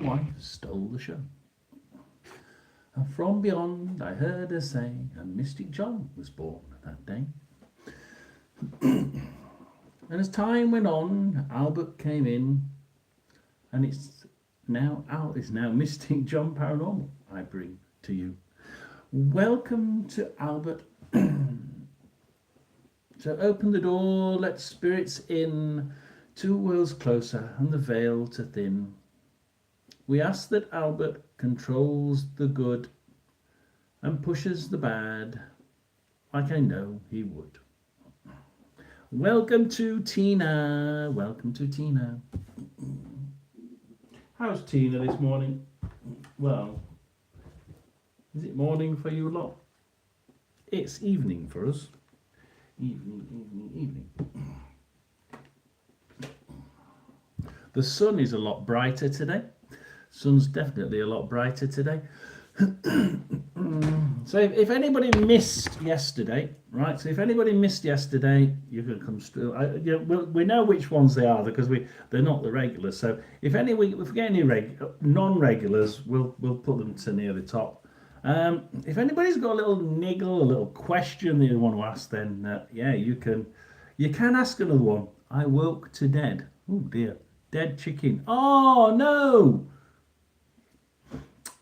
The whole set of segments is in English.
wife stole the show. And from beyond I heard her say, a Mystic John was born that day. And as time went on, Albert came in, and it's now Mystic John Paranormal I bring to you. Welcome to Albert. So open the door, let spirits in, 2 worlds closer and the veil to thin. We ask that Albert controls the good and pushes the bad, like I know he would. Welcome to Tina. Welcome to Tina. How's Tina this morning? Well, is it morning for you lot? It's evening for us. Evening. The sun is a lot brighter today. Sun's definitely a lot brighter today. So if anybody missed yesterday, right? So if anybody missed yesterday, you can come through. We know which ones they are because they're not the regulars. So if we get any non-regulars, we'll put them to near the top. If anybody's got a little niggle, a little question that you want to ask, then you can ask another one. I woke to dead. Oh dear, dead chicken. Oh no!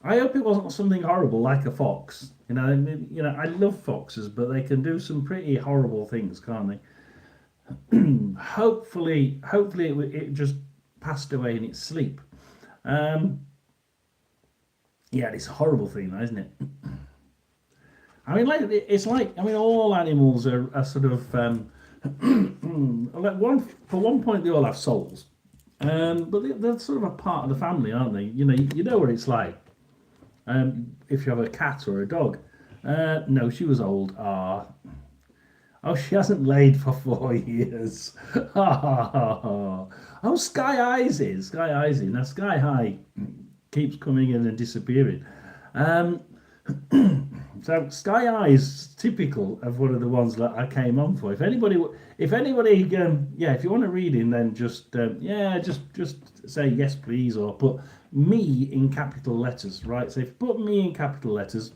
I hope it wasn't something horrible like a fox. I love foxes, but they can do some pretty horrible things, can't they? Hopefully, it just passed away in its sleep. Yeah, it's a horrible thing, isn't it? All animals are sort of one point they all have souls, but they're sort of a part of the family, aren't they? You know what it's like. If you have a cat or a dog. No, she was old. Oh, she hasn't laid for 4 years. Oh, Sky Eyes is. Now, Sky High keeps coming in and disappearing. So Sky Eyes, typical of one of the ones that I came on for. If anybody, if you want to read in, then just say yes, please, or put me in capital letters, right? So if you put me in capital letters,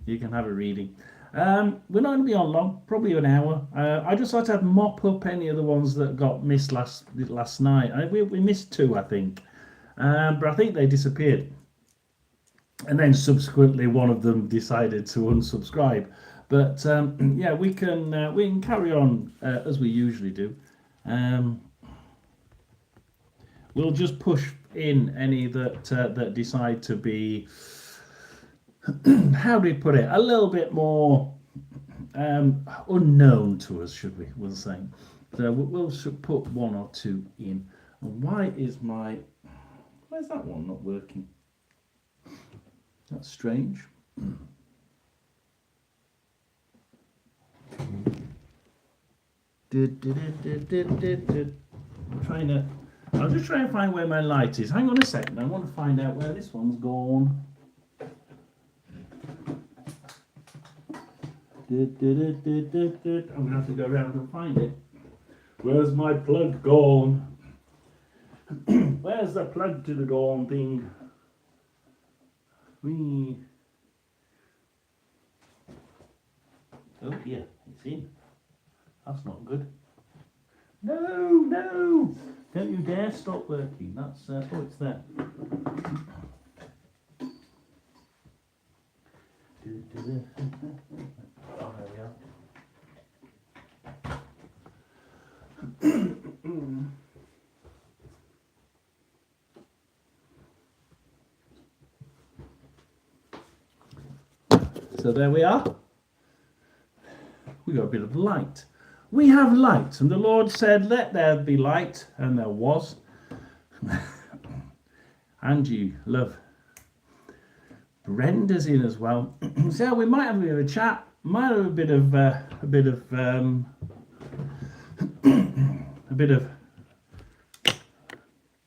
you can have a reading. We're not going to be on long, probably an hour. I just thought I'd mop up any of the ones that got missed last night. We missed 2, I think, but I think they disappeared. And then subsequently, one of them decided to unsubscribe. But we can carry on as we usually do. We'll just push in any that decide to be, how do we put it, a little bit more unknown to us, we'll say. So we'll put 1 or 2 in. And where's that one not working? That's strange. I'll just try and find where my light is. Hang on a second. I want to find out where this one's gone. I'm going to have to go around and find it. Where's my plug gone? Where's the plug to the gone thing? Oh yeah, it's in. That's not good. No! Don't you dare stop working. That's it's there. Oh, there we are. So there we are. We got a bit of light. We have light, and the Lord said, "Let there be light," and there was. Angie, love. Brenda's in as well. So we might have a bit of a chat. Might have a bit of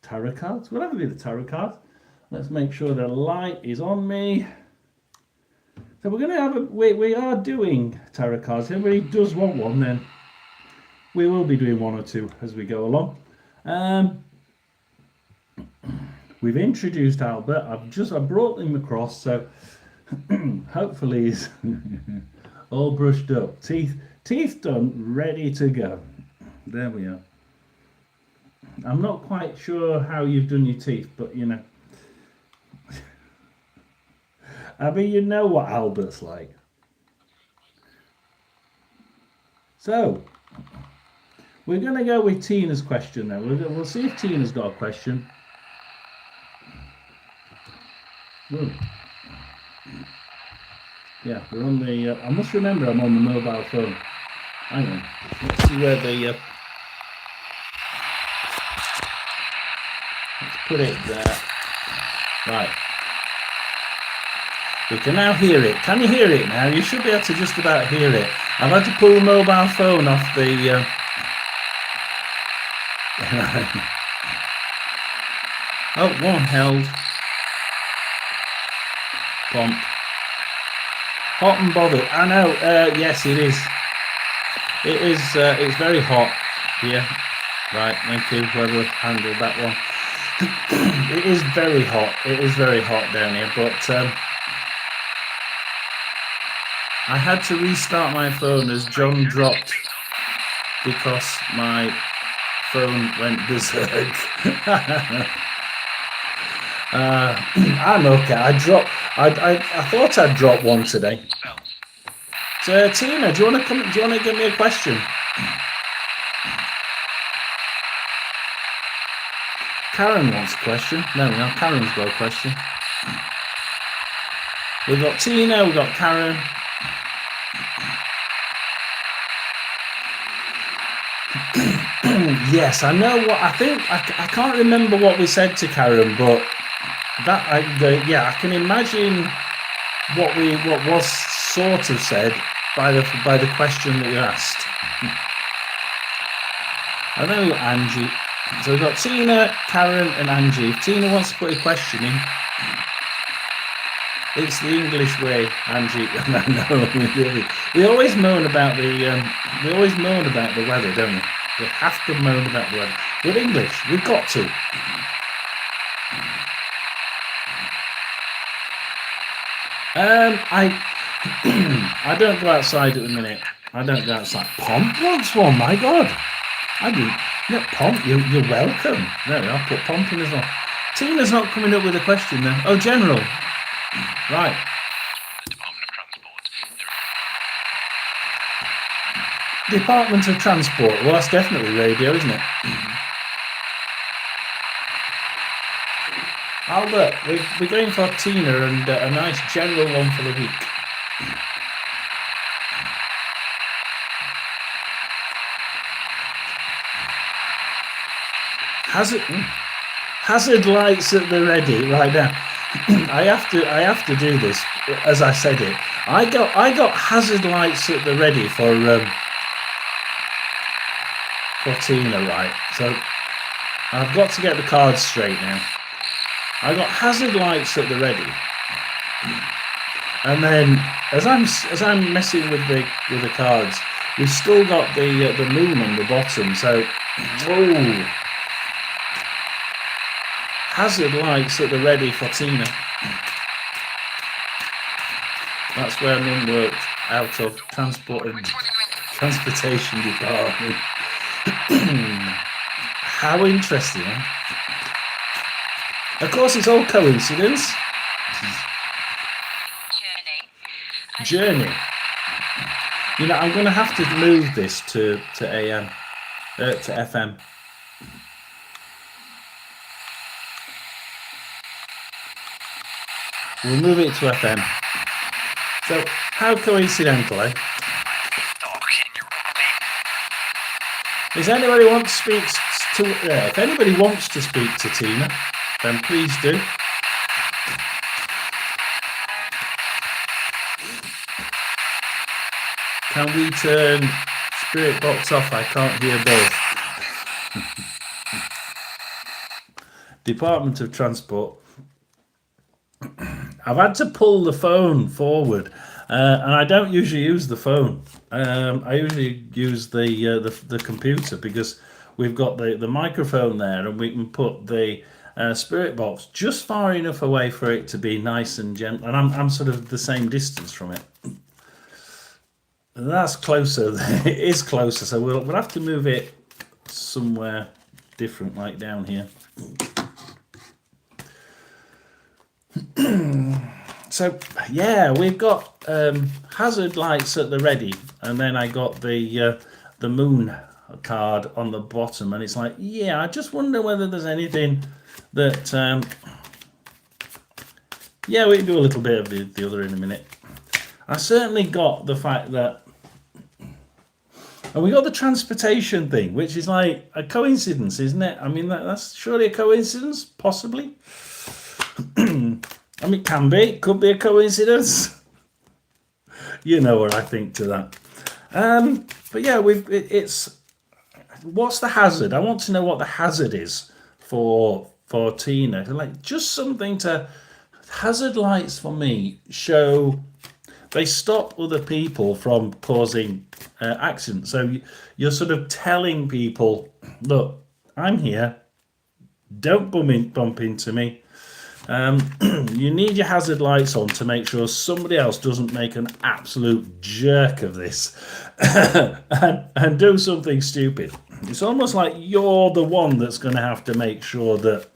tarot cards. We'll have a bit of tarot cards. Let's make sure the light is on me. So we're going to have we are doing tarot cards. If anybody does want one, then we will be doing 1 or 2 as we go along. we've introduced Albert. I brought him across, so hopefully he's all brushed up, teeth done, ready to go. There we are. I'm not quite sure how you've done your teeth, but you know, I mean, you know what Albert's like. So we're going to go with Tina's question now. We'll see if Tina's got a question. Ooh. Yeah, we're on the. I must remember I'm on the mobile phone. Hang on. Let's see where the. Let's put it there. Right. We can now hear it. Can you hear it now? You should be able to just about hear it. I've had to pull the mobile phone off the. Oh, one held. Pump. Hot and bothered. I know. Yes, it is. It is. It's very hot here. Right. Thank you. Whoever handled that one. It is very hot. It is very hot down here. But I had to restart my phone as John dropped because my phone went berserk. I'm okay. I thought I'd drop one today. So Tina, do you want to come? Do you want to give me a question? Karen wants a question. No, Karen's got a question. We've got Tina. We've got Karen. Yes, I know what I think. I can't remember what we said to Karen, but that I can imagine what was sort of said by the question that you asked. I know Angie. So we've got Tina, Karen, and Angie. If Tina wants to put a question in, it's the English way, Angie. No, really. We always moan about the weather, don't we? We have to moan about the weather. We're English. We've got to. I don't go outside at the minute. I don't go outside. Pomp wants one. My God, I do. No, Pomp, you're welcome. There we are. Put Pomp in as well. Tina's not coming up with a question then. Oh, General. Right. Department of Transport. Well, that's definitely radio, isn't it? Albert, we're going for Tina and a nice general one for the week. Hazard lights at the ready right now. I have to do this as I said it. I got hazard lights at the ready for Tina, right? So I've got to get the cards straight now. I got hazard lights at the ready, and then as I'm messing with the cards, we've still got the moon on the bottom. So, hazard lights at the ready for Tina. That's where Mum worked, out of transportation department. How interesting, huh? Of course, it's all coincidence. Journey. You know, I'm going to have to move this to AM, to FM. We'll move it to FM. So, how coincidental, eh? Does anybody want to speak to? If anybody wants to speak to Tina, then please do. Can we turn Spirit Box off? I can't hear both. Department of Transport. I've had to pull the phone forward, and I don't usually use the phone. I usually use the computer because we've got the microphone there, and we can put the spirit box, just far enough away for it to be nice and gentle. And I'm sort of the same distance from it. And that's closer. It is closer, so we'll have to move it somewhere different, like down here. So yeah, we've got hazard lights at the ready, and then I got the moon card on the bottom, and it's like, yeah, I just wonder whether there's anything that yeah, we can do a little bit of the other in a minute. I certainly got the fact that, and we got the transportation thing, which is like a coincidence, isn't it? I mean, that's surely a coincidence, possibly. I mean, it could be a coincidence. You know what I think to that. But yeah, it's what's the hazard? I want to know what the hazard is for Tina. Like, just something to, hazard lights for me show they stop other people from causing accidents. So you're sort of telling people, look, I'm here. Don't bump into me. You need your hazard lights on to make sure somebody else doesn't make an absolute jerk of this and do something stupid. It's almost like you're the one that's going to have to make sure that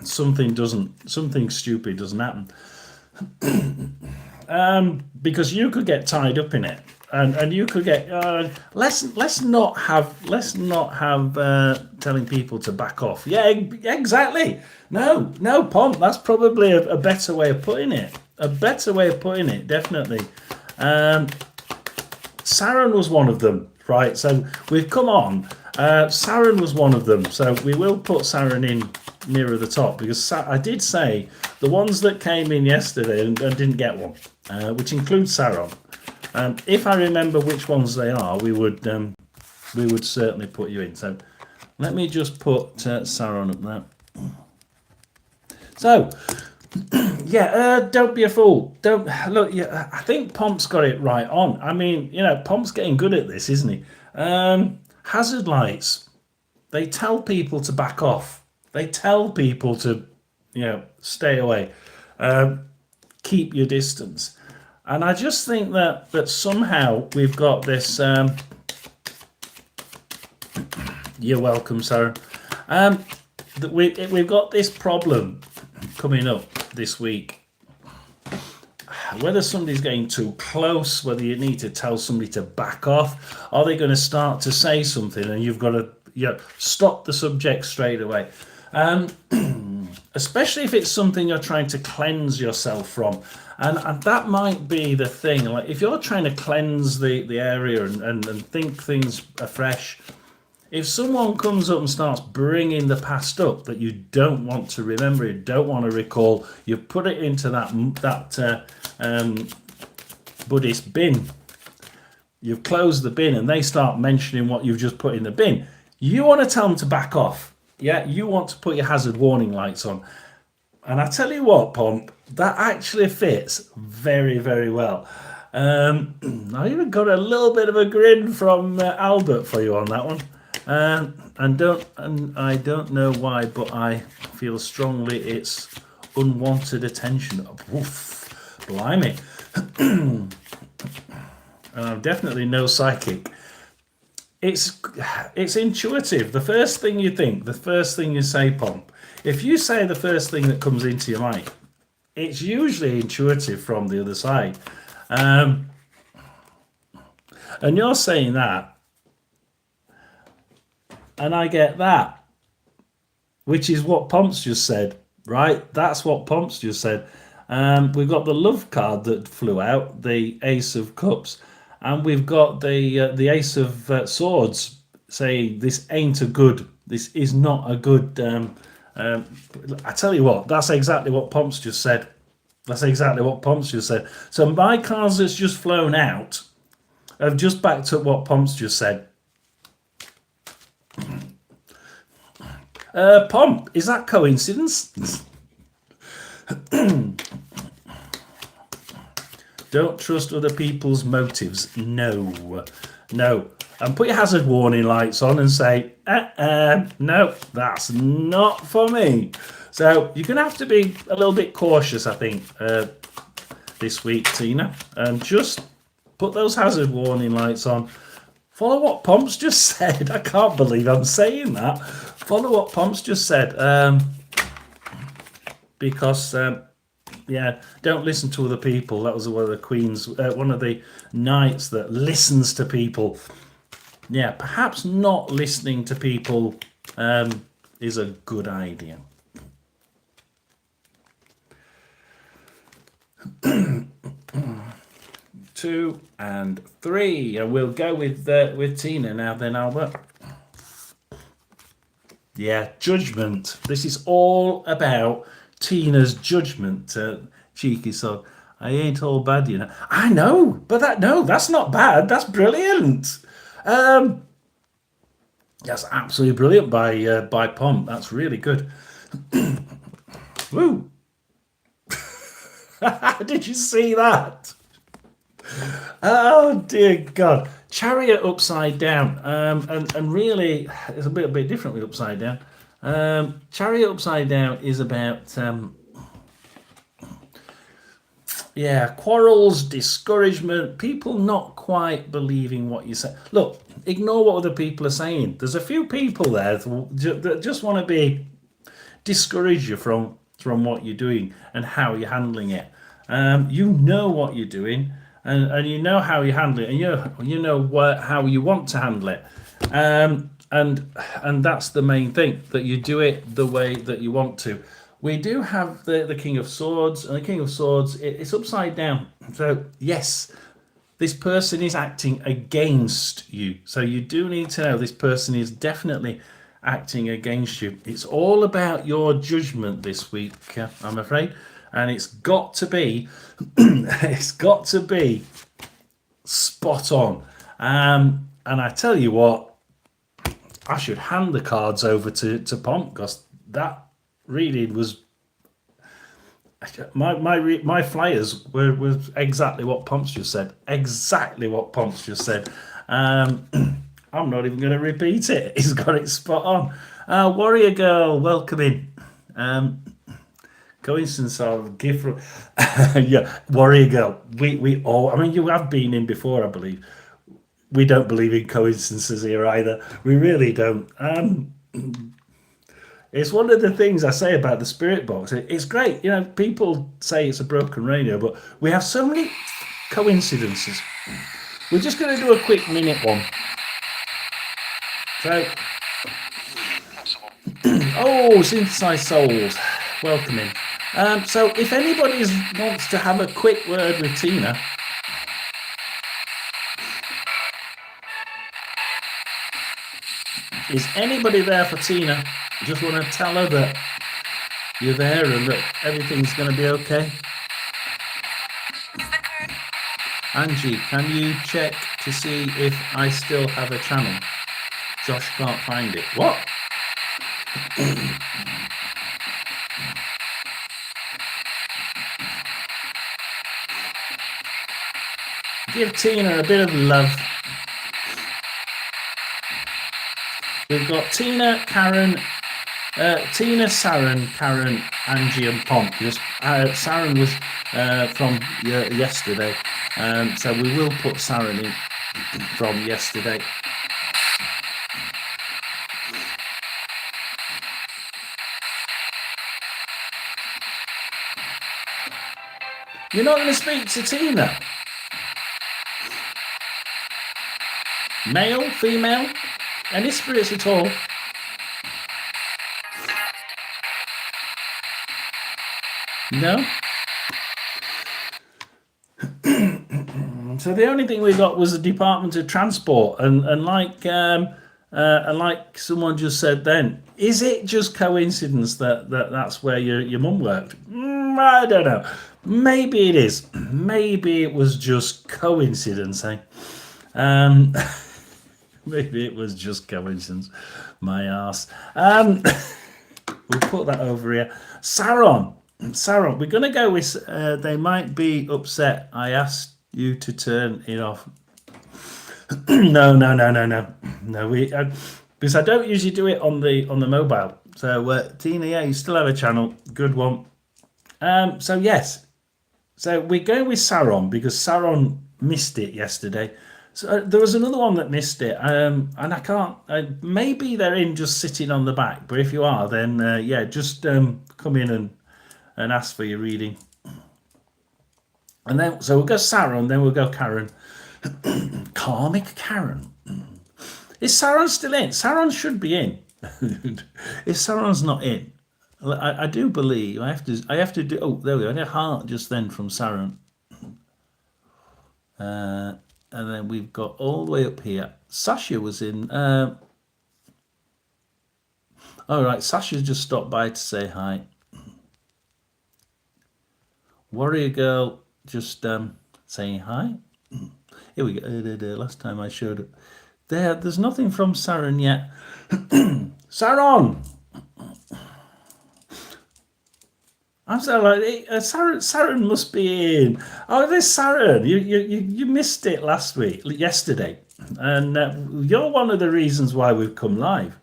something stupid doesn't happen. Because you could get tied up in it, and you could get let's not have telling people to back off. Yeah, exactly. No, Pomp, that's probably a better way of putting it. Definitely. Saren was one of them, right? So we've come on. Saren was one of them, so we will put Saren in nearer the top, because I did say the ones that came in yesterday and didn't get one, which includes Saron. If I remember which ones they are, we would certainly put you in. So let me just put Saron up there. So yeah, don't be a fool. Don't look. Yeah, I think Pomp's got it right on. I mean, Pomp's getting good at this, isn't he? Hazard lights, they tell people to back off. They tell people to, stay away, keep your distance. And I just think that somehow we've got this. You're welcome, sir. That we've got this problem coming up this week. Whether somebody's getting too close, whether you need to tell somebody to back off, are they going to start to say something and you've got to stop the subject straight away? Especially if it's something you're trying to cleanse yourself from, and that might be the thing. Like, if you're trying to cleanse the area and think things afresh, if someone comes up and starts bringing the past up that you don't want to remember, you don't want to recall, you put it into that Buddhist bin, you've closed the bin, and they start mentioning what you've just put in the bin, you want to tell them to back off. Yeah, you want to put your hazard warning lights on. And I tell you what, Pomp, that actually fits very, very well. I even got a little bit of a grin from Albert for you on that one. And I don't know why, but I feel strongly it's unwanted attention. Oof, blimey. And I'm definitely no psychic. It's intuitive. The first thing you think, the first thing you say, Pomp. If you say the first thing that comes into your mind, it's usually intuitive from the other side. And you're saying that, and I get that, which is what Pomp's just said, right? That's what Pomp's just said. We've got the love card that flew out, the Ace of Cups. And we've got the Ace of Swords saying this ain't a good, this is not a good. I tell you what, that's exactly what Pomp's just said. So my cards that's just flown out have just backed up what Pomp's just said. Pomp, is that coincidence? Don't trust other people's motives. No. and put your hazard warning lights on and say, no, that's not for me. So you're going to have to be a little bit cautious, I think, this week, Tina, and just put those hazard warning lights on. Follow what Pomps just said. I can't believe I'm saying that. Follow what Pomps just said. Because, yeah, don't listen to other people. That was one of the queens, one of the knights that listens to people. Yeah, perhaps not listening to people is a good idea. 2 and 3, and we'll go with Tina now. Then Albert. Yeah, judgment. This is all about Tina's judgment. Cheeky son. I ain't all bad, you know. I know, but that's not bad. That's brilliant. That's absolutely brilliant by Pomp. That's really good. Woo! Did you see that? Oh dear God! Chariot upside down, and really, it's a bit different with upside down. Chariot upside down is about quarrels, discouragement, people not quite believing what you say. Look, ignore what other people are saying. There's a few people there that just want to discourage you from what you're doing and how you're handling it. You know what you're doing, and you know how you handle it, and you know how you want to handle it, and that's the main thing, that you do it the way that you want to. We do have the King of Swords, and the King of Swords, it's upside down. So yes, this person is acting against you. So you do need to know this person is definitely acting against you. It's all about your judgment this week, I'm afraid. And it's got to be spot on. And I tell you what, I should hand the cards over to Pomp, because that reading was my flyers were exactly what Pomps just said. Exactly what Pomps just said. I'm not even going to repeat it. He's got it spot on. Warrior Girl, welcome in. Coincidence of gift from yeah, Warrior Girl. We all, I mean, you have been in before, I believe. We don't believe in coincidences here either. We really don't. It's one of the things I say about the Spirit Box. It's great. You know, people say it's a broken radio, but we have so many coincidences. We're just going to do a quick minute one. So, oh, Synthesized Souls, welcome in. So if anybody wants to have a quick word with Tina, is anybody there for Tina? Just want to tell her that you're there and that everything's going to be okay. Angie, can you check to see if I still have a channel? Josh can't find it. What? Give Tina a bit of love. We've got Tina, Karen, Tina, Saren, Karen, Angie, and Pomp. Saren was from yesterday, so we will put Saren in from yesterday. You're not going to speak to Tina? Male, female, any spirits at all? No? So the only thing we got was the Department of Transport, and like someone just said then, is it just coincidence that's where your mum worked? I don't know. Maybe it is. Maybe it was just coincidence, eh? Maybe it was just coincidence. My ass. We'll put that over here. Saron, we're going to go with, they might be upset I asked you to turn it off. No, no, no, no, no, no. Because I don't usually do it on the mobile. So Tina, yeah, you still have a channel, good one. So yes, so we're going with Saron because Saron missed it yesterday. So there was another one that missed it, and I can't. Maybe they're in just sitting on the back, but if you are, then yeah, just come in and ask for your reading. And then so we'll go Saron, then we'll go Karen. Karmic Karen. Is Sauron still in? Sauron should be in. If Sauron's not in, I do believe I have to. I have to do. Oh, there we go. I had a heart just then from Sauron, and then we've got all the way up here. Sasha was in. All right, Sasha's just stopped by to say hi. Warrior Girl just saying hi. Here we go. Last time I showed it. There's nothing from Sauron yet. Sauron! I'm so like Sauron must be in. Oh, there's Sauron. You missed it yesterday, and you're one of the reasons why we've come live.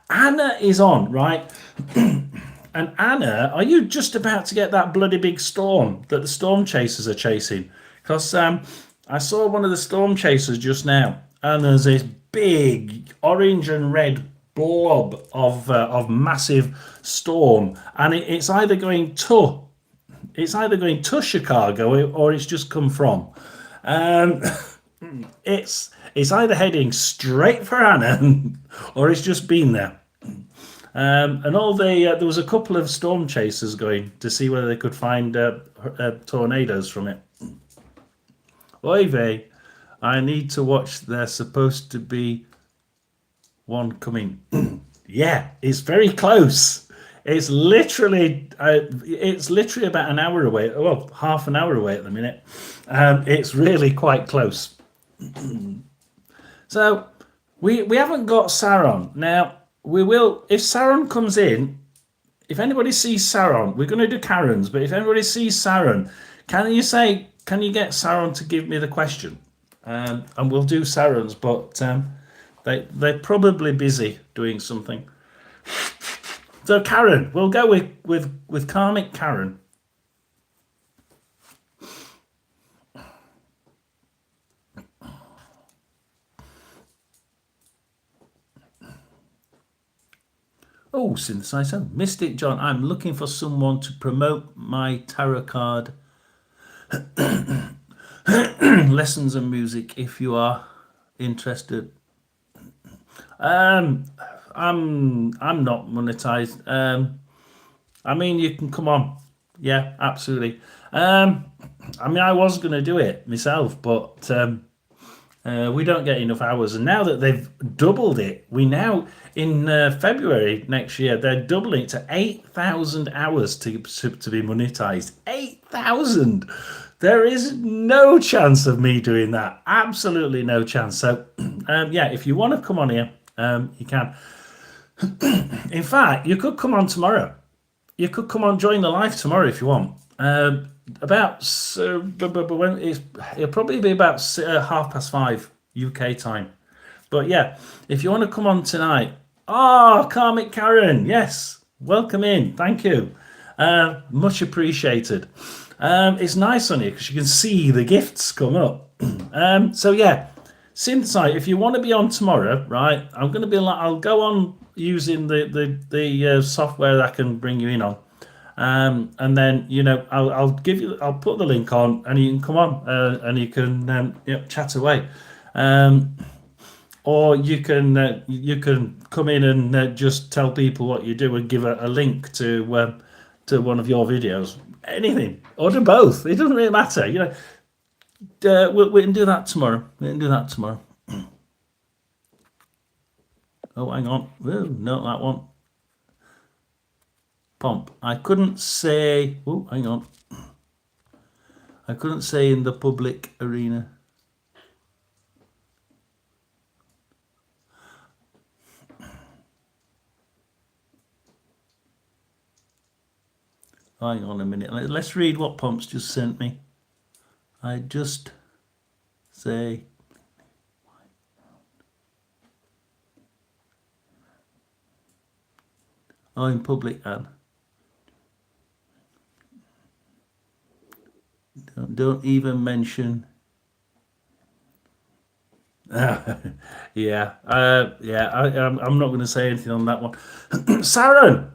Anna is on, right? And Anna, are you just about to get that bloody big storm that the storm chasers are chasing? Because I saw one of the storm chasers just now, and there's this big orange and red blob of massive storm, and it's either going to Chicago or it's just come from. Um, it's either heading straight for Anna or it's just been there. And there was a couple of storm chasers going to see whether they could find tornadoes from it. Oy vey, I need to watch. There's supposed to be one coming. Yeah, it's very close. It's literally about an hour away. Well, half an hour away at the minute. It's really quite close. So we haven't got Sauron now. We will if Sauron comes in. If anybody sees Sauron, we're going to do Karen's. But if anybody sees Sauron, can you get Sauron to give me the question? And we'll do Sauron's. But they're probably busy doing something. So Karen, we'll go with Karmic Karen. Oh, synthesizer. Mystic John, I'm looking for someone to promote my tarot card lessons and music if you are interested. I'm not monetized. I mean you can come on. Yeah, absolutely. I mean I was gonna do it myself, but we don't get enough hours, and now that they've doubled it, we now in February next year they're doubling it to 8,000 hours to be monetized. 8,000. There is no chance of me doing that. Absolutely no chance. So, yeah, if you want to come on here, you can. In fact, you could come on tomorrow. You could come on, join the live tomorrow if you want. It'll probably be about 5:30 UK time. But yeah, if you want to come on tonight, Karmic Karen, yes, welcome in, thank you, much appreciated. It's nice on here because you can see the gifts come up. So yeah, Synthesize, if you want to be on tomorrow, right? I'll go on using the software that I can bring you in on. And then I'll put the link on, and you can come on and you can chat away, or you can come in and just tell people what you do and give a link to one of your videos, anything, or do both. It doesn't really matter, we can do that tomorrow. Oh, hang on. Oh, no, that one. Pomp. I couldn't say. Oh, hang on. I couldn't say in the public arena. Hang on a minute. Let's read what Pomp's just sent me. I just say. Oh, in public, Anne. Don't even mention. Yeah, I'm not going to say anything on that one. Saren,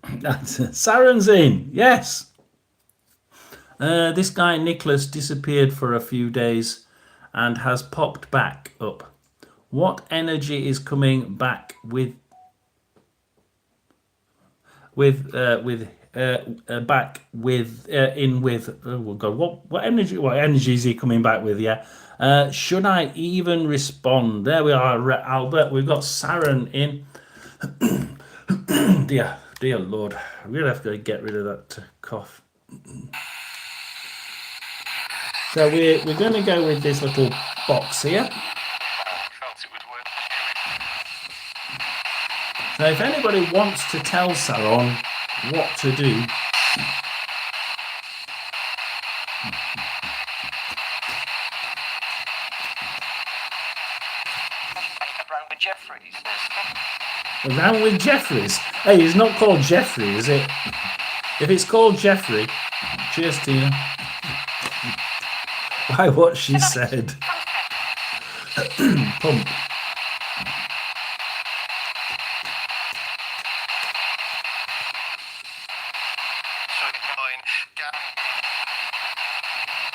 Saren's in. Yes. This guy Nicholas disappeared for a few days and has popped back up. What energy is coming back with back with in with oh god, what energy is he coming back with? Yeah. Should I even respond? There we are, Albert. We've got Saren in. Dear Lord, I'm gonna have to get rid of that cough. So we're going to go with this little box here. So if anybody wants to tell Saron what to do, around with Jeffries. Hey, he's not called Jeffrey, is it? If it's called Jeffrey, cheers, Tina. Why, what she said. Pump.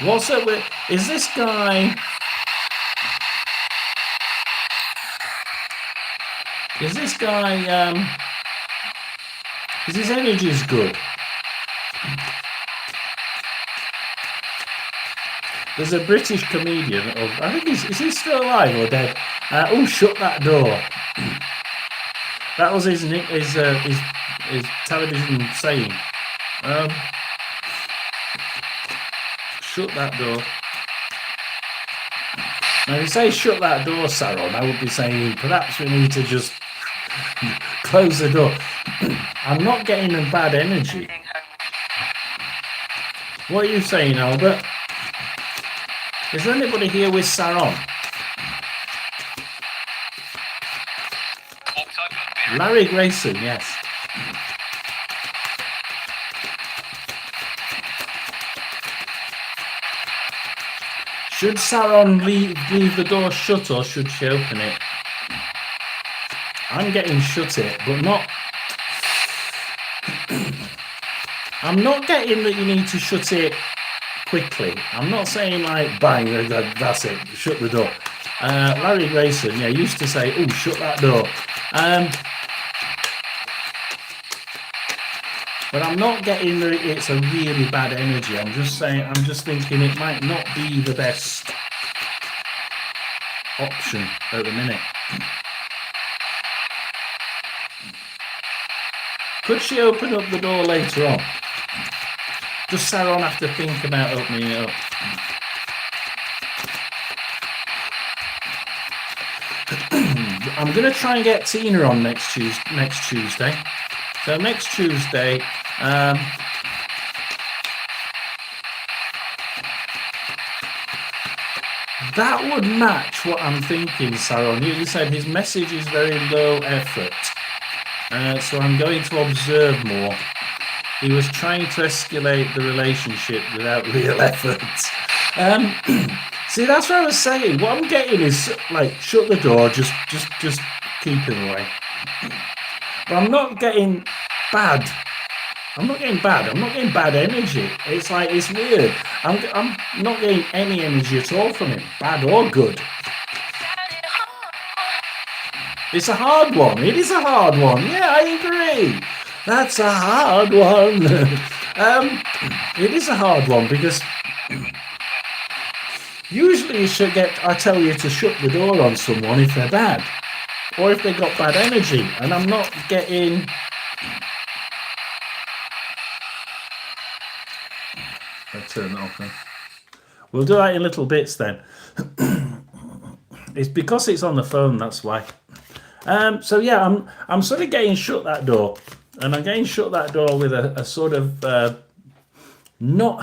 What's up with... Is this guy... Is his energy good? There's a British comedian, I think is he still alive or dead? Oh, shut that door. That was his television saying. Shut that door. Now, if you say shut that door, Saron, I would be saying perhaps we need to just close the door. I'm not getting a bad energy. What are you saying, Albert? Is there anybody here with Saron? Larry Grayson, yes. Should Saron leave the door shut or should she open it? I'm getting shut it, but not... I'm not getting that you need to shut it quickly. I'm not saying like, bang, that's it, shut the door. Larry Grayson, yeah, used to say, oh, shut that door. But I'm not getting that it's a really bad energy. I'm just thinking it might not be the best option at the minute. Could she open up the door later on? Does Saron have to think about opening it up? I'm going to try and get Tina on next Tuesday. So next Tuesday, that would match what I'm thinking, Saron. You said his message is very low effort. So I'm going to observe more. He was trying to escalate the relationship without real effort. See, that's what I was saying. What I'm getting is like, shut the door, just keep him away. But I'm not getting bad. I'm not getting bad energy. It's like, it's weird. I'm not getting any energy at all from him, bad or good. It's a hard one. It is a hard one. Yeah, I agree. That's a hard one. It is a hard one because usually I tell you to shut the door on someone if they're bad or if they got bad energy, and I'm not getting... I'll turn that off then. We'll do that in little bits then. It's because it's on the phone, that's why. So yeah, I'm sort of getting shut that door, and I'm getting shut that door with a sort of Not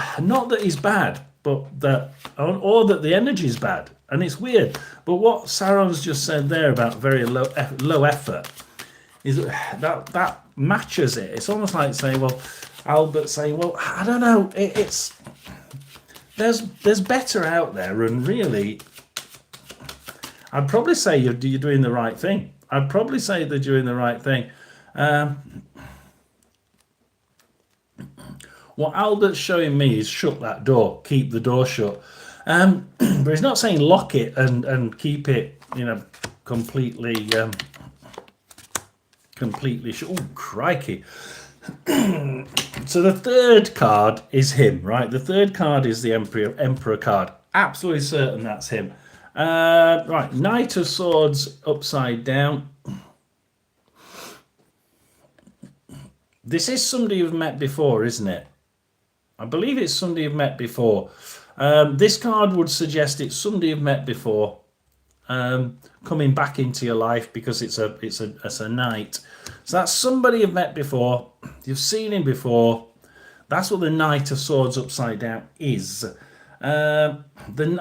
that he's bad, but that or that the energy is bad, and it's weird. But what Sauron's just said there about very low effort is that matches it. It's almost like saying, well, Albert saying, well, I don't know, it's there's better out there, and really, I'd probably say you're doing the right thing. I'd probably say they're doing the right thing. What Albert's showing me is shut that door, keep the door shut. But he's not saying lock it and keep it, completely shut. Oh, crikey. So the third card is him, right? The third card is the Emperor card. Absolutely certain that's him. Right, Knight of Swords upside down. This is somebody you've met before, isn't it? I believe it's somebody you've met before. This card would suggest it's somebody you've met before, coming back into your life because it's a knight. So that's somebody you've met before. You've seen him before. That's what the Knight of Swords upside down is. The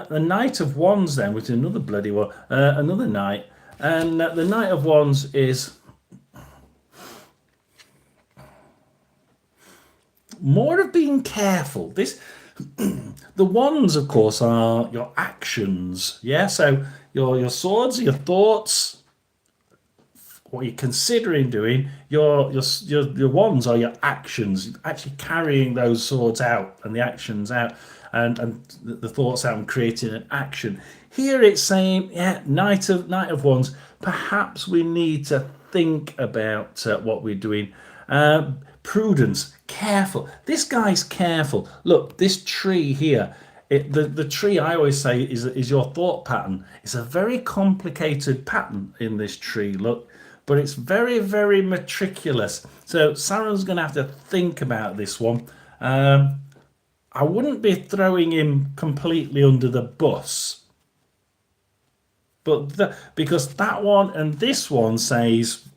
Knight of Wands then, which is another bloody one, another knight, and the Knight of Wands is more of being careful. The wands, of course, are your actions. Yeah, so your swords are your thoughts, what you're considering doing. Your wands are your actions, actually carrying those swords out and the actions out, and the thoughts out and creating an action. Here it's saying, yeah, Knight of Wands. Perhaps we need to think about what we're doing. Prudence, careful. This guy's careful. Look, this tree here, the tree, I always say, is your thought pattern. It's a very complicated pattern in this tree, look, but it's very, very meticulous. So Sauron's going to have to think about this one. I wouldn't be throwing him completely under the bus, but because that one and this one says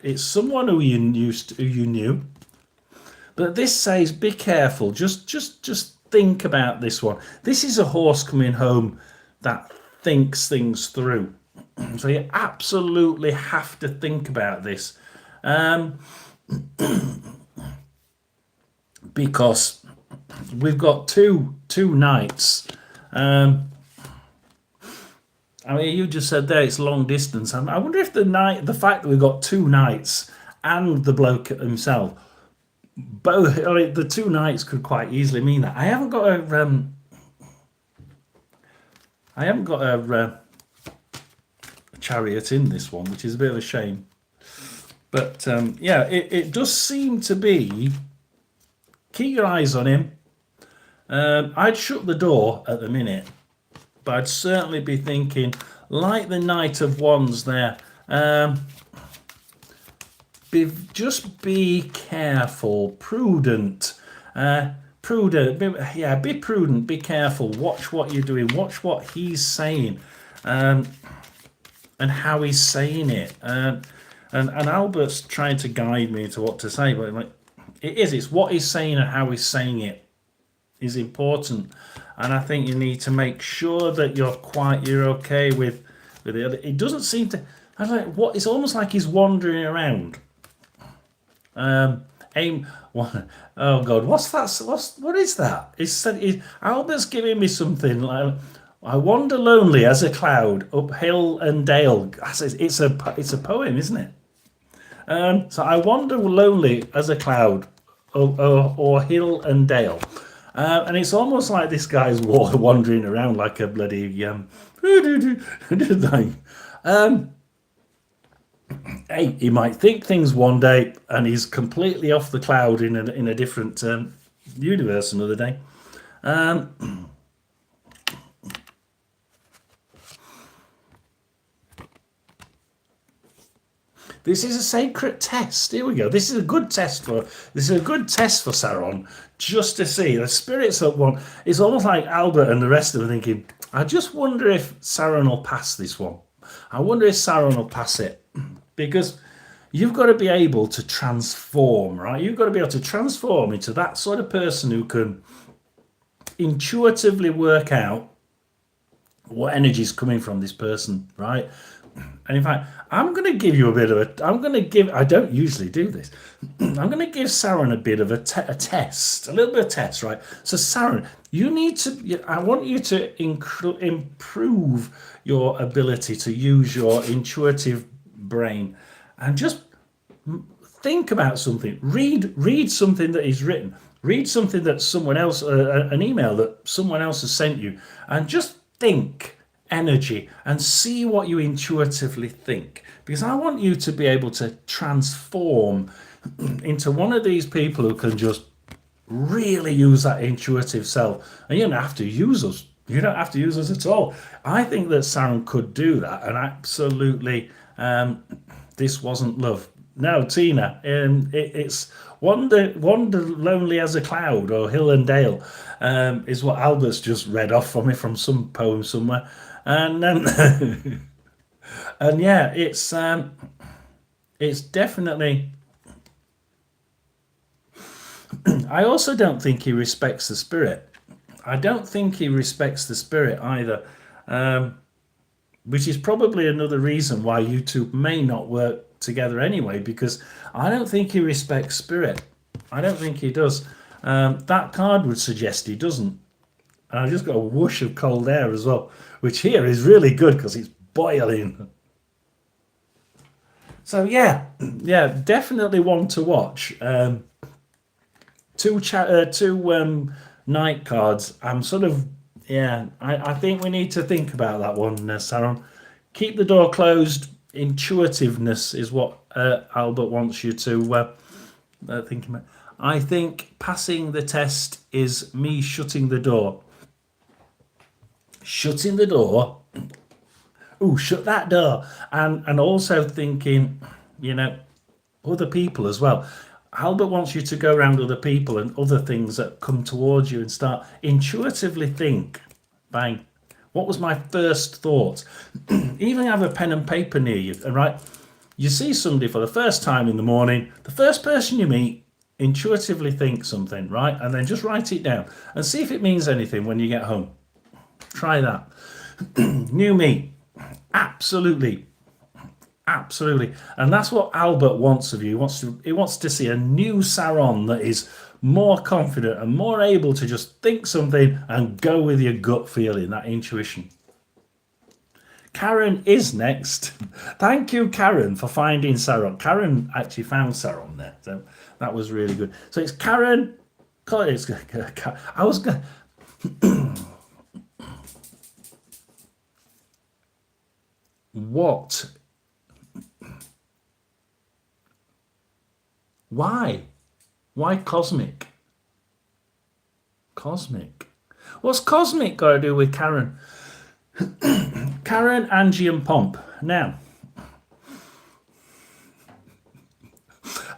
it's someone who you knew. But this says, be careful. Just think about this one. This is a horse coming home that thinks things through. So you absolutely have to think about this. Because we've got two knights. I mean, you just said there it's long distance. I wonder if the fact that we've got two knights and the bloke himself, both, I mean, the two knights could quite easily mean that. I haven't got a chariot in this one, which is a bit of a shame. But yeah, it does seem to be. Keep your eyes on him. I'd shut the door at the minute, but I'd certainly be thinking, like the Knight of Wands there. Just be careful, prudent, be prudent, be careful. Watch what you're doing. Watch what he's saying, and how he's saying it. And Albert's trying to guide me to what to say, but like it's what he's saying and how he's saying it is important. And I think you need to make sure that you're okay with it. It doesn't seem to. I was like, what? It's almost like he's wandering around. Oh God, what's that? What is that? Albert's giving me something like, I wander lonely as a cloud up hill and dale. It's a poem, isn't it? So I wander lonely as a cloud, or hill and dale, and it's almost like this guy's wandering around like a bloody Hey, he might think things one day and he's completely off the cloud in a different universe another day. This is a sacred test. Here we go. This is a good test for Sauron, just to see the spirits of one. It's almost like Albert and the rest of them thinking, I just wonder if Sauron will pass this one. I wonder if Sauron will pass it. Because you've got to be able to transform, right? You've got to be able to transform into that sort of person who can intuitively work out what energy is coming from this person, right? And in fact, I'm going to give you a bit of a. I'm going to give. I don't usually do this. I'm going to give Saren a bit of a test, a little bit of test, right? So, Saren, you need to. I want you to improve your ability to use your intuitive brain, and just think about something. Read something that is written. Read something that someone else, an email that someone else has sent you, and just think energy and see what you intuitively think, because I want you to be able to transform into one of these people who can just really use that intuitive self. And you don't have to use us. You don't have to use us at all. I think that Saren could do that, and absolutely, this wasn't love. No, Tina, it's wander lonely as a cloud, or hill and dale, is what Albert's just read off from me from some poem somewhere. And and yeah, it's definitely. I also don't think he respects the spirit. I don't think he respects the spirit either, which is probably another reason why you two may not work together anyway, because I don't think he respects spirit. I don't think he does. That card would suggest he doesn't. And I just got a whoosh of cold air as well, which here is really good because it's boiling. So yeah, definitely one to watch. Two night cards. I'm sort of I think we need to think about that one, Saren. Keep the door closed. Intuitiveness is what Albert wants you to think about. I think passing the test is me shutting the door. Shutting the door. Ooh, shut that door. And also thinking, other people as well. Albert wants you to go around other people and other things that come towards you and start intuitively think, bang, what was my first thought? Even have a pen and paper near you, and right? You see somebody for the first time in the morning, the first person you meet, intuitively think something, right? And then just write it down and see if it means anything when you get home. Try that. New me. Absolutely. And that's what Albert wants of you. He wants to see a new Saren that is more confident and more able to just think something and go with your gut feeling, that intuition. Karen is next. Thank you, Karen, for finding Saren. Karen actually found Saren there, so that was really good. So it's Karen. I was going. What? Why? Why cosmic? Cosmic. What's cosmic got to do with Karen? Karen, Angie, and Pomp. Now,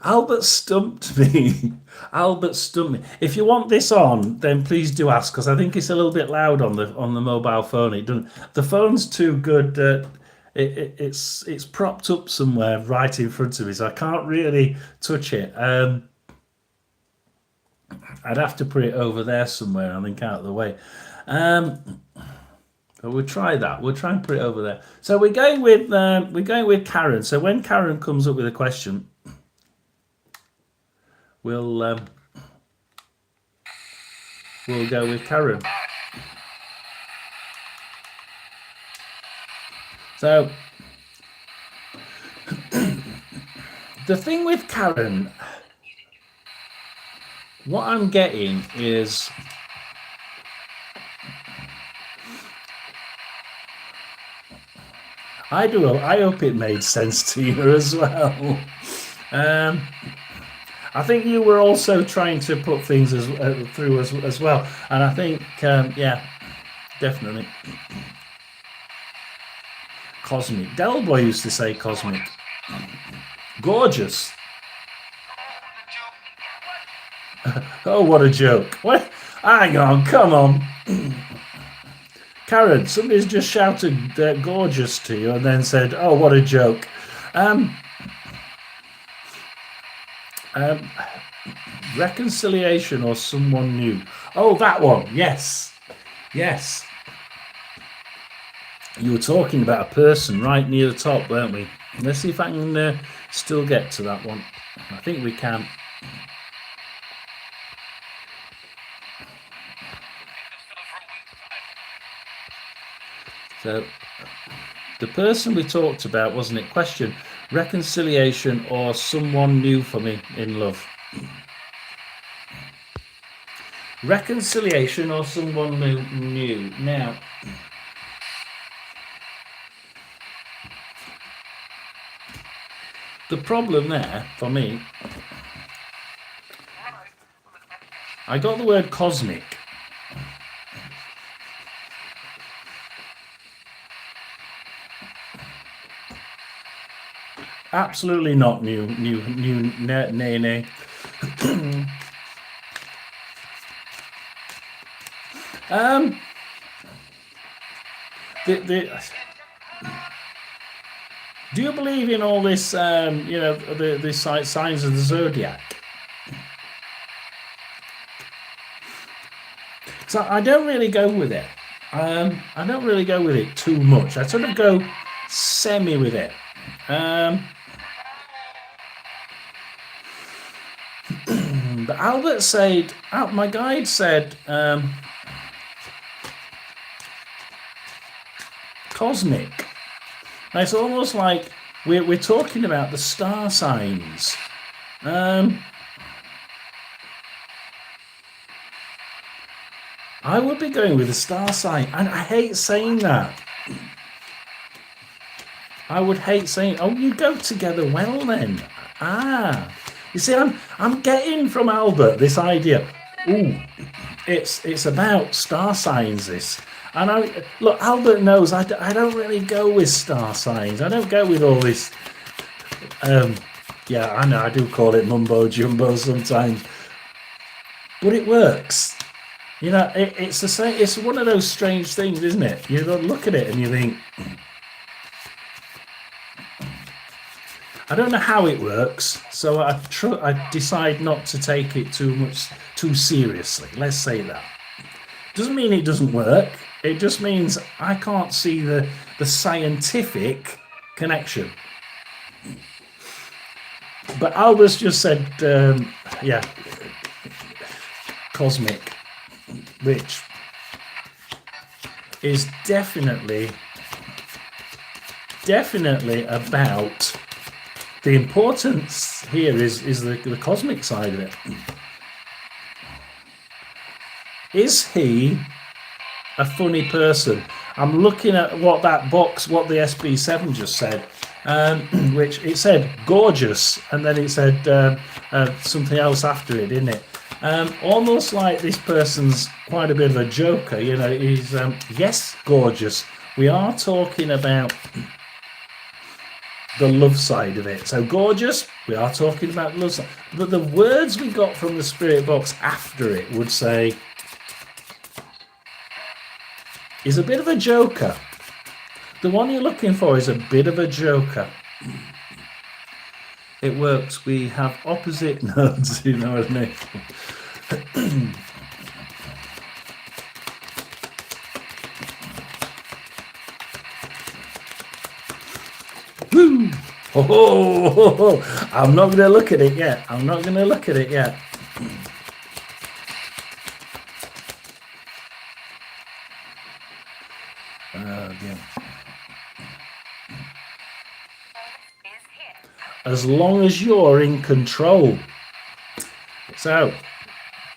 Albert stumped me. If you want this on, then please do ask, because I think it's a little bit loud on the mobile phone. It doesn't. The phone's too good. It's propped up somewhere right in front of me, so I can't really touch it. I'd have to put it over there somewhere, I think, out of the way. But we'll try that. We'll try and put it over there. So we're going with Karen. So when Karen comes up with a question, we'll go with Karen. So the thing with Karen, what I'm getting is I hope it made sense to you as well. I think you were also trying to put things through as well, and I think definitely. Cosmic. Delboy used to say cosmic. Gorgeous. Oh, what a joke. What? Hang on, come on. Karen, somebody's just shouted gorgeous to you and then said, oh, what a joke. Reconciliation or someone new. Oh, that one. Yes. Yes. You were talking about a person right near the top, weren't we? Let's see if I can still get to that one. I think we can. So, the person we talked about, wasn't it? Question: reconciliation or someone new for me in love? Reconciliation or someone new. Now, the problem there for me, I got the word cosmic. Absolutely not new, nay. Do you believe in all this, the signs of the zodiac? So I don't really go with it. I don't really go with it too much. I sort of go semi with it. But Albert said, my guide said, cosmic. Now it's almost like we're talking about the star signs. I would be going with the star sign, and I hate saying that. I would hate saying, oh, you go together well then. You see, I'm getting from Albert this idea. Ooh, it's about star signs, this. And look, Albert knows I don't really go with star signs. I don't go with all this. Yeah, I know I do call it mumbo jumbo sometimes, but it works. You know, it's the same. It's one of those strange things, isn't it? You look at it and you think, I don't know how it works, so I decide not to take it too seriously. Let's say that. Doesn't mean it doesn't work. It just means I can't see the scientific connection. But Albert's just said, yeah, cosmic, which is definitely about the importance here is the cosmic side of it. Is he a funny person? I'm looking at what that box, what the SB7 just said, which it said gorgeous, and then it said something else after it, didn't it? Almost like this person's quite a bit of a joker, you know. He's yes, gorgeous. We are talking about the love side of it. So gorgeous, we are talking about love side. But the words we got from the spirit box after it would say, is a bit of a joker. The one you're looking for is a bit of a joker. It works. We have opposite nodes, you know what I mean? Woo! Oh, I'm not going to look at it yet. Yeah. As long as you're in control. So,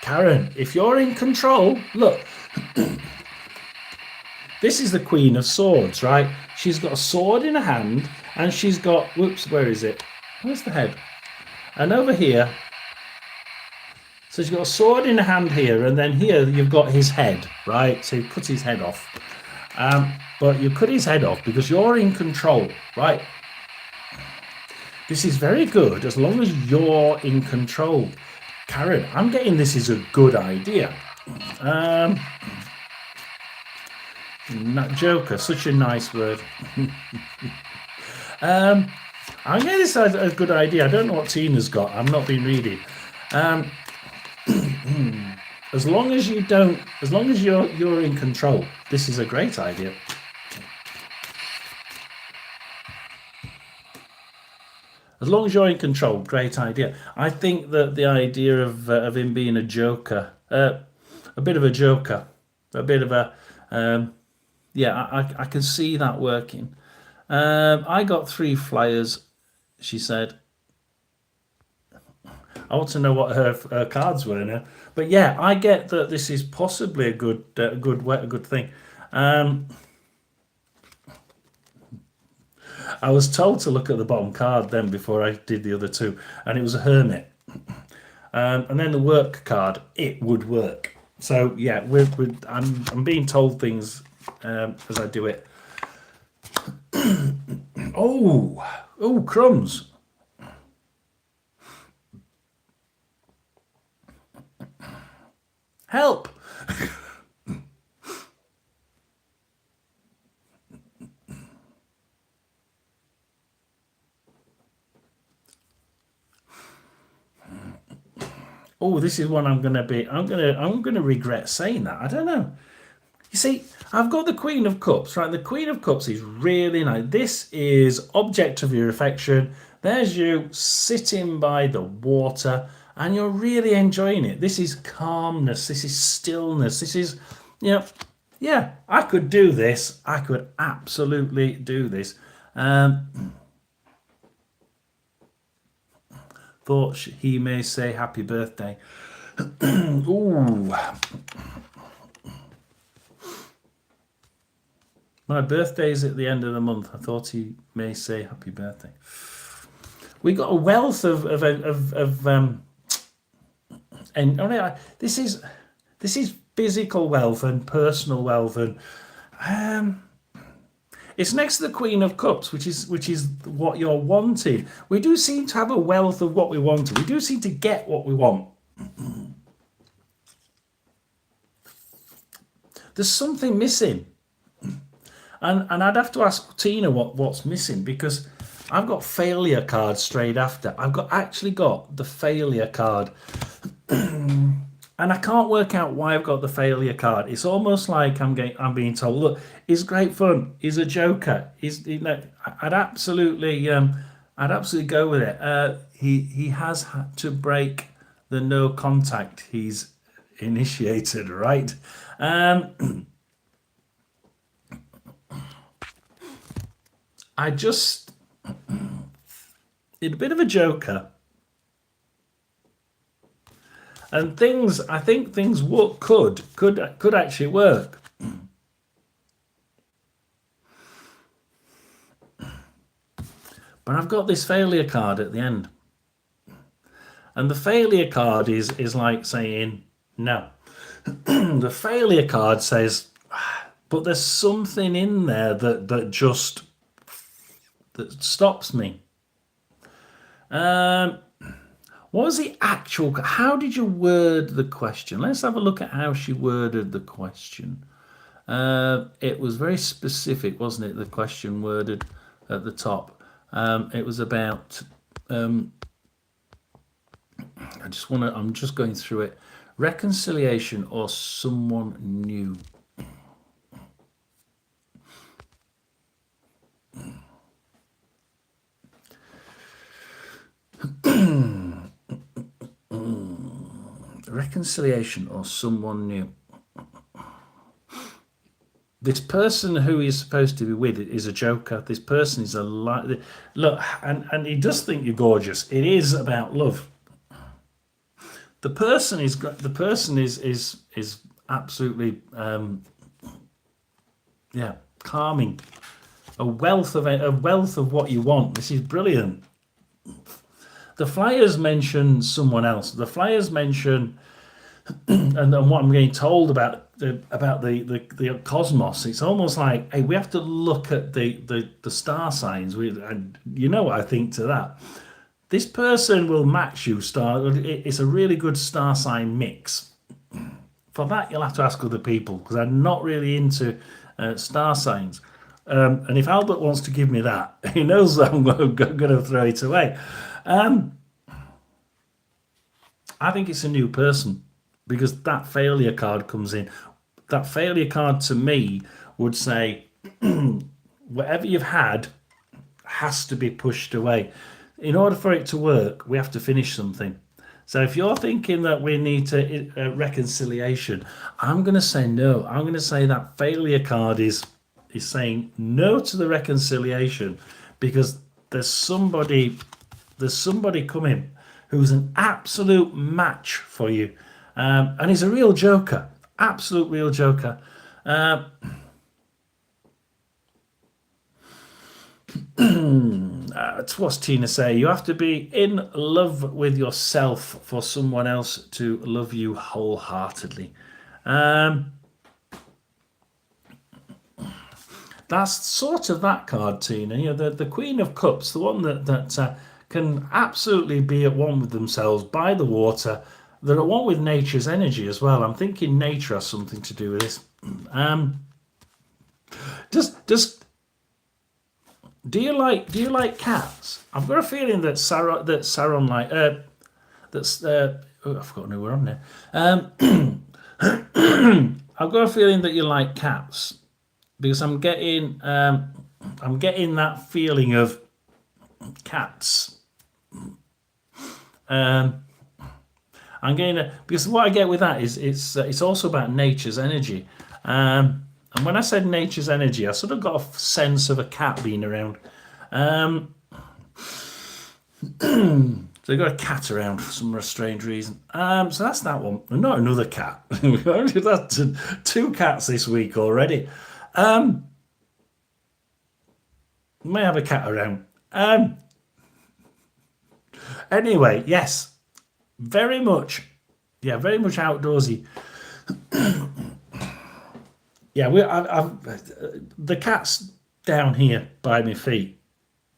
Karen, if you're in control, look. This is the Queen of Swords, right? She's got a sword in her hand, and she's got, whoops, where is it? Where's the head? And over here, so she's got a sword in her hand here, and then here you've got his head, right? So you cut his head off. But you cut his head off because you're in control, right? This is very good as long as you're in control. Karen, I'm getting this is a good idea. Joker, such a nice word. I'm getting this as a good idea. I don't know what Tina's got. I've not been reading. As long as you don't, as long as you're in control, this is a great idea. As long as you're in control, great idea. I think that the idea of him being a joker, a bit of a joker, a bit of a, yeah, I can see that working. I got 3 flyers, she said. I want to know what her cards were now. But yeah, I get that this is possibly a good thing. I was told to look at the bottom card then before I did the other 2, and it was a hermit. And then the work card, it would work. So yeah, I'm being told things as I do it. Oh, crumbs. Help. Oh, this is one I'm gonna regret saying that. I don't know. You see, I've got the Queen of Cups, right? The Queen of Cups is really nice. This is object of your affection. There's you sitting by the water and you're really enjoying it. This is calmness. This is stillness. This is, yeah, I could do this. I could absolutely do this. Thought he may say happy birthday. Ooh. My birthday's at the end of the month. I thought he may say happy birthday. We got a wealth of and this is physical wealth and personal wealth, and it's next to the Queen of Cups, which is what you're wanted. We do seem to have a wealth of what we wanted. We do seem to get what we want. There's something missing. And I'd have to ask Tina what's missing, because I've got failure card straight after. I've actually got the failure card. And I can't work out why I've got the failure card. It's almost like I'm being told, look, he's great fun. He's a joker. I'd absolutely go with it. He has had to break the no contact he's initiated, right? It's a bit of a joker. And I think things could actually work. But I've got this failure card at the end. And the failure card is like saying no. The failure card says, but there's something in there that stops me. What was the actual... How did you word the question? Let's have a look at how she worded the question. It was very specific, wasn't it? The question worded at the top. It was about... I'm just going through it. Reconciliation or someone new. Reconciliation or someone new. This person who he's supposed to be with is a joker. This person is look, and he does think you're gorgeous. It is about love. The person is absolutely calming. A wealth of what you want. This is brilliant. The flyers mention someone else. The flyers mention, and what I'm getting told about the cosmos. It's almost like, hey, we have to look at the star signs. And you know what I think to that. This person will match you. It's a really good star sign mix. For that, you'll have to ask other people, because I'm not really into star signs. And if Albert wants to give me that, he knows that I'm going to throw it away. I think it's a new person, because that failure card comes in. That failure card to me would say, whatever you've had has to be pushed away. In order for it to work, we have to finish something. So if you're thinking that we need to reconciliation, I'm going to say no. I'm going to say that failure card is saying no to the reconciliation, because there's somebody coming who's an absolute match for you, and he's a real joker, absolute real joker. What's Tina say? You have to be in love with yourself for someone else to love you wholeheartedly. That's sort of that card, Tina. You know, the Queen of Cups, the one that can absolutely be at one with themselves by the water. They're at one with nature's energy as well. I'm thinking nature has something to do with this. Do you like cats? I've got a feeling that Saron like I've forgotten who we're on there. I've got a feeling that you like cats, because I'm getting that feeling of cats. I'm getting because what I get with that is it's also about nature's energy. And when I said nature's energy, I sort of got a sense of a cat being around. So I got a cat around for some strange reason. So that's that one. And not another cat. That's two cats this week already. May have a cat around. Anyway, yes. Very much outdoorsy. Yeah, the cat's down here by my feet.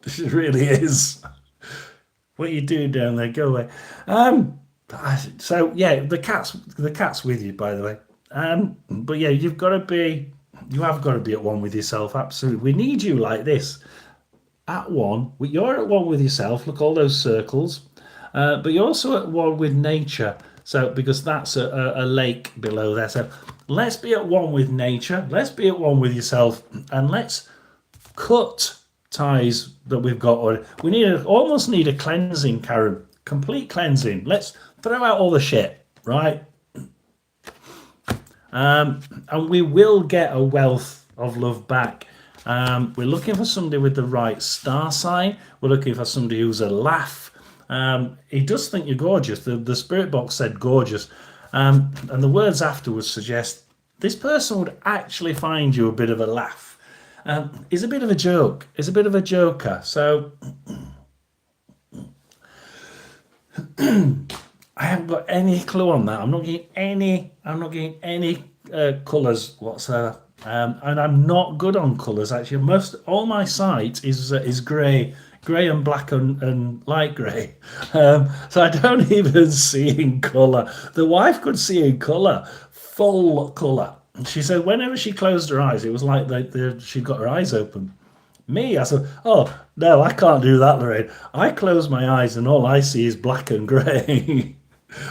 It really is. What are you doing down there? Go away. So yeah, the cat's with you, by the way. But yeah, you have got to be at one with yourself. Absolutely, we need you like this. At one, you're at one with yourself. Look, all those circles. But you're also at one with nature. So because that's a lake below there. So let's be at one with nature. Let's be at one with yourself, and let's cut ties that we've got. We almost need a cleansing, Karen. Complete cleansing. Let's throw out all the shit, right? And we will get a wealth of love back. We're looking for somebody with the right star sign. We're looking for somebody who's a laugh. He does think you're gorgeous. The spirit box said gorgeous. And the words afterwards suggest this person would actually find you a bit of a laugh. He's a bit of a joke. He's a bit of a joker. So I haven't got any clue on that. I'm not getting any colours whatsoever. And I'm not good on colours actually. All my site is grey and black and light grey. So I don't even see in colour. The wife could see in colour, full colour. She said whenever she closed her eyes, it was like she'd got her eyes open. Me, I said, oh, no, I can't do that, Lorraine. I close my eyes and all I see is black and grey.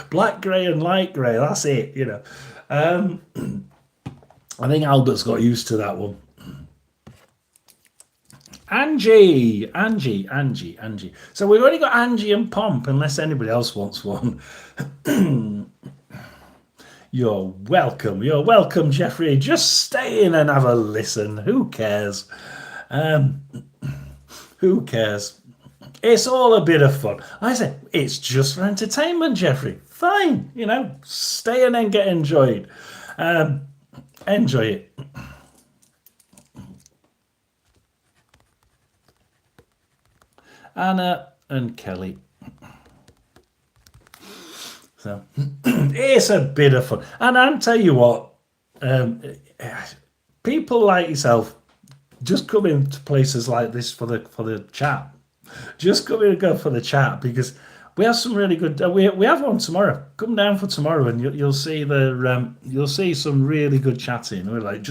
Black, grey and light grey, that's it, you know. I think Albert's got used to that one. Angie. So we've already got Angie and Pomp, unless anybody else wants one. You're welcome, Jeffrey. Just stay in and have a listen. Who cares? Who cares? It's all a bit of fun. I say it's just for entertainment, Jeffrey. Fine, stay in and get enjoyed. Enjoy it. Anna and Kelly. So it's a bit of fun. And I'll tell you what, people like yourself just come into places like this for the chat. Just come in and go for the chat, because we have some really good. We have one tomorrow. Come down for tomorrow, and you'll see you'll see some really good chatting. We're like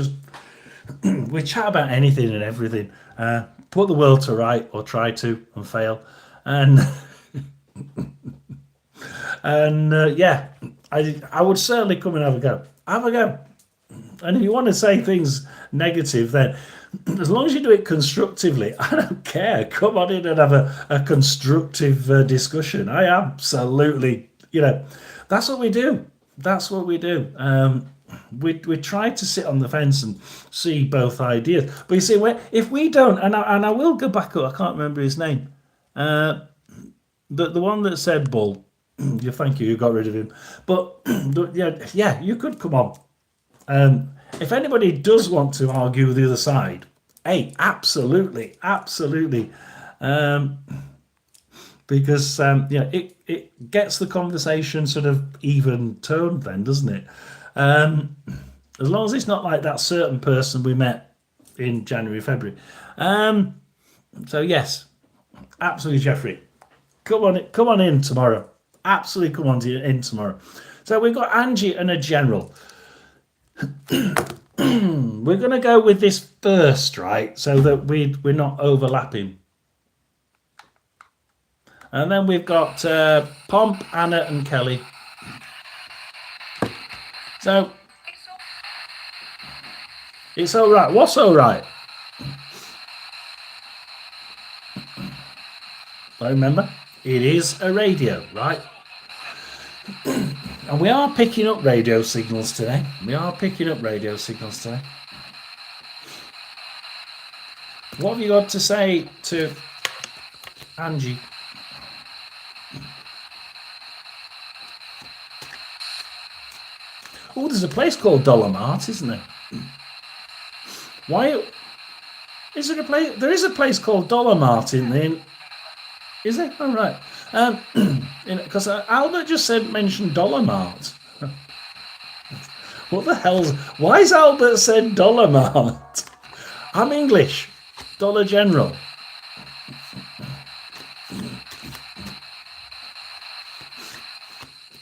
we chat about anything and everything. Put the world to right, or try to, and fail, and yeah, I would certainly come and have a go. Have a go. And if you want to say things negative, then as long as you do it constructively, I don't care. Come on in and have a constructive discussion. I absolutely, that's what we do. That's what we do. We try to sit on the fence and see both ideas. But you see, if we don't, and I will go back up, I can't remember his name. The one that said Bull, thank you got rid of him. But yeah, you could come on. If anybody does want to argue with the other side, hey, absolutely. Because it gets the conversation sort of even toned then, doesn't it? As long as it's not like that certain person we met in January, February. So yes, absolutely, Jeffrey. Come on in tomorrow. Absolutely come on in tomorrow. So we've got Angie and a general. We're going to go with this first, right? So that we're not overlapping. And then we've got Pomp, Anna and Kelly. So it's all right. What's all right? I remember it is a radio, right? And we are picking up radio signals today. What have you got to say to Angie? Oh, there's a place called Dollar Mart, isn't there? Why is there a place? There is a place called Dollar Mart in there. Is it? Oh, right. Because Albert just mentioned Dollar Mart. What the hell? Why has Albert said Dollar Mart? I'm English. Dollar General.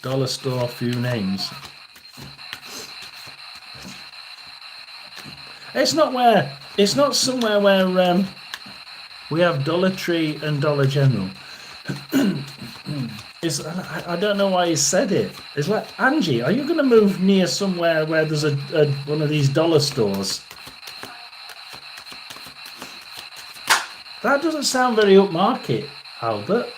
Dollar store, few names. It's not somewhere where we have Dollar Tree and Dollar General. I don't know why he said it. It's like, Angie, are you going to move near somewhere where there's one of these dollar stores? That doesn't sound very upmarket, Albert.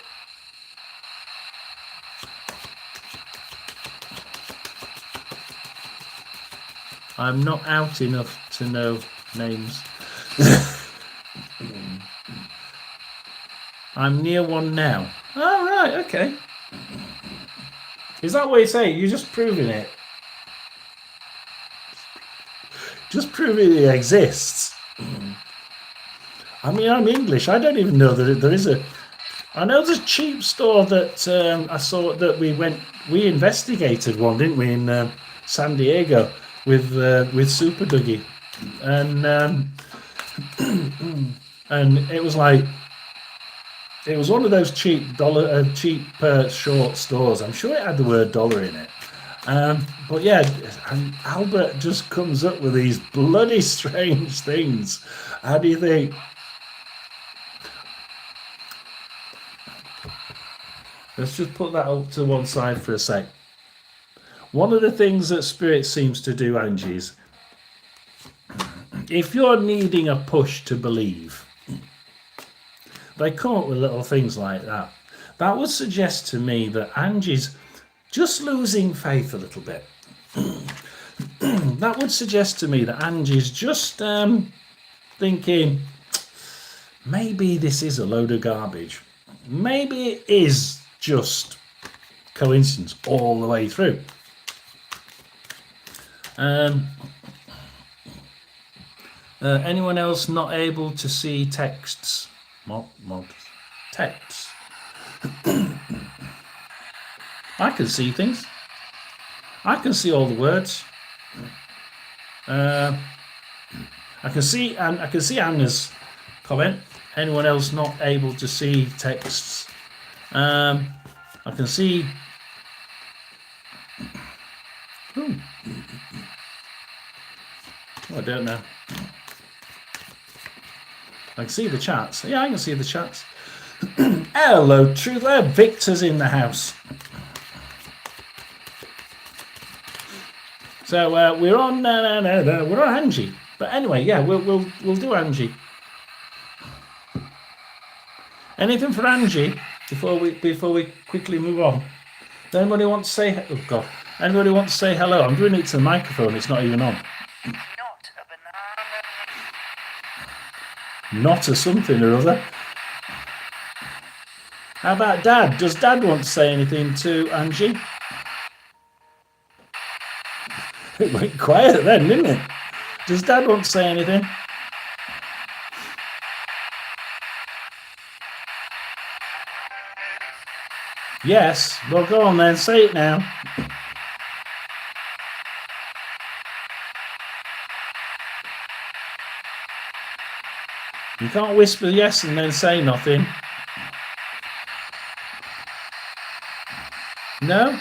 I'm not out enough to know names. I'm near one now. Oh, right, okay. Is that what you say? You're just proving it. Just proving it exists. I mean, I'm English. I don't even know that there is a... I know there's a cheap store that I saw that we investigated one, didn't we, in San Diego with Super Dougie. And it was like... It was one of those cheap short stores. I'm sure it had the word dollar in it. But yeah, and Albert just comes up with these bloody strange things. How do you think? Let's just put that up to one side for a sec. One of the things that Spirit seems to do, Angie, is if you're needing a push to believe, they come up with little things like that. That would suggest to me that Angie's just losing faith a little bit. That would suggest to me that Angie's just thinking, maybe this is a load of garbage. Maybe it is just coincidence all the way through. Anyone else not able to see texts? Texts. I can see things. I can see all the words. I can see Anna's comment. Anyone else not able to see texts? I can see. Oh, I don't know. I can see the chats. Yeah, I can see the chats. Hello, Truth. Victor's in the house. So we're on we're on Angie. But anyway, yeah, we'll do Angie. Anything for Angie before we quickly move on? Does anybody want to say? Oh God! Anybody want to say hello? I'm doing it to the microphone. It's not even on. Not a banana. Not a something or other. How about Dad? Does Dad want to say anything to Angie? It went quiet then, didn't it? Does Dad want to say anything? Yes. Well, go on then. Say it now. You can't whisper yes and then say nothing. No?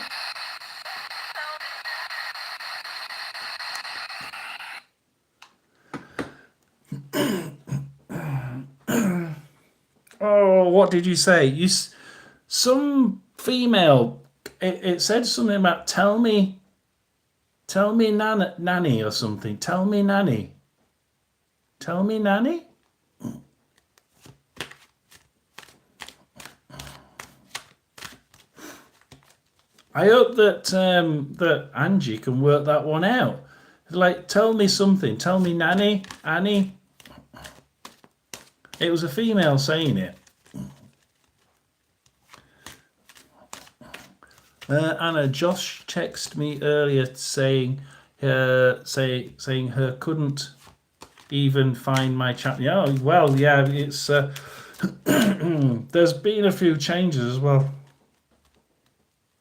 Oh, what did you say? Some female. It said something about tell me nanny or something. Tell me nanny. Tell me nanny. I hope that that Angie can work that one out. Like, tell me something. Tell me nanny, Annie. It was a female saying it. Anna, Josh texted me earlier saying her couldn't even find my chat. Yeah, well, yeah, it's there's been a few changes as well.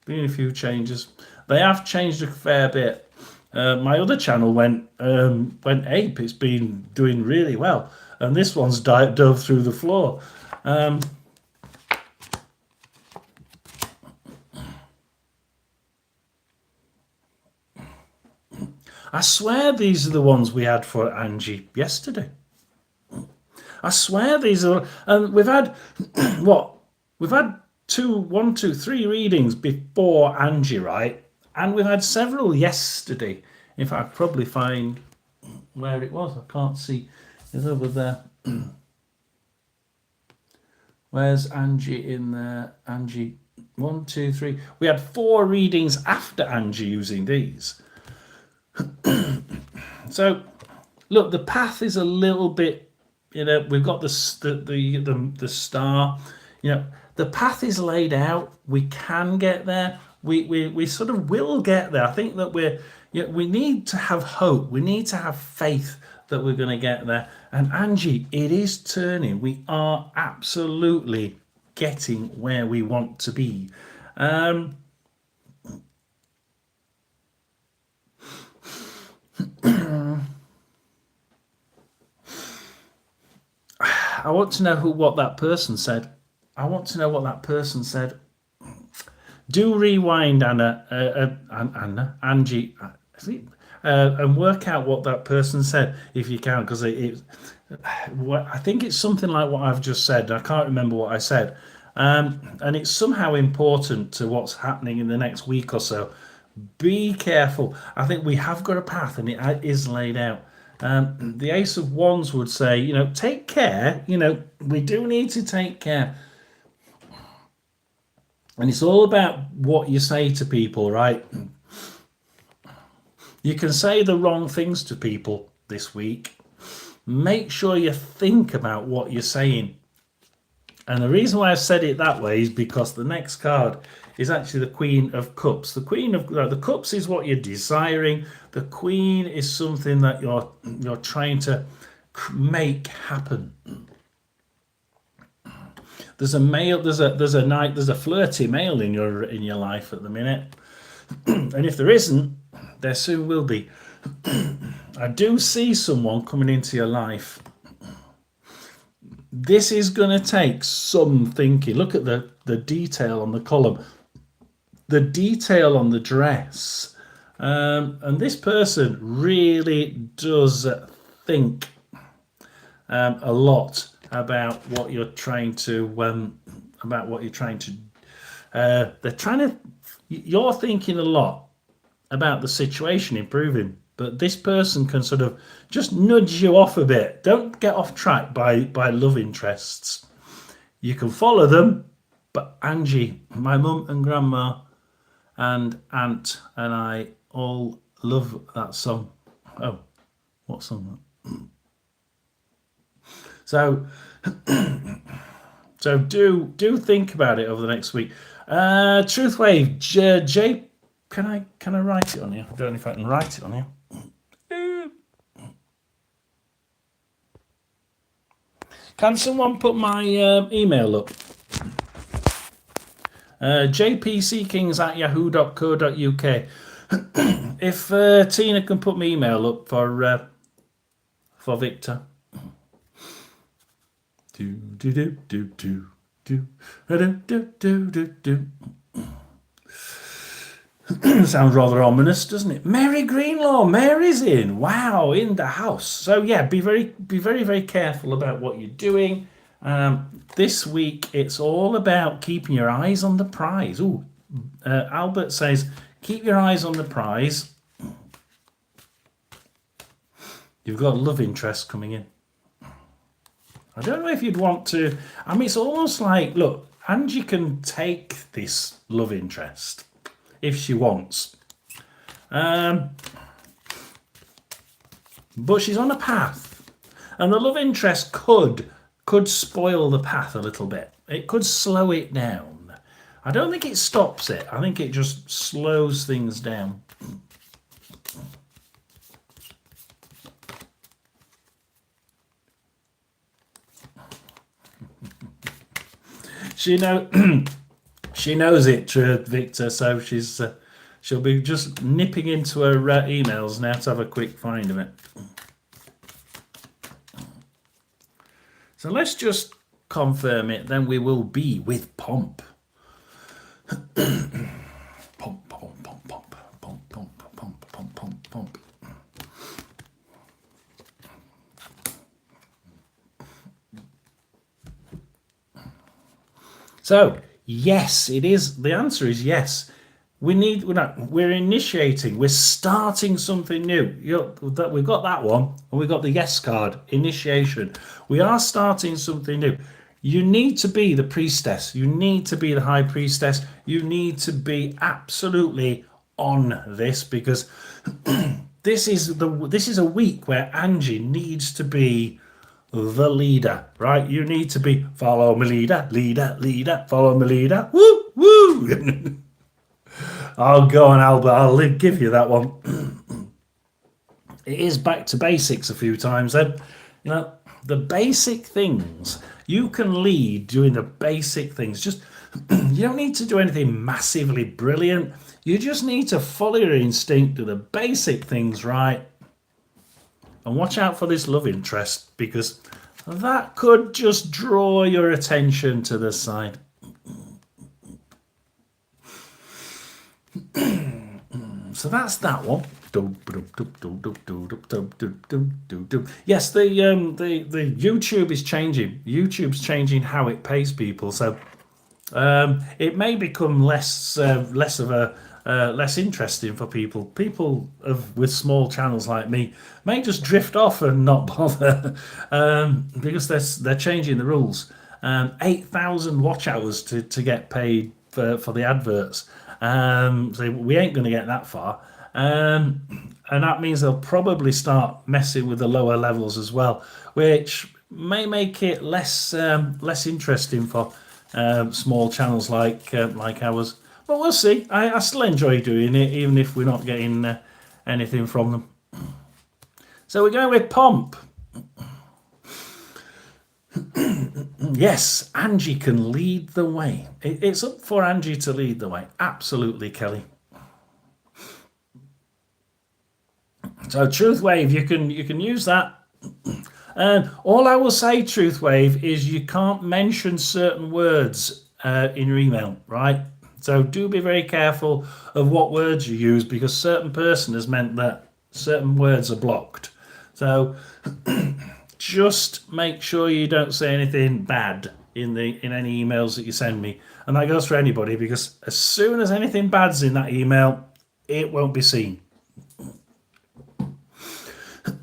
Been a few changes. They have changed a fair bit. My other channel went ape. It's been doing really well, and this one's dove through the floor. I swear these are the ones we had for Angie yesterday. I swear these are, and we've had what? We've had 3 readings before Angie, right? And we've had several yesterday. In fact, I'd probably find where it was. I can't see. It's over there. Where's Angie in there? Angie, 1, 2, 3. We had 4 readings after Angie using these. So, look, the path is a little bit, we've got the star, the path is laid out. We can get there. We sort of will get there. I think that we need to have hope. We need to have faith that we're going to get there. And Angie, it is turning. We are absolutely getting where we want to be. I want to know what that person said. I want to know what that person said. Do rewind, Angie, and work out what that person said if you can, because I think it's something like what I've just said. I can't remember what I said, and it's somehow important to what's happening in the next week or so. Be careful. I think we have got a path, and it is laid out. The Ace of Wands would say, take care. We do need to take care. And it's all about what you say to people, right? You can say the wrong things to people this week. Make sure you think about what you're saying. And the reason why I said it that way is because the next card is actually the Queen of Cups. The Cups is what you're desiring. The Queen is something that you're trying to make happen. There's a flirty male in your life at the minute, and if there isn't, there soon will be. I do see someone coming into your life. This is going to take some thinking. Look at the detail on the column, the detail on the dress, and this person really does think a lot about what you're trying to you're thinking a lot about the situation improving. But this person can sort of just nudge you off a bit. Don't get off track by love interests. You can follow them, but Angie, my mum and grandma and aunt and I all love that song. Oh, what song? So do think about it over the next week. Truthwave, Jay, can I write it on here? I don't know if I can write it on here. Can someone put my email up? jpckings@yahoo.co.uk. If Tina can put my email up for Victor. Sounds rather ominous, doesn't it? Mary Greenlaw, Mary's in. Wow, in the house. So yeah, be very, very careful about what you're doing. This week, it's all about keeping your eyes on the prize. Ooh, Albert says, keep your eyes on the prize. You've got a love interest coming in. I don't know if you'd want to. I mean, it's almost like, look, Angie can take this love interest if she wants. But she's on a path. And the love interest could spoil the path a little bit. It could slow it down. I don't think it stops it. I think it just slows things down. She knows it, Victor. So she'll be just nipping into her emails now to have a quick find of it. So let's just confirm it. Then we will be with Pomp. Pomp, pomp, pomp, pomp, pomp, pomp, pomp, pomp, pomp, pomp. So, yes, it is. The answer is yes. We're initiating, we're starting something new. We've got that one, and we've got the yes card, initiation. We are starting something new. You need to be the priestess. You need to be the high priestess. You need to be absolutely on this, because this is a week where Angie needs to be the leader, right? You need to be, follow me leader, follow me leader. Woo, woo. Oh, go on, Albert. I'll give you that one. It is back to basics a few times then. You know, the basic things. You can lead doing the basic things. Just, you don't need to do anything massively brilliant. You just need to follow your instinct, do the basic things right. And watch out for this love interest, because that could just draw your attention to the side. So that's that one. Yes, the YouTube is changing. YouTube's changing how it pays people. So it may become less interesting for people. People with small channels like me may just drift off and not bother because they're changing the rules. 8,000 watch hours to get paid for the adverts. So we ain't going to get that far. And that means they'll probably start messing with the lower levels as well, which may make it less interesting for small channels like ours. But we'll see. I still enjoy doing it, even if we're not getting anything from them. So we're going with Pomp. Yes, Angie can lead the way. It's up for Angie to lead the way. Absolutely, Kelly. So Truthwave, you can use that. And all I will say, Truthwave, is you can't mention certain words in your email, right? So do be very careful of what words you use, because certain person has meant that certain words are blocked. So just make sure you don't say anything bad in any emails that you send me. And that goes for anybody, because as soon as anything bad's in that email, it won't be seen.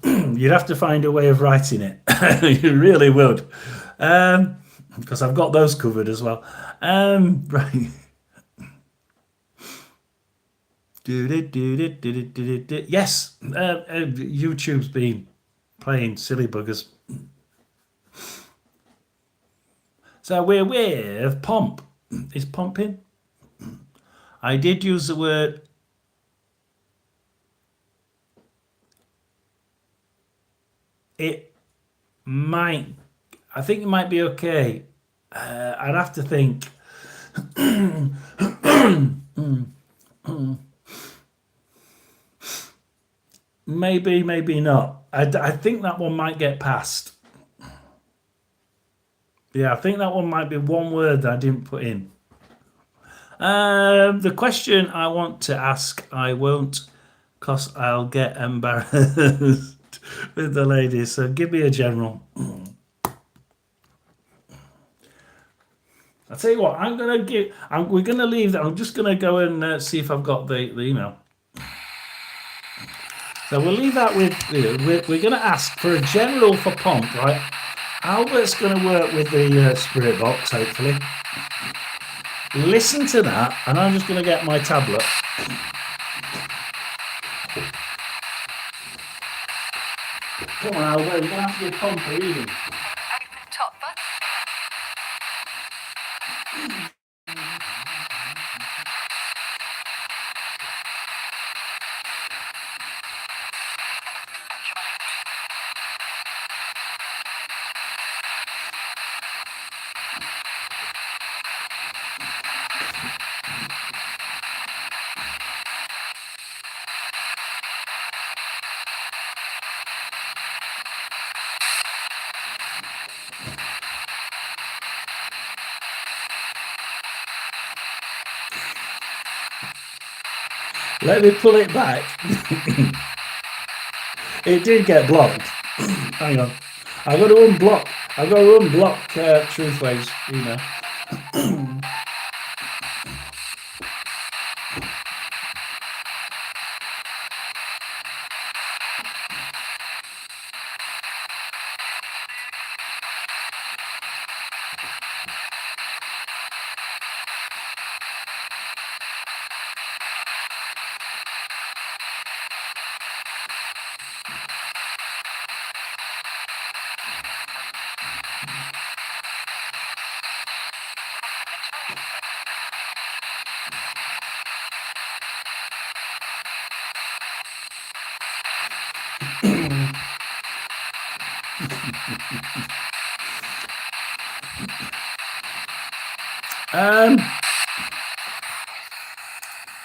You'd have to find a way of writing it. You really would. Because I've got those covered as well. Right. Yes, YouTube's been playing silly buggers. So we're with pomp. Is pumping? I did use the word. It might. I think it might be okay. I'd have to think. Maybe, maybe not. I think that one might get passed. Yeah, I think that one might be one word that I didn't put in. The question I want to ask, I won't, because I'll get embarrassed with the ladies. So give me a general. I'll tell you what, we're going to leave that. I'm just going to go and see if I've got the email. So we'll leave that with, we're going to ask for a general for pomp, right? Albert's going to work with the spirit box, hopefully. Listen to that, and I'm just going to get my tablet. Come on, Albert, you're going to have to give pomp a reading. Open top button. Let me pull it back. It did get blocked. Hang on. I've got to unblock. Truthwaves email.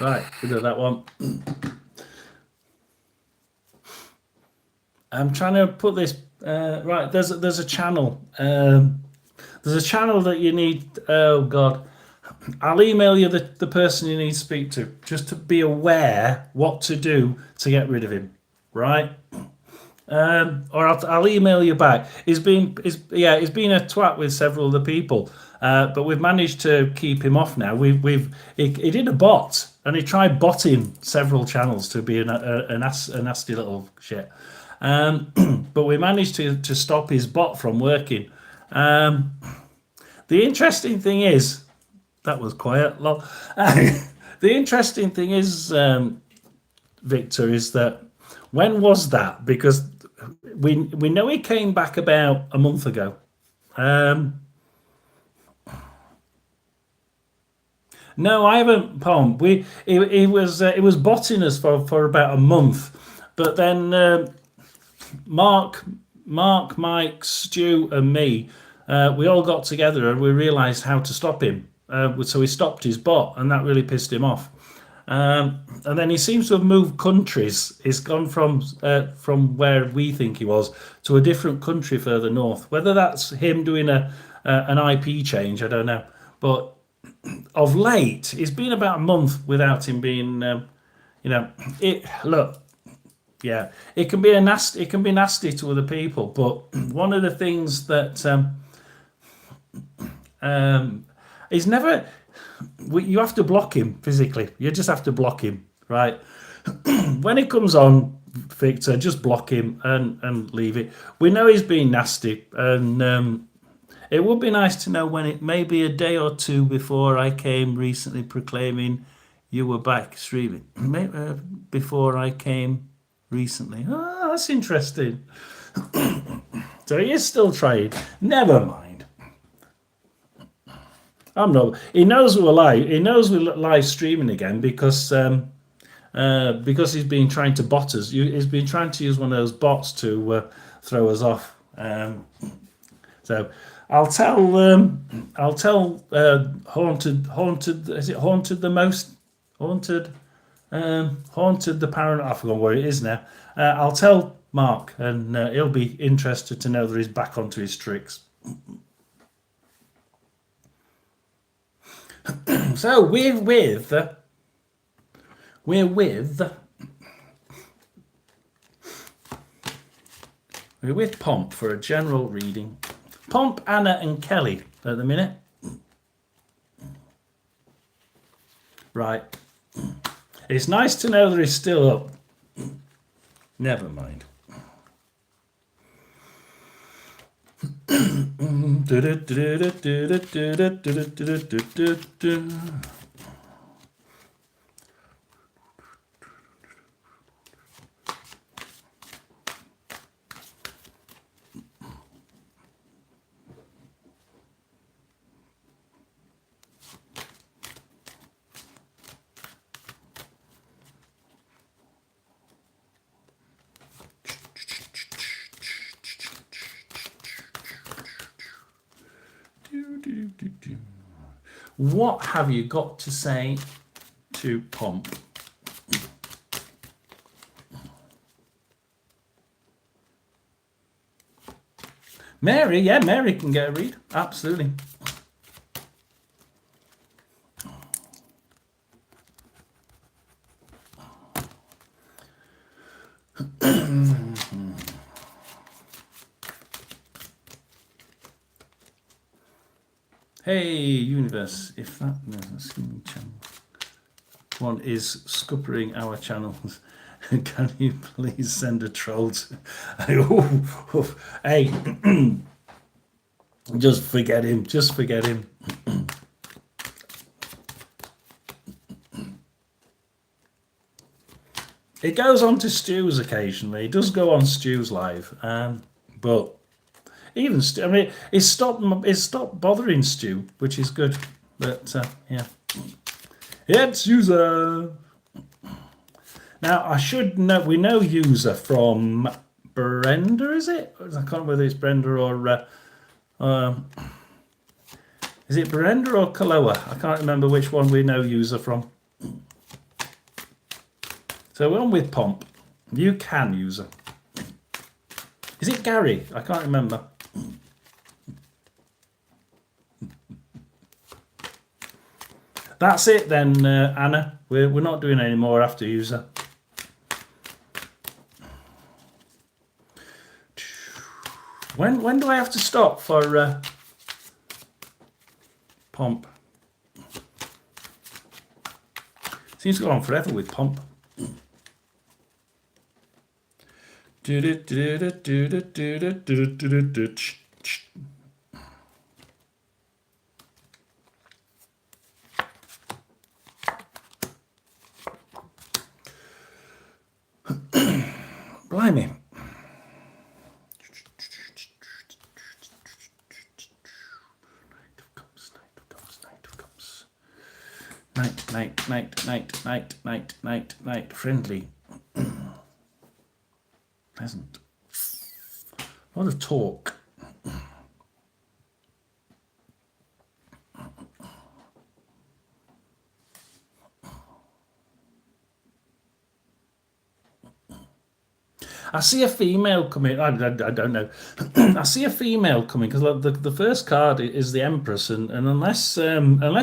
Right, we do that one. I'm trying to put this right. There's a channel. There's a channel that you need. Oh God, I'll email you the person you need to speak to, just to be aware what to do to get rid of him. Right. Or I'll email you back. He's been a twat with several other people, but we've managed to keep him off now. He did a bot, and he tried botting several channels to be a nasty little shit. But we managed to stop his bot from working. The interesting thing is, that was quiet. Lol. The interesting thing is, Victor, is that when was that? Because we know he came back about a month ago. No, I haven't. Pom. It was botting us for about a month, but then Mark, Mike, Stu, and me, we all got together and we realised how to stop him. So we stopped his bot, and that really pissed him off. And then he seems to have moved countries. He's gone from where we think he was to a different country further north. Whether that's him doing an IP change, I don't know. But of late, it's been about a month without him being, it. Look, yeah, it can be nasty. It can be nasty to other people. But one of the things that is never. You have to block him physically. You just have to block him. right? When it comes on, Victor, just block him and leave it. We know he's being nasty, and it would be nice to know when it may be a day or two before I came recently proclaiming you were back streaming. Before I came recently. Ah, that's interesting. So he is still trying. Never mind. I'm not. He knows we're live. He knows we're live streaming again because he's been trying to bot us. He's been trying to use one of those bots to throw us off. So I'll tell haunted. Is it haunted the most haunted? Haunted the paranoid. I forgot where it is now. I'll tell Mark, and he'll be interested to know that he's back onto his tricks. So we're with Pomp for a general reading. Pomp, Anna, and Kelly at the minute. Right. It's nice to know that he's still up. Never mind. What have you got to say to Pomp? Mary, yeah, Mary can get a read. Absolutely. Hey, universe, if that one is scuppering our channels, can you please send a troll to... Hey, just forget him, It goes on to Stu's occasionally. It does go on Stu's live, but even Stu, I mean, it's stopped bothering Stu, which is good. But yeah, it's user. Now I should know. We know user from Brenda, is it? I can't remember whether it's Brenda or is it Brenda or Kaloa? I can't remember which one we know user from. So we're on with Pomp. You can user. Is it Gary? I can't remember. That's it then, Anna. We're not doing any more after user. When do I have to stop for Pomp? Seems to go on forever with Pomp. Blimey. Night. Friendly. Pleasant. A lot of talk. I see a female coming. I don't know. I see a female coming because the first card is the Empress, and unless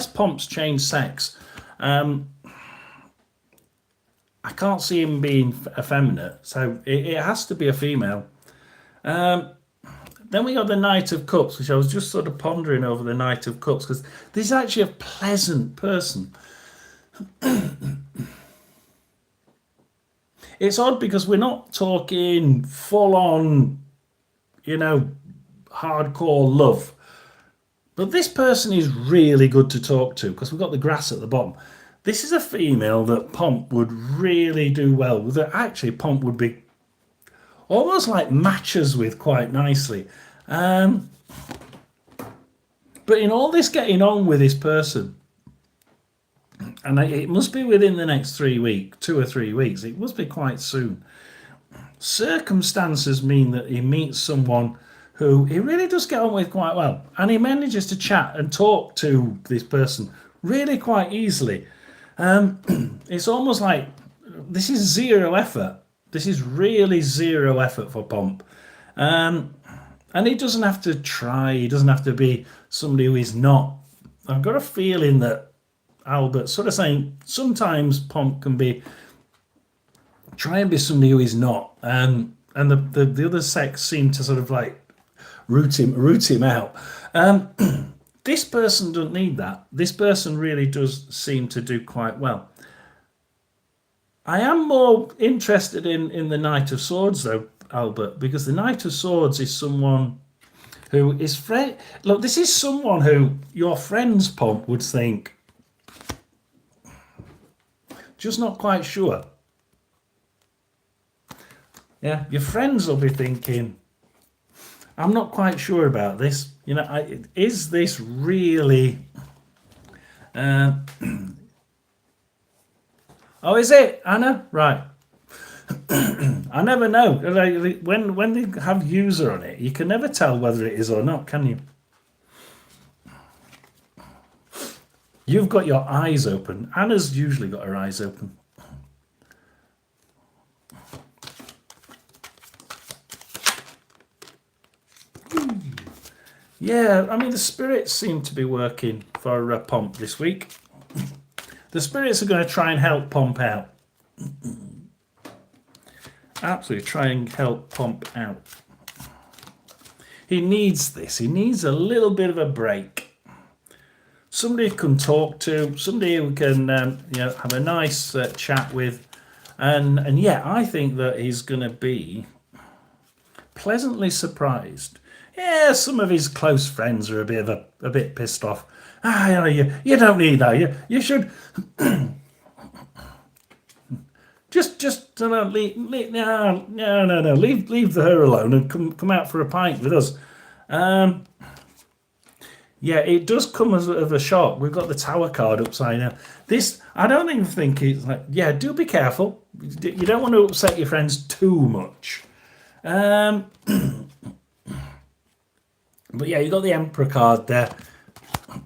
Pomp's changed sex, I can't see him being effeminate. So it has to be a female. Then we got the Knight of Cups, which I was just sort of pondering over the Knight of Cups because this is actually a pleasant person. it's odd because we're not talking full on, you know, hardcore love. But this person is really good to talk to because we've got the grass at the bottom. This is a female that Pomp would really do well with. Actually, Pomp would be almost like matches with quite nicely. But in all this getting on with this person, and it must be within the next 3 weeks, 2 or 3 weeks, it must be quite soon. Circumstances mean that he meets someone who he really does get on with quite well. And he manages to chat and talk to this person really quite easily. It's almost like this is zero effort. This is really zero effort for Pomp. And he doesn't have to try. He doesn't have to be somebody who is not. I've got a feeling that Albert's sort of saying sometimes Pomp can be try and be somebody who is not. And the other sex seem to sort of like root him out. This person doesn't need that. This person really does seem to do quite well. I am more interested in the Knight of Swords though, Albert, because the Knight of Swords is someone who is friend. Look, this is someone who your friends, Pomp, would think just not quite sure. Yeah, your friends will be thinking, I'm not quite sure about this. You know, is this really? Oh, is it, Anna? Right. I never know. When they have user on it, you can never tell whether it is or not, can you? You've got your eyes open. Anna's usually got her eyes open. Yeah, I mean, the spirits seem to be working for Pomp this week. The spirits are going to try and help Pomp out. Absolutely try and help Pomp out. He needs this. He needs a little bit of a break. Somebody he can talk to. Somebody who can have a nice chat with. And yeah, I think that he's going to be pleasantly surprised. Yeah, some of his close friends are a bit pissed off. You don't need that. You should just leave her alone and come out for a pint with us. Yeah, it does come as a shock. We've got the Tower card upside down. This, I don't even think it's like. Yeah, do be careful. You don't want to upset your friends too much. But yeah, you got the Emperor card there.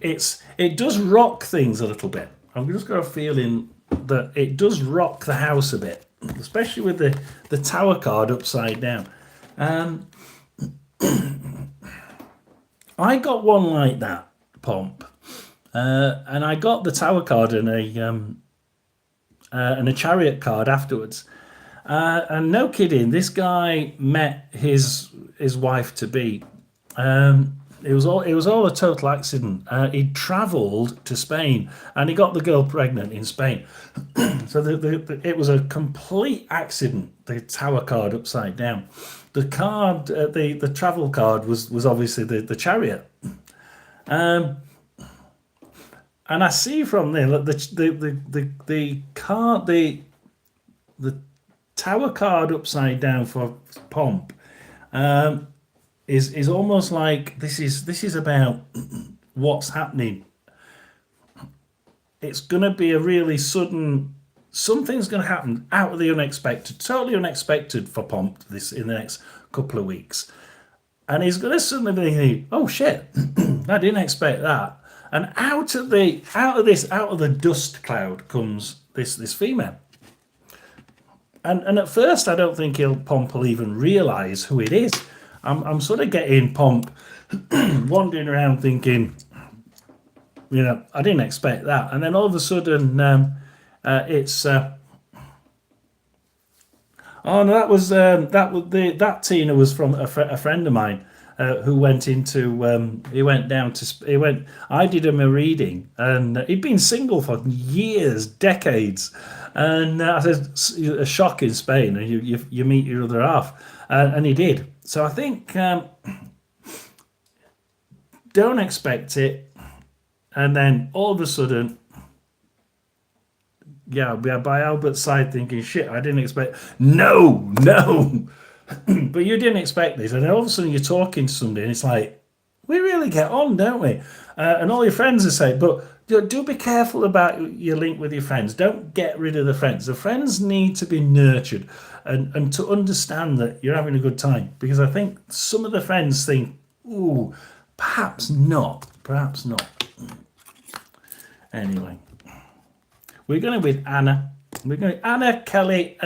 It does rock things a little bit. I've just got a feeling that it does rock the house a bit, especially with the Tower card upside down. I got one like that, Pomp, and I got the Tower card and a Chariot card afterwards. And no kidding, this guy met his wife to be. It was all a total accident. He travelled to Spain and he got the girl pregnant in Spain. So it was a complete accident. The Tower card upside down. The card, the travel card was obviously the Chariot. And I see from there that the card, the Tower card upside down for Pomp. Is almost like this is about what's happening. It's going to be a really sudden. Something's going to happen out of the unexpected, totally unexpected for Pomp in the next couple of weeks, and he's going to suddenly be thinking, "Oh shit, I didn't expect that." And out of the dust cloud comes this female. And at first, I don't think Pomp will even realise who it is. I'm sort of getting Pomp wandering around thinking, I didn't expect that. And then all of a sudden, it's oh no, that Tina was from a friend of mine, who went into he went down to he went. I did him a reading, and he'd been single for years, decades, and I said a shock in Spain, and you meet your other half, and he did. So I think don't expect it, and then all of a sudden. Yeah, by Albert's side thinking, shit, I didn't expect. No, no. But you didn't expect this. And then all of a sudden you're talking to somebody and it's like, we really get on, don't we? And all your friends are saying, but do be careful about your link with your friends. Don't get rid of the friends. The friends need to be nurtured and to understand that you're having a good time. Because I think some of the friends think, ooh, perhaps not. Perhaps not. Anyway. We're going with Anna. We're going Anna, Kelly,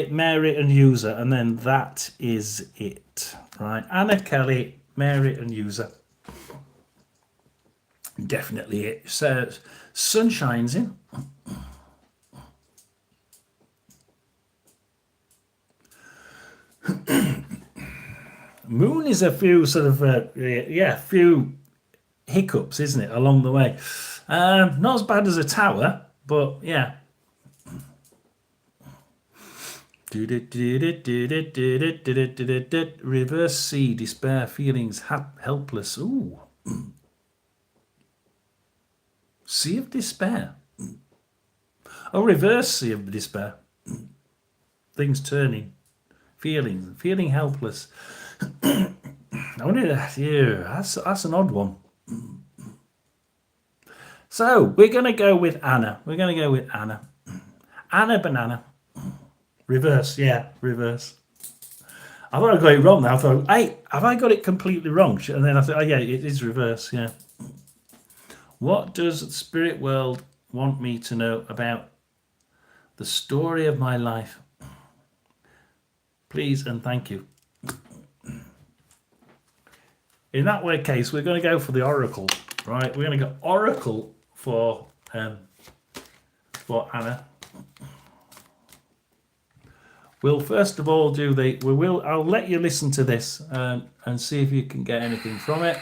Mary, and User, and then that is it, right? Anna, Kelly, Mary, and User. Definitely it. So sun shines in. Moon is a few sort of few hiccups, isn't it, along the way? Not as bad as a tower, but yeah. Reverse C, despair, feelings, helpless. Ooh. Sea of despair. Oh, reverse sea of despair. Things turning. Feeling helpless. I wonder, yeah, that's an odd one. So we're going to go with Anna. Anna Banana. Reverse, yeah, reverse. I thought I got it wrong now. I thought, hey, have I got it completely wrong? And then I thought, oh yeah, it is reverse, yeah. What does the spirit world want me to know about the story of my life? Please and thank you. In that way case, we're going to go for the oracle, right? We're going to go oracle for Anna. We'll first of all do I'll let you listen to this and see if you can get anything from it.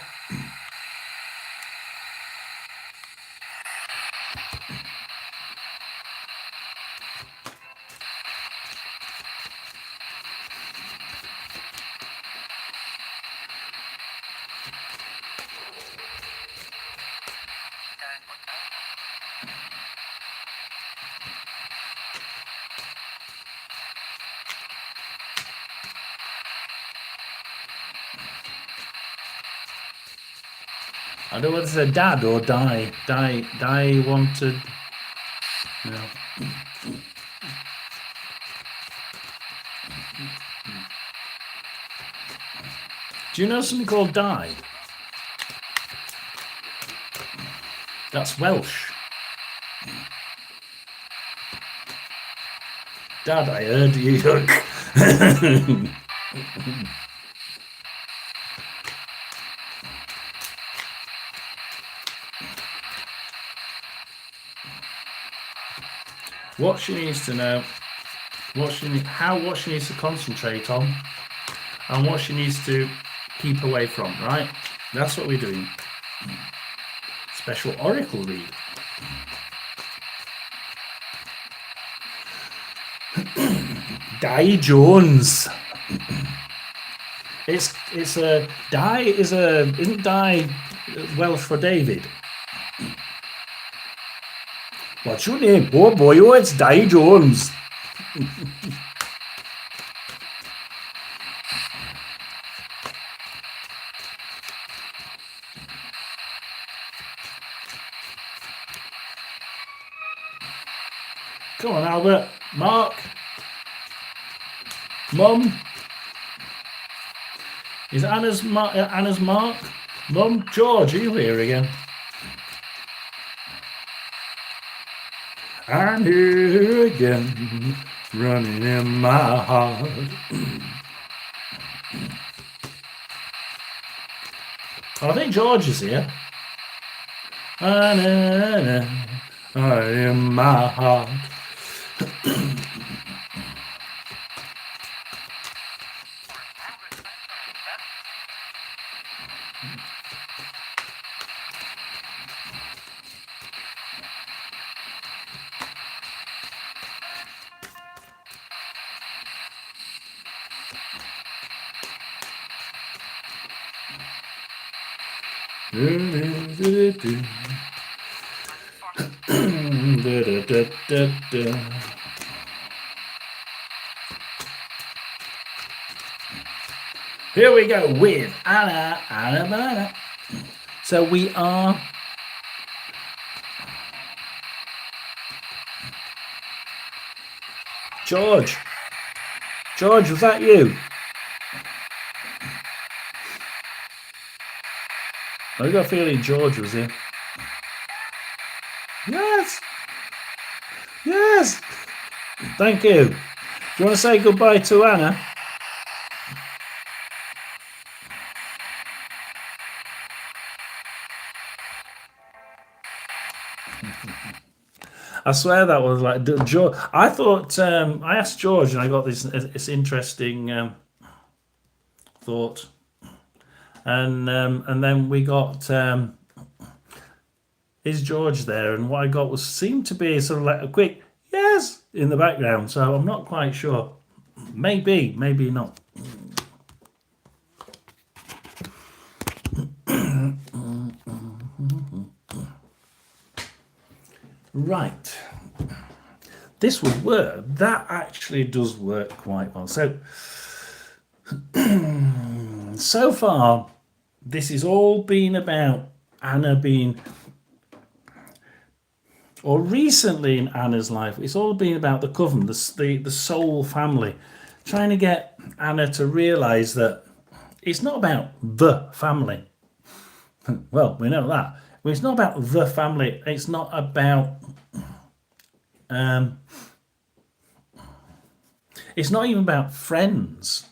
I don't know whether it's a dad or die. Die wanted. No. Do you know something called die? That's Welsh. Dad, I heard you. What she needs to know, what she needs to concentrate on, and what she needs to keep away from, right? That's what we're doing. Special oracle read. Di Jones. It's a Di isn't Di Welsh for David? What's your name? Oh boy, oh, it's Di Jones. Come on, Albert. Mark. Mum. Is Anna's Mark? Mum? George, are you here again? I'm here again, running in my heart. I think George is here. In my heart. Here we go with Anna Banana. So we are George. George, was that you? I got a feeling George was here. Yes. Yes. Thank you. Do you want to say goodbye to Anna? I swear that was like George. I thought I asked George, and I got this interesting thought, and then we got is George there? And what I got was seemed to be sort of like a quick yes in the background. So I'm not quite sure. Maybe not. Right. This would work. That actually does work quite well. So, so far, this has all been about Anna being, or recently in Anna's life, it's all been about the coven, the soul family, trying to get Anna to realize that it's not about the family. Well, we know that. Well, it's not about the family. It's not about it's not even about friends.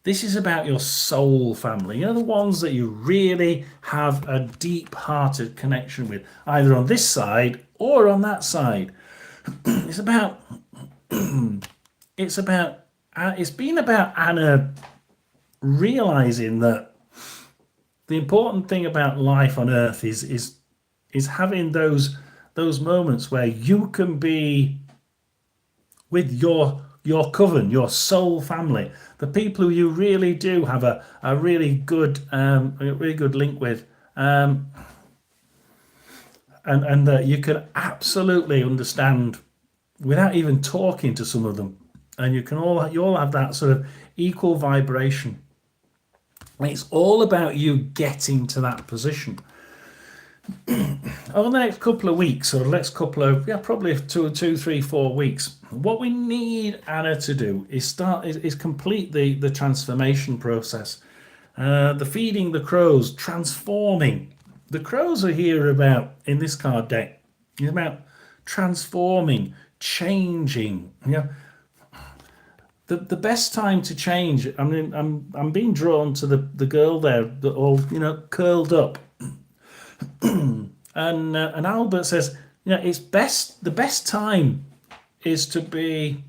This is about your soul family. You know, the ones that you really have a deep-hearted connection with, either on this side or on that side. It's been about Anna realizing that the important thing about life on earth is having those moments where you can be with your coven, your soul family, the people who you really do have a really good link with, and that you can absolutely understand without even talking to some of them, and you all have that sort of equal vibration. It's all about you getting to that position. Over the next couple of weeks, or the next couple of, probably 2, 3, 4 weeks, what we need Anna to do is complete the transformation process. The feeding the crows, transforming. The crows are here about, in this card deck, it's about transforming, changing. The best time to change. I mean, I'm being drawn to the girl there, that all curled up. And Albert says, it's best. The best time is to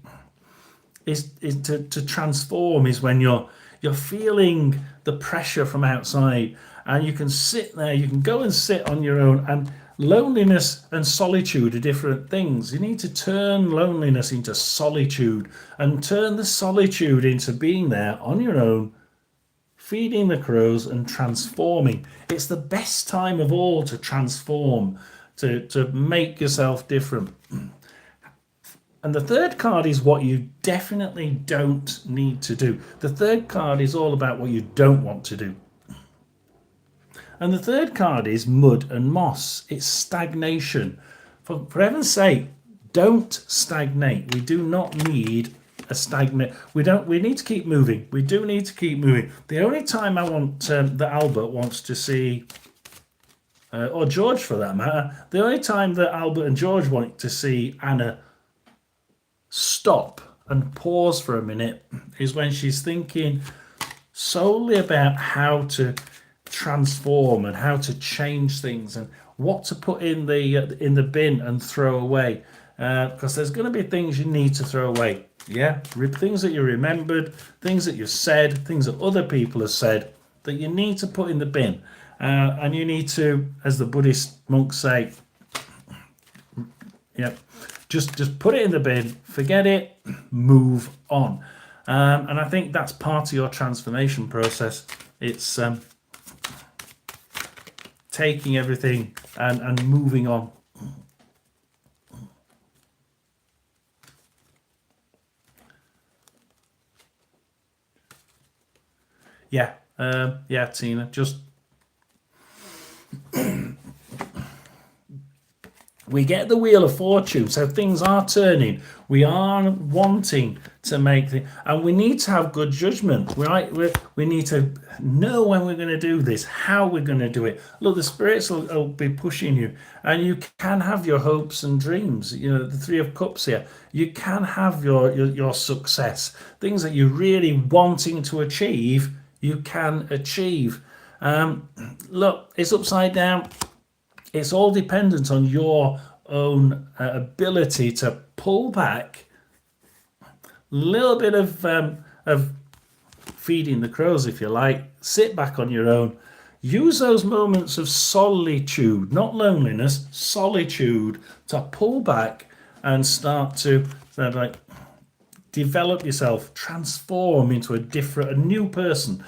transform. Is when you're feeling the pressure from outside, and you can sit there. You can go and sit on your own. And loneliness and solitude are different things. You need to turn loneliness into solitude, and turn the solitude into being there on your own, feeding the crows and transforming. It's the best time of all to transform, to make yourself different. And the third card is what you definitely don't need to do. The third card is all about what you don't want to do. And the third card is mud and moss. It's stagnation. For heaven's sake, don't stagnate. We do not need a stagnate. We need to keep moving. We do need to keep moving. The only time I want that Albert wants to see, or George for that matter, the only time that Albert and George want to see Anna stop and pause for a minute is when she's thinking solely about how to transform and how to change things and what to put in the bin and throw away, because there's going to be things you need to throw away. Things that you remembered, things that you said, things that other people have said that you need to put in the bin, and you need to, as the Buddhist monks say, just put it in the bin, forget it, move on. And I think that's part of your transformation process. It's taking everything and moving on. Yeah, yeah, Tina, just we get the wheel of fortune, so things are turning. We are wanting to make the, and we need to have good judgment, right? We need to know when we're going to do this, how we're going to do it. Look, the spirits will be pushing you, and you can have your hopes and dreams. You know, the Three of Cups here. You can have your success, things that you're really wanting to achieve. You can achieve. Look, it's upside down. It's all dependent on your own ability to pull back, a little bit of feeding the crows, if you like. Sit back on your own. Use those moments of solitude, not loneliness, solitude, to pull back and start to develop yourself, transform into a new person.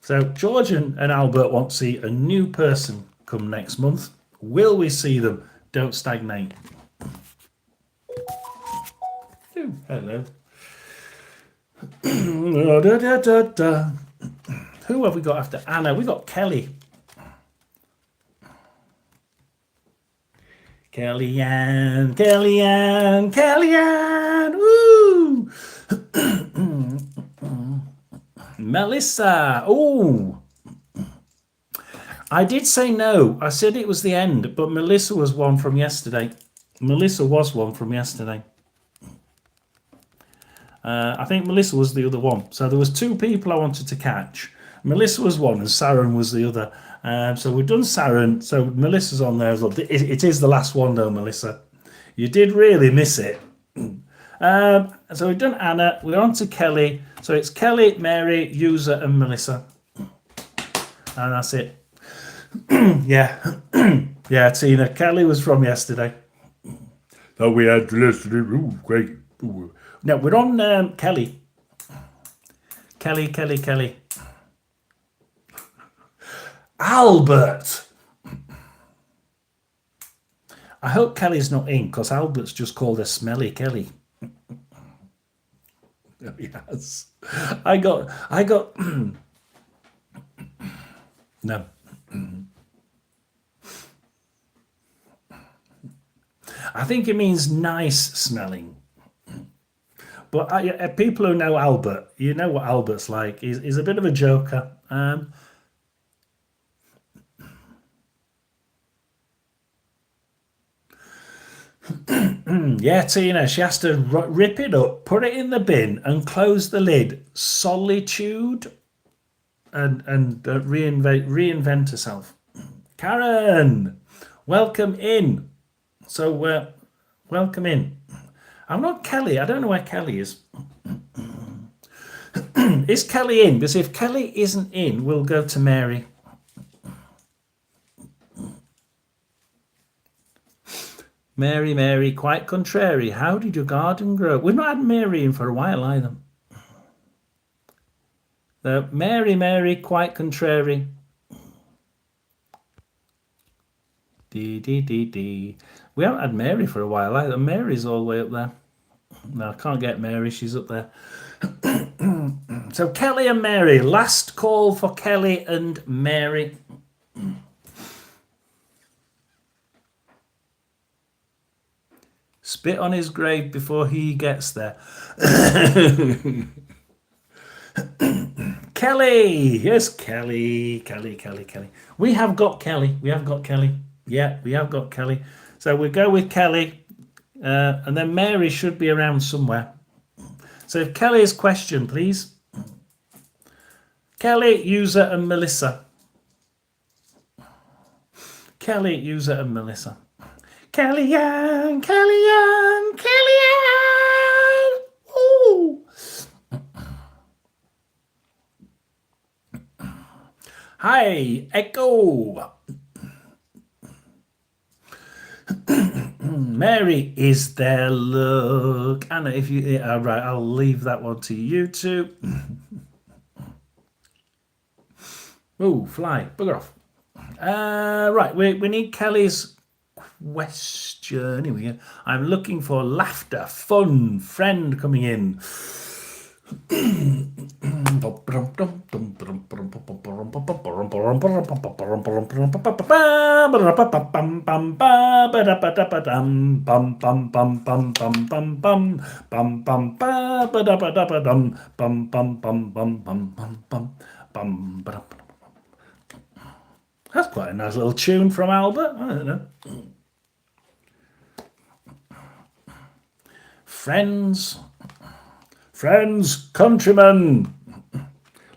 So George and Albert want to see a new person come next month. Will we see them? Don't stagnate. Ooh, hello. Who have we got after Anna? We got Kelly. Kellyanne, Kellyanne, Kellyanne. Woo! Melissa. Oh. I did say no. I said it was the end, but Melissa was one from yesterday. Melissa was one from yesterday. I think Melissa was the other one. So there was two people I wanted to catch. Melissa was one and Saren was the other. So we've done Saren. So Melissa's on there as well. It is the last one though, Melissa. You did really miss it. So we've done Anna. We're on to Kelly. So it's Kelly, Mary, User and Melissa. And that's it. Yeah. Yeah, Tina. Kelly was from yesterday. So we had to listen to great. Ooh. No, we're on Kelly. Kelly. Albert. I hope Kelly's not in because Albert's just called her Smelly Kelly. Yes. I got no. I think it means nice smelling. But people who know Albert, you know what Albert's like. He's a bit of a joker. Yeah, Tina, she has to rip it up, put it in the bin and close the lid. Solitude and reinvent herself. Karen, welcome in. So welcome in. I'm not Kelly. I don't know where Kelly is. Is Kelly in? Because if Kelly isn't in, we'll go to Mary. Mary, quite contrary. How did your garden grow? We've not had Mary in for a while either. Mary, quite contrary. D. We haven't had Mary for a while either. Mary's all the way up there. No, I can't get Mary. She's up there. So Kelly and Mary. Last call for Kelly and Mary. Spit on his grave before he gets there. Kelly. Yes, Kelly. We have got Kelly. Yeah, we have got Kelly. So we go with Kelly. And then Mary should be around somewhere. So if Kelly's question, please. Kelly, User and Melissa. Kelly, User and Melissa. Kellyanne. Ooh. Hi, Echo. Mary is there. Look, Anna. If you all right, I'll leave that one to you two. Oh, fly, bugger off. Right, we need Kelly's question. Here we go. I'm looking for laughter, fun, friend coming in. That's quite a nice little tune from Albert. I don't know. Friends, countrymen,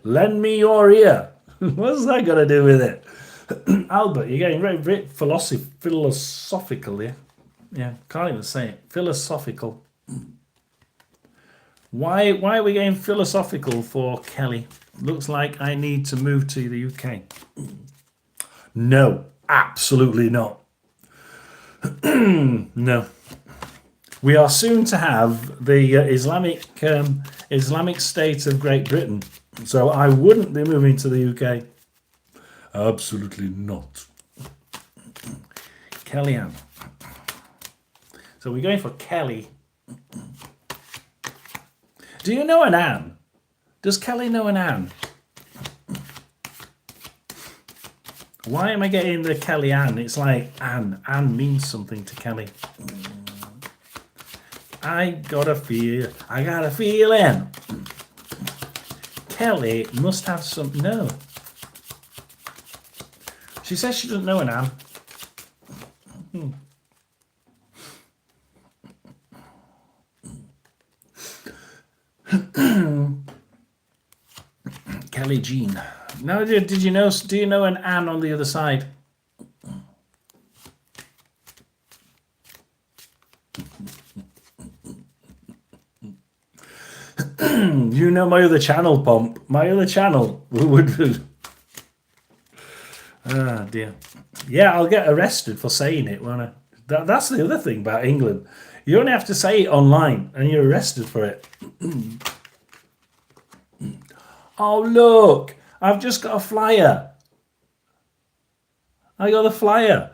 lend me your ear. What's that got to do with it? Albert, you're getting very philosophical here. Yeah, can't even say it. Philosophical. Why are we getting philosophical for Kelly? Looks like I need to move to the UK. No, absolutely not. No. We are soon to have the Islamic State of Great Britain, so I wouldn't be moving to the UK. Absolutely not. Kellyanne. So we're going for Kelly. Do you know an Anne? Does Kelly know an Anne? Why am I getting the Kellyanne? It's like Anne. Anne means something to Kelly. I got a feeling. Kelly must have some. No. She says she doesn't know an Anne. Kelly Jean. No, did you know? Do you know an Anne on the other side? You know my other channel, Pomp. My other channel would. Ah, dear. Yeah, I'll get arrested for saying it, won't I? That's the other thing about England. You only have to say it online and you're arrested for it. Oh, look. I've just got a flyer. I got a flyer.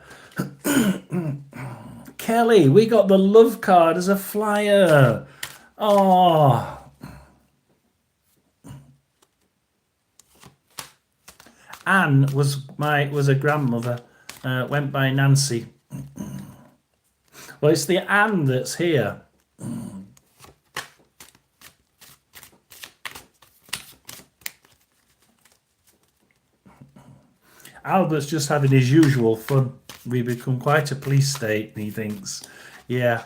Kelly, we got the love card as a flyer. Oh. Anne was a grandmother. Went by Nancy. Well, it's the Anne that's here. Albert's just having his usual fun. We become quite a police state, he thinks. Yeah,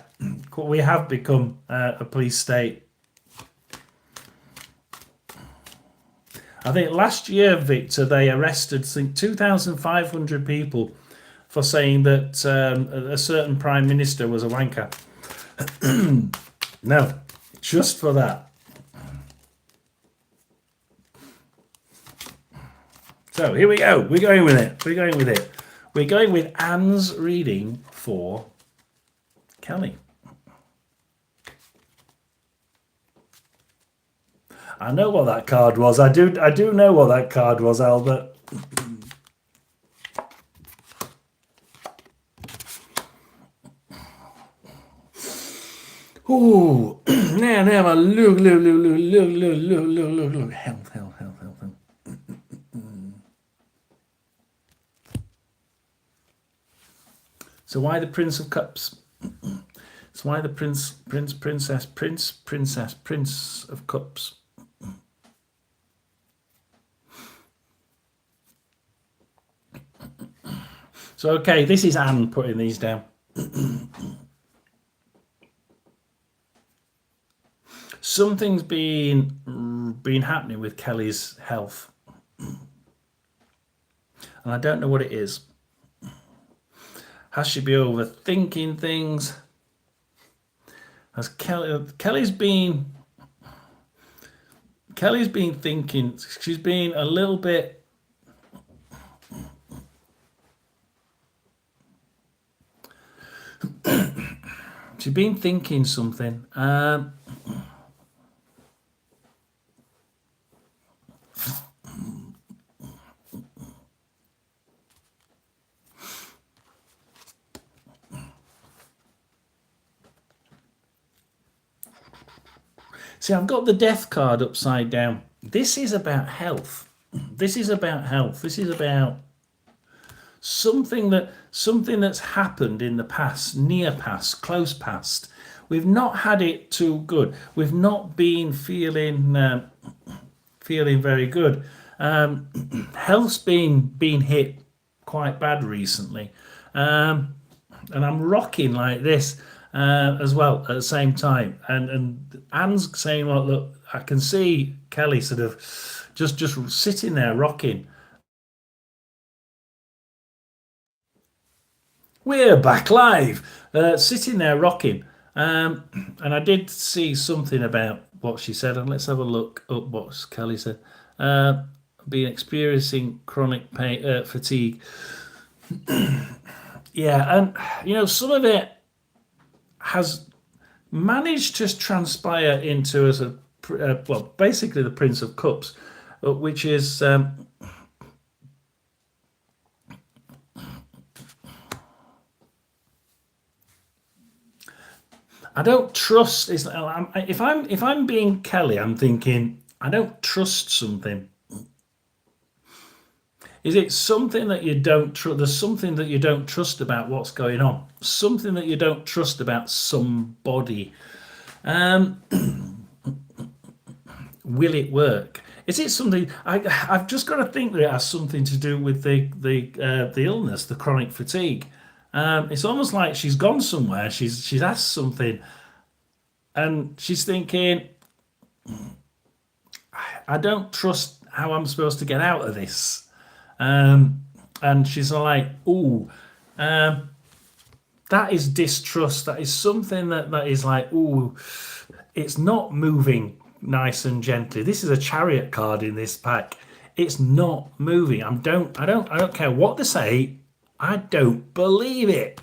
we have become a police state. I think last year, Victor, they arrested 2,500 people for saying that a certain prime minister was a wanker. No, just for that. So here we go. We're going with it. We're going with Anne's reading for Kelly. I know what that card was. I do know what that card was, Albert. Ooh, now, look. Health. So why the Prince of Cups? So why the Prince of Cups? So, okay, this is Anne putting these down. Something's been happening with Kelly's health. And I don't know what it is. Has she been overthinking things? Has Kelly's been thinking, she's been a little bit she's been thinking something. See, I've got the death card upside down. This is about health. This is about health. This is about something that's happened in the past, near past, close past. We've not had it too good. We've not been feeling very good. Health's been hit quite bad recently, and I'm rocking like this as well at the same time. And Anne's saying, "Well, look, I can see Kelly sort of just sitting there rocking." We're back live, sitting there rocking. And I did see something about what she said, and let's have a look up what Kelly said. Been experiencing chronic pain, fatigue. Yeah, and some of it has managed to transpire into as a well, basically the Prince of Cups, which is I don't trust. If I'm being Kelly, I'm thinking I don't trust something. Is it something that you don't trust? There's something that you don't trust about what's going on. Something that you don't trust about somebody. Will it work? Is it something? I've just got to think that it has something to do with the illness, the chronic fatigue. It's almost like she's gone somewhere. She's asked something, and she's thinking, I don't trust how I'm supposed to get out of this. And she's like, "Ooh, that is distrust. That is something that is like, ooh, it's not moving nice and gently. This is a Chariot card in this pack. It's not moving. I don't care what they say. I don't believe it,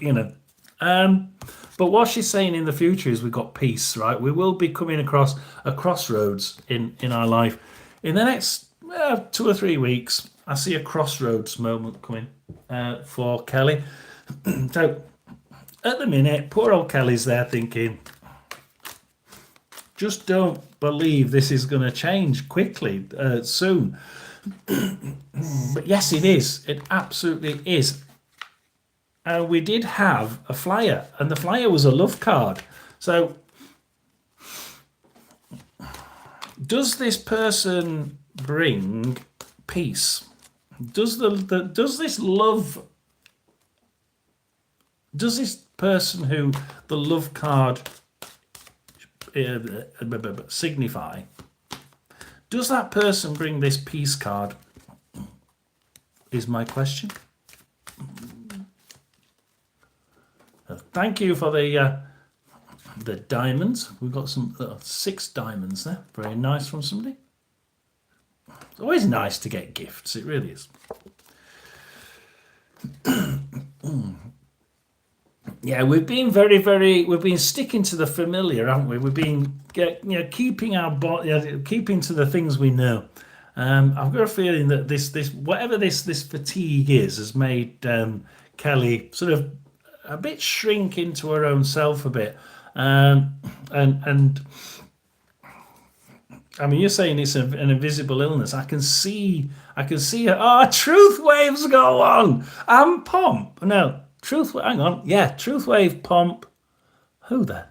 But what she's saying in the future is we've got peace, right? We will be coming across a crossroads in our life. In the next 2 or 3 weeks, I see a crossroads moment coming for Kelly. So at the minute, poor old Kelly's there thinking, just don't believe this is going to change quickly, soon. But yes, it is. It absolutely is. We did have a flyer, and the flyer was a love card. So does this person bring peace? Does this person who the love card signify, does that person bring this peace card, is my question. Thank you for the diamonds. We've got some 6 diamonds there. Very nice from somebody. It's always nice to get gifts. It really is. Yeah, we've been we've been sticking to the familiar, haven't we? We've been keeping keeping to the things we know. I've got a feeling that this whatever this fatigue is has made Kelly sort of a bit shrink into her own self a bit, and I mean, you're saying it's an invisible illness. I can see her. Oh, truth waves go on. And Pomp. No, hang on. Yeah, Truth Wave, Pomp. Who the?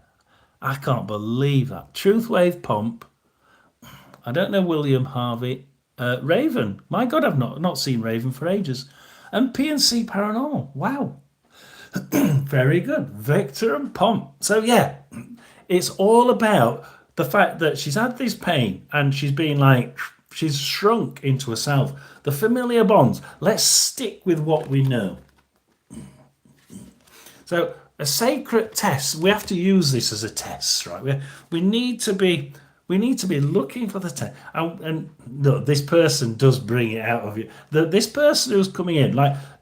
I can't believe that. Truth Wave, Pomp. I don't know William Harvey. Raven. My God, I've not seen Raven for ages. And PNC Paranormal. Wow. Very good. Victor and Pomp. So yeah, it's all about the fact that she's had this pain and she's shrunk into herself. The familiar bonds. Let's stick with what we know. So a sacred test. We have to use this as a test, right? We need to be looking for the test. And look, this person does bring it out of you. This person who's coming in,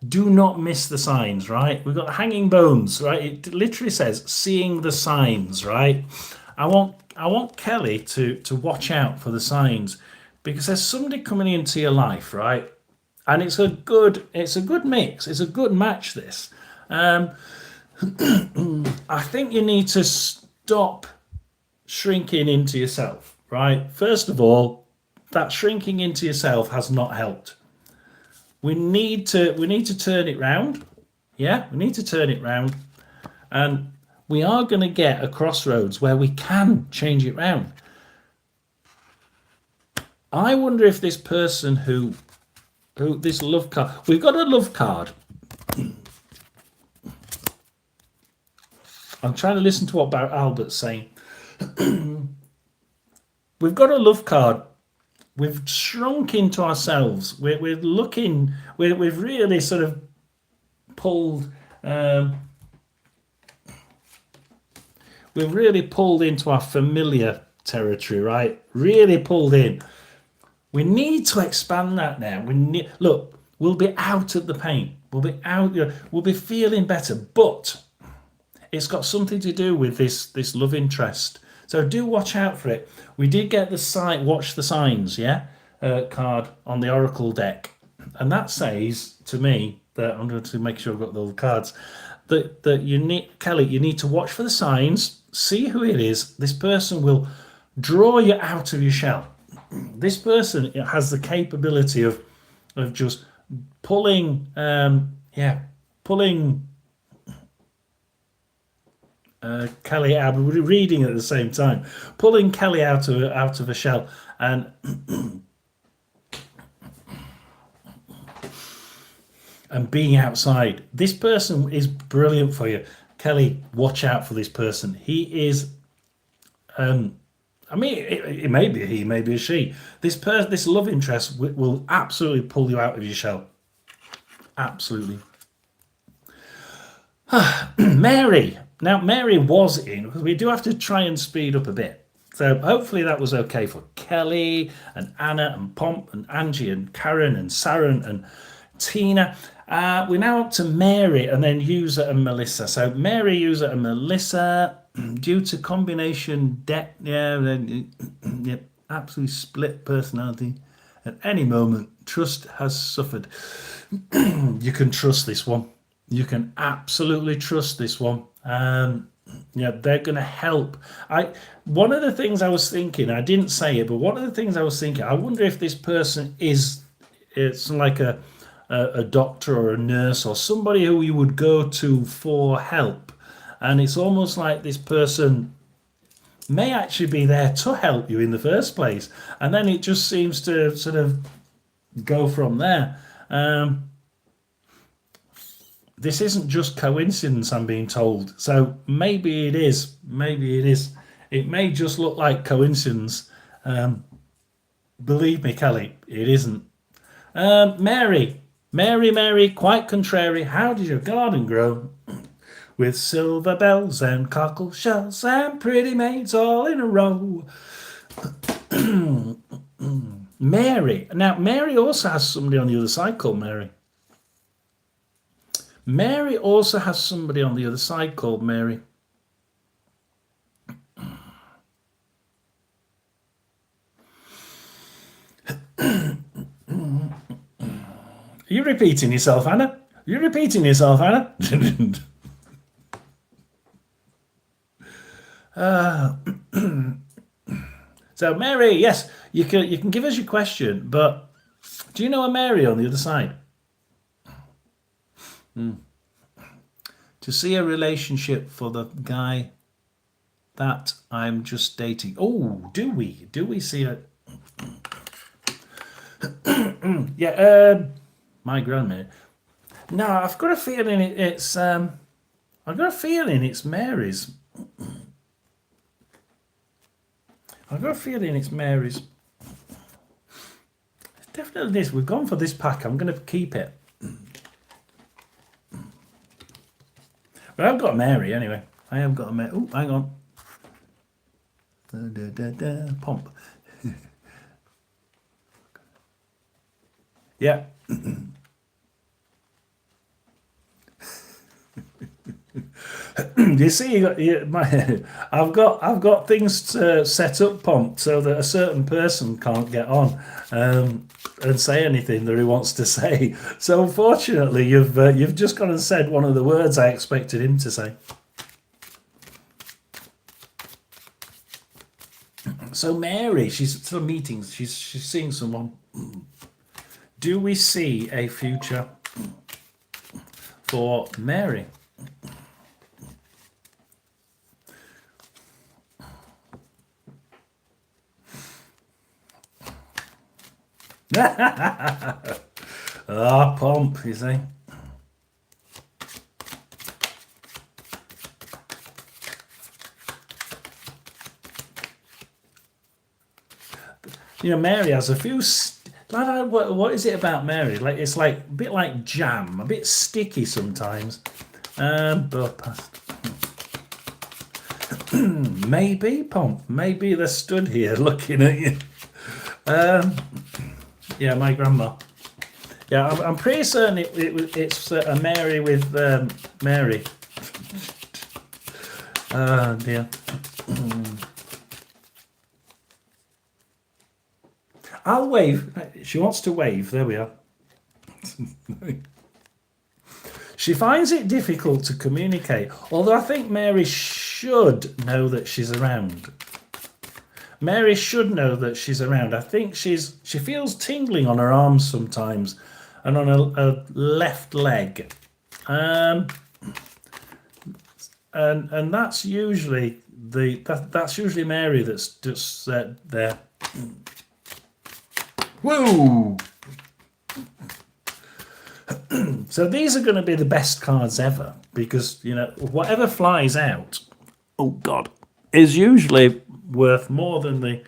do not miss the signs, right? We've got hanging bones, right? It literally says seeing the signs, right? I want Kelly to watch out for the signs, because there's somebody coming into your life, right? And it's a good mix. It's a good match, this. I think you need to stop shrinking into yourself. right? First of all, that shrinking into yourself has not helped. We need to turn it round. Yeah, we need to turn it round. And we are going to get a crossroads where we can change it round. I wonder if this person who this love card, we've got a love card. I'm trying to listen to what Albert's saying. We've got a love card. We've shrunk into ourselves. We're looking. We've really sort of pulled. We've really pulled into our familiar territory, right? Really pulled in. We need to expand that now. Look. We'll be out of the pain. We'll be out. We'll be feeling better. But it's got something to do with this love interest. So do watch out for it. We did get the watch the signs, yeah, card on the Oracle deck, and that says to me that I'm going to make sure I've got the cards. That you need, Kelly, you need to watch for the signs. See who it is. This person will draw you out of your shell. This person has the capability of just pulling, pulling Kelly out. We're reading at the same time, pulling Kelly out of a shell, and being outside. This person is brilliant for you, Kelly. Watch out for this person. He is. I mean, it may be a he, maybe a she. This love interest will absolutely pull you out of your shell. Absolutely. Mary. Now, Mary was in, because we do have to try and speed up a bit. So hopefully that was okay for Kelly and Anna and Pomp and Angie and Karen and Saren and Tina. We're now up to Mary and then User and Melissa. So Mary, User and Melissa, due to combination debt, absolutely split personality. At any moment, trust has suffered. You can trust this one. You can absolutely trust this one. They're going to help. One of the things I was thinking, I didn't say it, but one of the things I was thinking, I wonder if this person it's like a doctor or a nurse or somebody who you would go to for help. And it's almost like this person may actually be there to help you in the first place. And then it just seems to sort of go from there. This isn't just coincidence, I'm being told. So maybe it is. Maybe it is. It may just look like coincidence. Believe me, Kelly, it isn't. Mary, quite contrary. How did your garden grow? With silver bells and cockle shells and pretty maids all in a row. Mary. Now, Mary also has somebody on the other side called Mary. Mary also has somebody on the other side called Mary. Are you repeating yourself, Anna? You're repeating yourself, Anna? So Mary, yes, you can give us your question, but do you know a Mary on the other side? To see a relationship for the guy that I'm just dating. Oh, do we see a? My grandmother. No, I've got a feeling it's I've got a feeling it's Mary's. I've got a feeling it's Mary's. It's definitely this. We've gone for this pack. I'm going to keep it. But I've got Mary anyway. I have got a Mary. Oh, hang on. Pomp. Yeah. You see, I've got things set up, Pomp, so that a certain person can't get on and say anything that he wants to say. So unfortunately, you've just gone and said one of the words I expected him to say. So Mary, she's at some meetings. She's seeing someone. Do we see a future for Mary? Pomp, you see. You know, Mary has a few. What is it about Mary? Like it's like a bit like jam, a bit sticky sometimes. But maybe Pomp, maybe they're stood here looking at you. Yeah, my grandma. Yeah, I'm pretty certain it's a Mary with Mary. Oh dear. I'll wave. She wants to wave. There we are. She finds it difficult to communicate, although I think Mary should know that she's around. Mary should know that she's around. I think she feels tingling on her arms sometimes and on her left leg. And that's usually that's usually Mary that's just there. Woo! So these are going to be the best cards ever because, you know, whatever flies out, oh God, is usually worth more than the...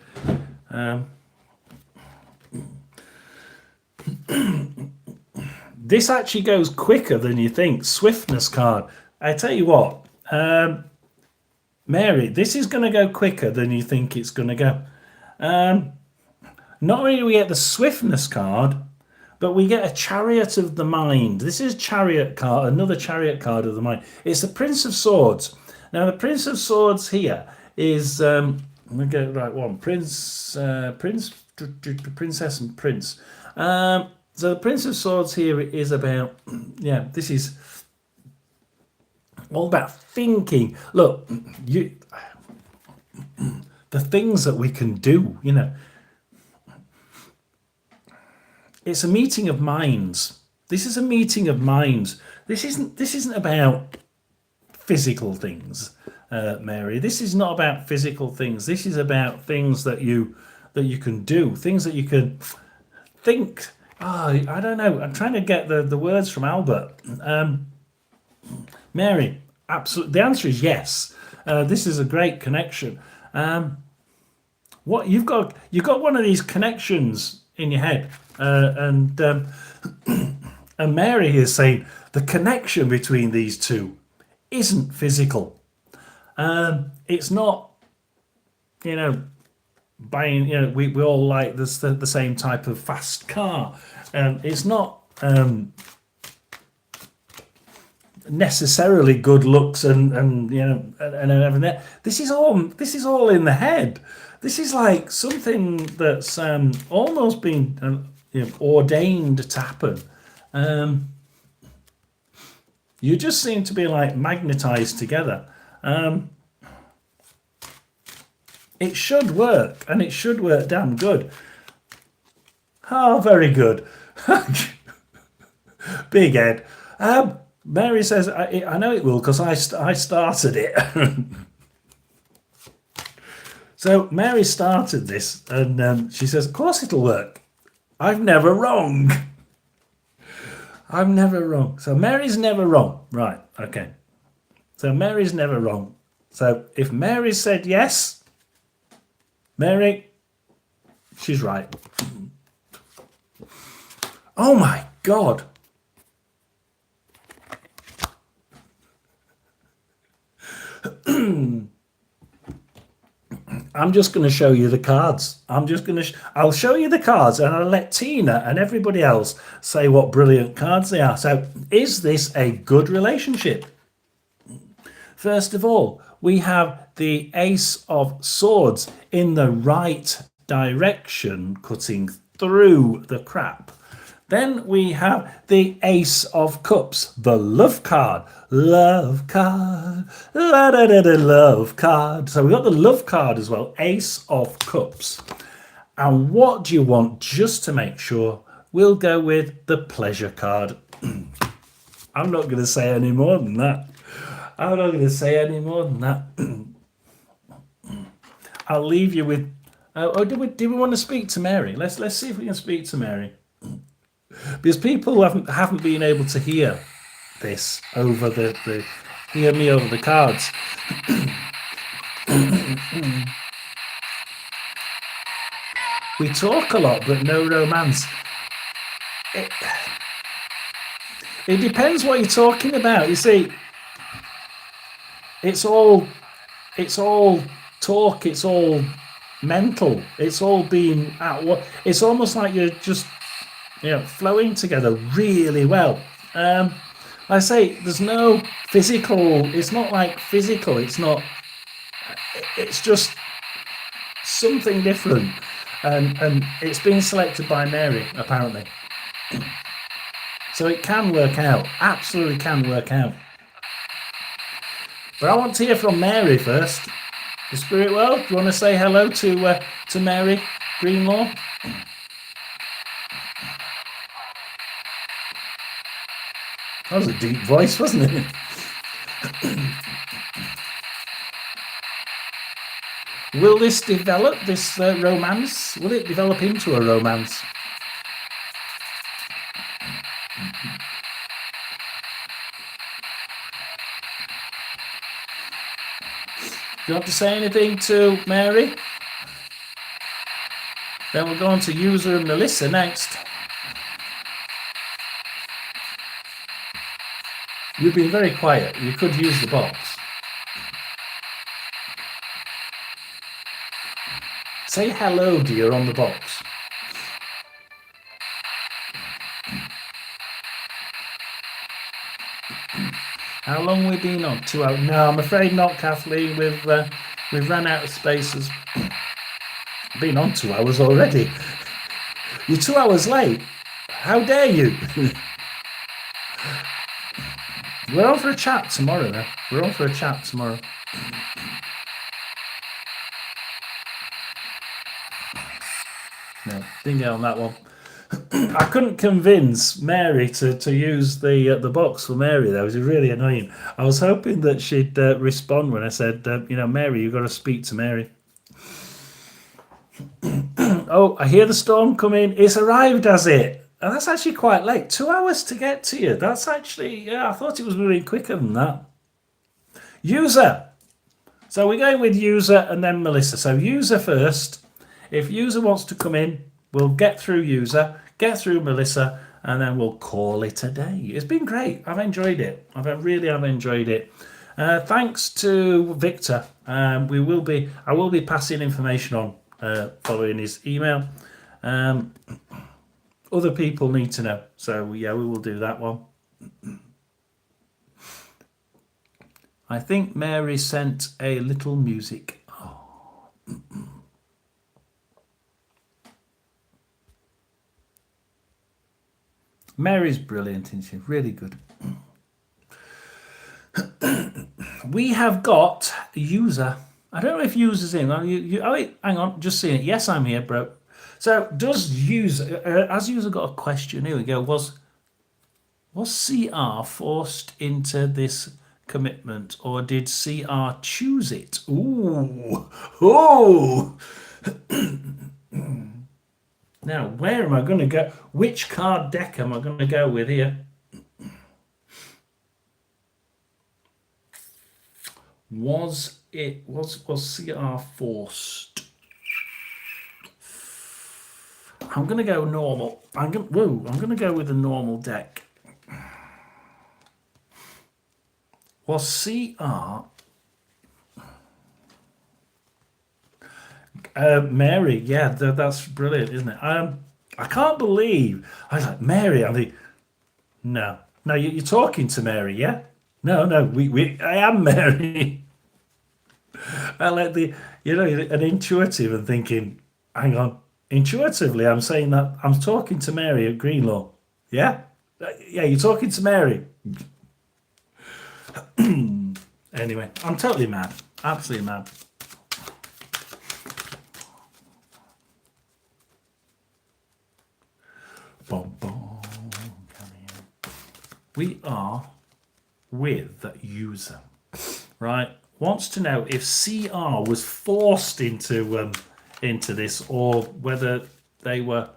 This actually goes quicker than you think. Swiftness card. I tell you what, Mary, this is going to go quicker than you think it's going to go. Not only do we get the swiftness card, but we get a chariot of the mind. This is chariot card, another chariot card of the mind. It's the Prince of Swords. Now, the Prince of Swords here is, let me get it right one, Princess and Prince. So the Prince of Swords here is about, yeah, this is all about thinking. Look, the things that we can do, you know. It's a meeting of minds. This is a meeting of minds. This isn't about physical things, Mary. This is not about physical things. This is about things that you can do, things that you can think. I don't know. I'm trying to get the words from Albert. Mary, absolutely. The answer is yes. This is a great connection. What you've got one of these connections in your head. And Mary is saying the connection between these two isn't physical. It's not, you know, buying, you know, we all like the same type of fast car. It's not necessarily good looks and you know and everything. This is all in the head. This is like something that's almost been you know, ordained to happen. You just seem to be like magnetized together. It should work, and it should work damn good. Oh, very good. Big Ed. Mary says, I know it will because I started it. So Mary started this, and she says, of course it'll work. I'm never wrong. I'm never wrong. So Mary's never wrong. Right, okay. So Mary's never wrong. So if Mary said yes, Mary, she's right. Oh my God. I'm just going to show you the cards. I'll show you the cards and I'll let Tina and everybody else say what brilliant cards they are. So is this a good relationship? First of all, we have the Ace of Swords in the right direction, cutting through the crap. Then we have the Ace of Cups, the love card. Love card, la da da da, love card. So we got the love card as well, Ace of Cups. And what do you want, just to make sure? We'll go with the pleasure card. I'm not going to say any more than that. I'm not going to say any more than that. I'll leave you with. Did we want to speak to Mary? Let's see if we can speak to Mary, because people haven't been able to hear this over the hear me over the cards. We talk a lot, but no romance. It depends what you're talking about. You see, it's all talk. It's all mental. It's all being at what. It's almost like you're just flowing together really well. I say there's no physical. It's not like physical. It's not. It's just something different, and it's been selected by Mary apparently. So it can work out. Absolutely can work out. But I want to hear from Mary first. The spirit world. Do you want to say hello to Mary Greenlaw? That was a deep voice, wasn't it? Will this develop, this romance? Will it develop into a romance? Do you want to say anything to Mary? Then we're going to User and Melissa next. You've been very quiet. You could use the box. Say hello, dear, on the box. How long have we been on? 2 hours? No, I'm afraid not, Kathleen. We've run out of spaces. Been on 2 hours already. You're 2 hours late. How dare you? We're on for a chat tomorrow now. We're on for a chat tomorrow. No, didn't get on that one. I couldn't convince Mary to use the box for Mary. That was really annoying. I was hoping that she'd respond when I said, Mary, you've got to speak to Mary. Oh, I hear the storm coming. It's arrived, has it? And that's actually quite late. 2 hours to get to you. That's actually, I thought it was moving quicker than that. User. So we're going with User and then Melissa. So User first. If User wants to come in, we'll get through User, get through Melissa, and then we'll call it a day. It's been great. I've enjoyed it. I really have enjoyed it. Thanks to Victor. I will be passing information on following his email. Other people need to know. So, yeah, we will do that one. I think Mary sent a little music. Oh. Mary's brilliant, isn't she? Really good. We have got User. I don't know if User's in. Oh, wait, hang on. Just seeing it. Yes, I'm here, bro. So does User, has User got a question? Here we go. Was CR forced into this commitment, or did CR choose it? Ooh. Oh. Now, where am I going to go? Which card deck am I going to go with here? Was CR forced? I'm going to go normal. I'm going to go with a normal deck. Was CR... Mary, yeah, that's brilliant, isn't it? I can't believe I was like, Mary. I think no, you're talking to Mary, yeah? No, I am Mary. I like an intuitive and thinking, hang on, intuitively, I'm saying that I'm talking to Mary at Greenlaw. Yeah? Yeah, you're talking to Mary. Anyway, I'm totally mad. Absolutely mad. Boom, boom. We are with the user, right? Wants to know if CR was forced into this, or whether they were.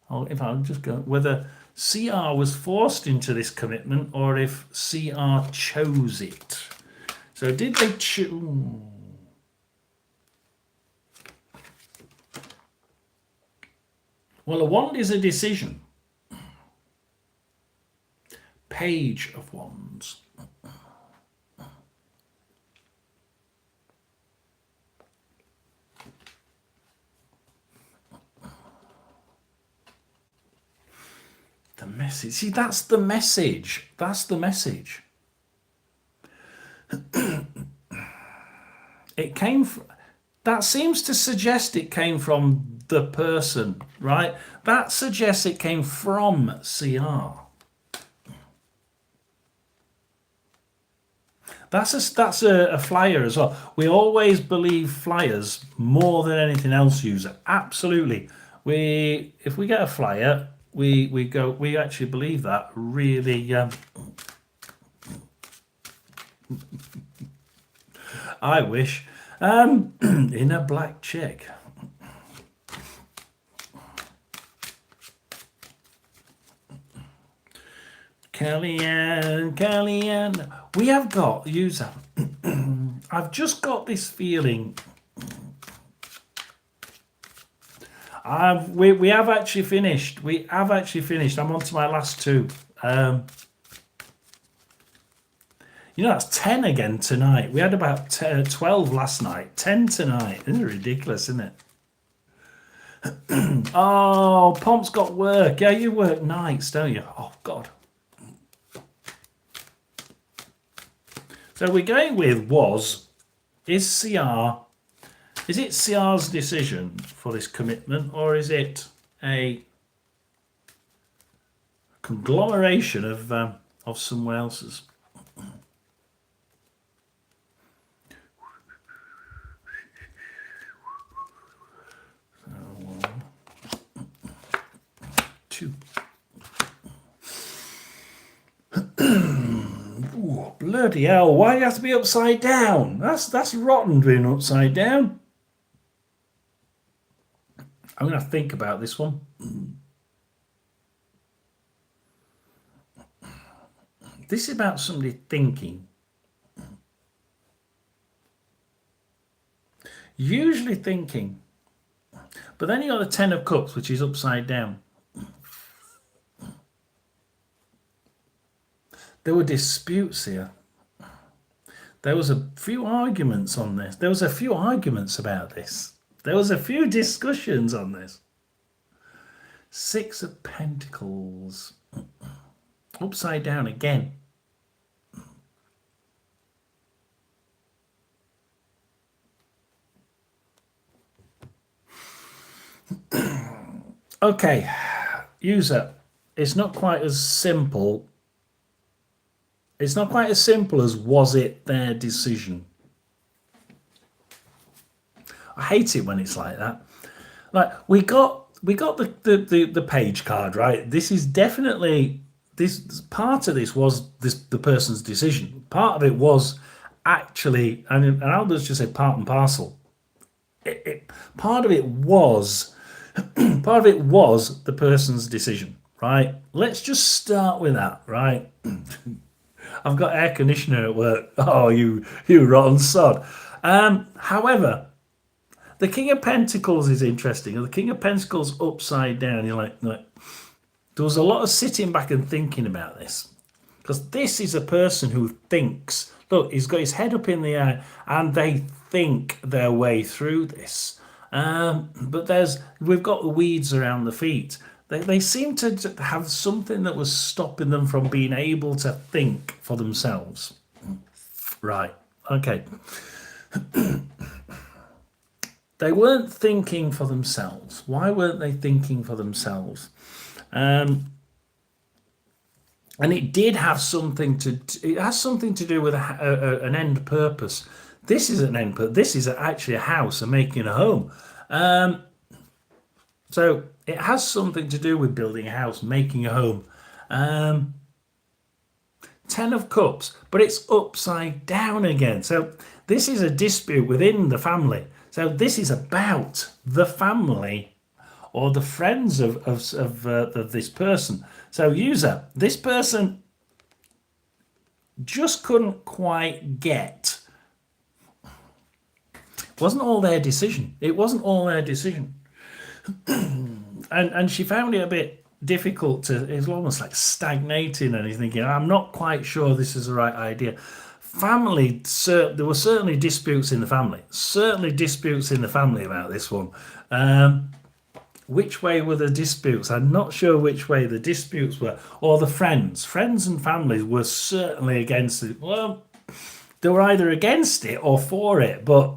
Oh, if I'll just go, whether CR was forced into this commitment or if CR chose it. So did they choose? Well, a wand is a decision. Page of Wands. The message. See, that's the message. That's the message. It came from, that seems to suggest it came from the person, right? That suggests it came from CR. That's a flyer as well. We always believe flyers more than anything else, user. Absolutely. If we get a flyer, we actually believe that really. I wish. In a black check. Kellyanne, we have got, user, I've just got this feeling, we have actually finished, I'm on to my last two, that's 10 again tonight, we had about 12 last night, 10 tonight, this is ridiculous, isn't it? Oh, Pomp's got work, yeah, you work nights, don't you? Oh, God. So we're going with is it CR's decision for this commitment, or is it a conglomeration of someone else's? Two. Ooh, bloody hell, why do you have to be upside down? That's rotten being upside down. I'm going to think about this one. This is about somebody thinking. Usually thinking. But then you got the 10 of Cups, which is upside down. There were disputes here. There was a few arguments on this. There was a few arguments about this. There was a few discussions on this. 6 of Pentacles. Upside down again. Okay, user, it's not quite as simple. It's not quite as simple as was it their decision. I hate it when it's like that. Like we got the page card, right? This is definitely this part of this was the person's decision. Part of it was actually, and Albert's just said part and parcel. Part of it was the person's decision, right? Let's just start with that, right? I've got air conditioner at work. Oh, you rotten sod. However, the King of Pentacles is interesting. The King of Pentacles upside down. You're like, there was a lot of sitting back and thinking about this. Because this is a person who thinks. Look, he's got his head up in the air and they think their way through this. But we've got the weeds around the feet. They seem to have something that was stopping them from being able to think for themselves. Right. Okay. They weren't thinking for themselves. Why weren't they thinking for themselves? and it did have something to. It has something to do with an end purpose. This is an end purpose. This is actually a house and making a home. So it has something to do with building a house, making a home. 10 of Cups, but it's upside down again. So this is a dispute within the family. So this is about the family or the friends of this person. So user, this person just couldn't quite get. It wasn't all their decision. It wasn't all their decision. And she found it a bit difficult to, it's almost like stagnating, and he's thinking, I'm not quite sure this is the right idea. Family, there were certainly disputes in the family. Certainly disputes in the family about this one. Which way were the disputes? I'm not sure which way the disputes were. Or the friends. Friends and families were certainly against it. Well, they were either against it or for it, but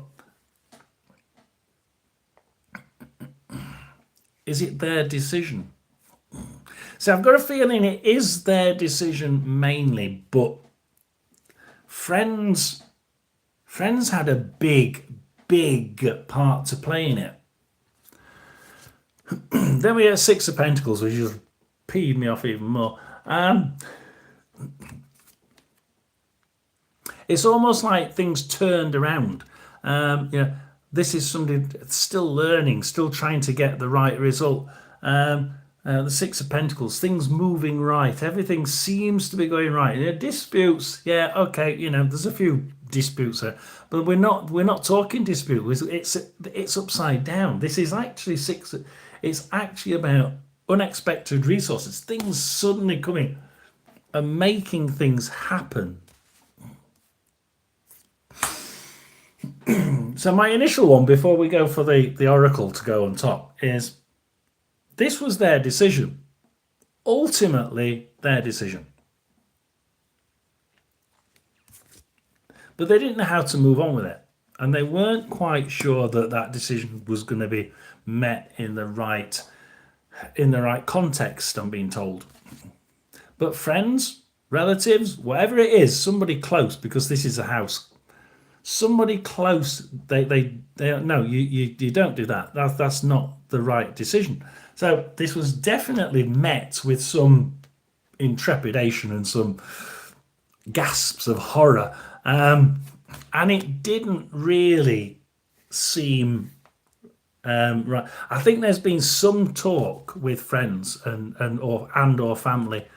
is it their decision? So I've got a feeling it is their decision mainly, but friends had a big part to play in it. Then we have Six of Pentacles, which just peed me off even more. It's almost like things turned around. This is somebody still learning, still trying to get the right result. The Six of Pentacles, things moving right. Everything seems to be going right. Disputes, yeah, okay. There's a few disputes there, but we're not talking dispute. It's upside down. This is actually six. It's actually about unexpected resources. Things suddenly coming and making things happen. So my initial one, before we go for the oracle to go on top, is this was their decision. Ultimately, their decision. But they didn't know how to move on with it. And they weren't quite sure that decision was going to be met in the right context, I'm being told. But friends, relatives, whatever it is, somebody close, because this is a house. Somebody close, they no, you don't do that. That's not the right decision. So this was definitely met with some intrepidation and some gasps of horror, and it didn't really seem right. I think there's been some talk with friends or family.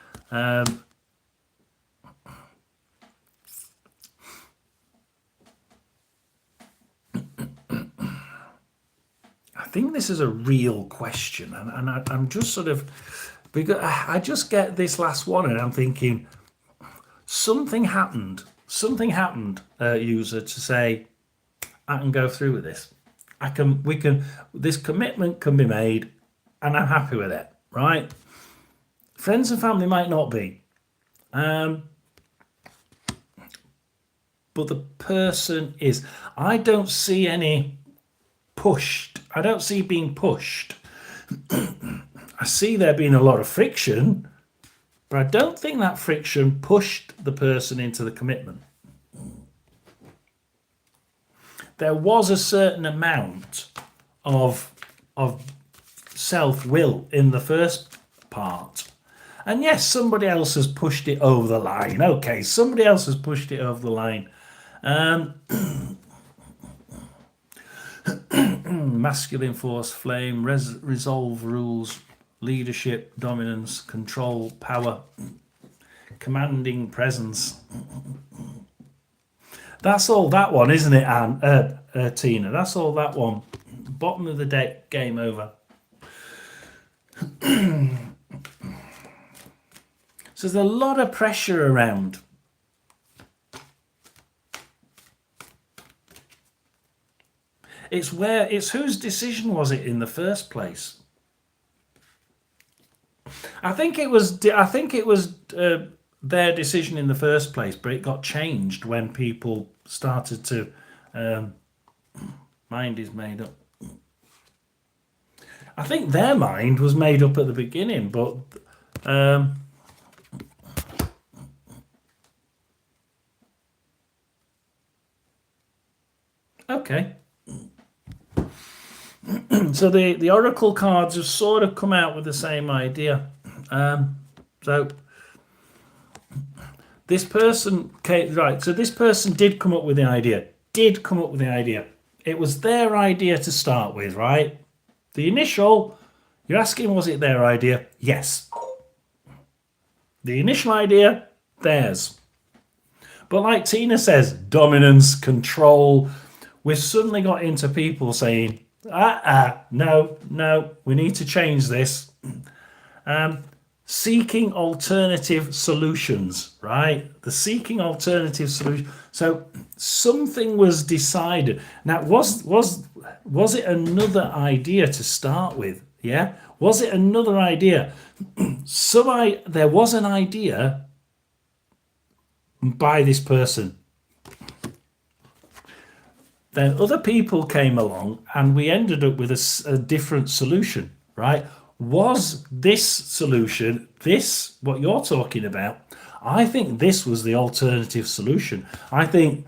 I think this is a real question, and I'm just sort of, because I just get this last one, and I'm thinking something happened, user, to say I can go through with this. This commitment can be made, and I'm happy with it, right? Friends and family might not be, but the person is. I don't see any pushed. I don't see being pushed. I see there being a lot of friction, but I don't think that friction pushed the person into the commitment. There was a certain amount of self-will in the first part. And yes, somebody else has pushed it over the line. Okay, somebody else has pushed it over the line. Masculine force, flame, resolve, rules, leadership, dominance, control, power, commanding presence. That's all that one, isn't it, Anne? Tina? That's all that one. Bottom of the deck, game over. So there's a lot of pressure around. It's whose decision was it in the first place? I think it was their decision in the first place, but it got changed when people started to mind is made up. I think their mind was made up at the beginning, but Okay. So the oracle cards have sort of come out with the same idea. So this person came, right. So this person did come up with the idea. Did come up with the idea. It was their idea to start with, right? The initial. You're asking, was it their idea? Yes. The initial idea, theirs. But like Tina says, dominance, control. We've suddenly got into people saying, no, we need to change this. Seeking alternative solutions, right? The seeking alternative solution. So something was decided. Now, was it another idea to start with? Yeah. Was it another idea? There was an idea by this person. Then other people came along and we ended up with a different solution, right? Was this solution, this, what you're talking about? I think this was the alternative solution. I think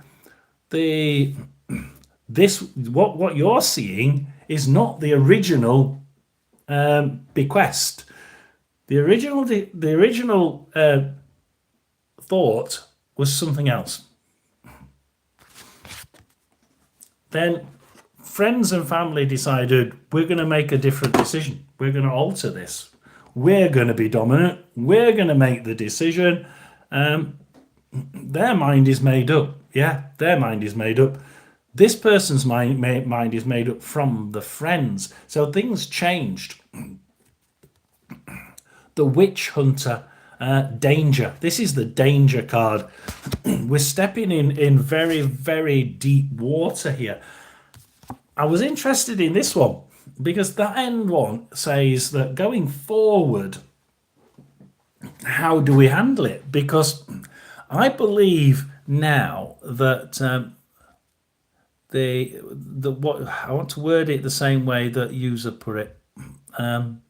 what you're seeing is not the original bequest. The original thought was something else. Then friends and family decided, we're going to make a different decision. We're going to alter this. We're going to be dominant. We're going to make the decision. Their mind is made up. Yeah, their mind is made up. This person's mind is made up from the friends. So things changed. The witch hunter, danger. This is the danger card. We're stepping in very, very deep water here. I was interested in this one because that end one says that going forward, how do we handle it? Because I believe now that what I want to word it the same way that user put it, and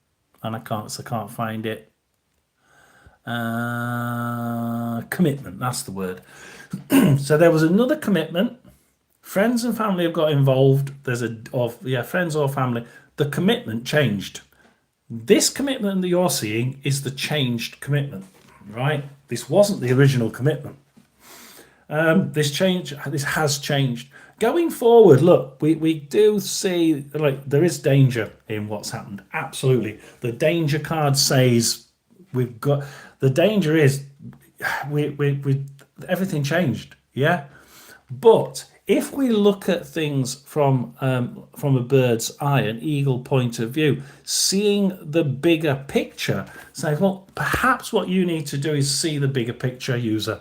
I can't find it. Commitment, that's the word. So there was another commitment. Friends and family have got involved. Friends or family. The commitment changed. This commitment that you're seeing is the changed commitment, right? This wasn't the original commitment. This has changed. Going forward, look, we do see like there is danger in what's happened. Absolutely. The danger card says we've got the danger is we everything changed, yeah. But if we look at things from a bird's eye, an eagle point of view, seeing the bigger picture, say, well, perhaps what you need to do is see the bigger picture, user.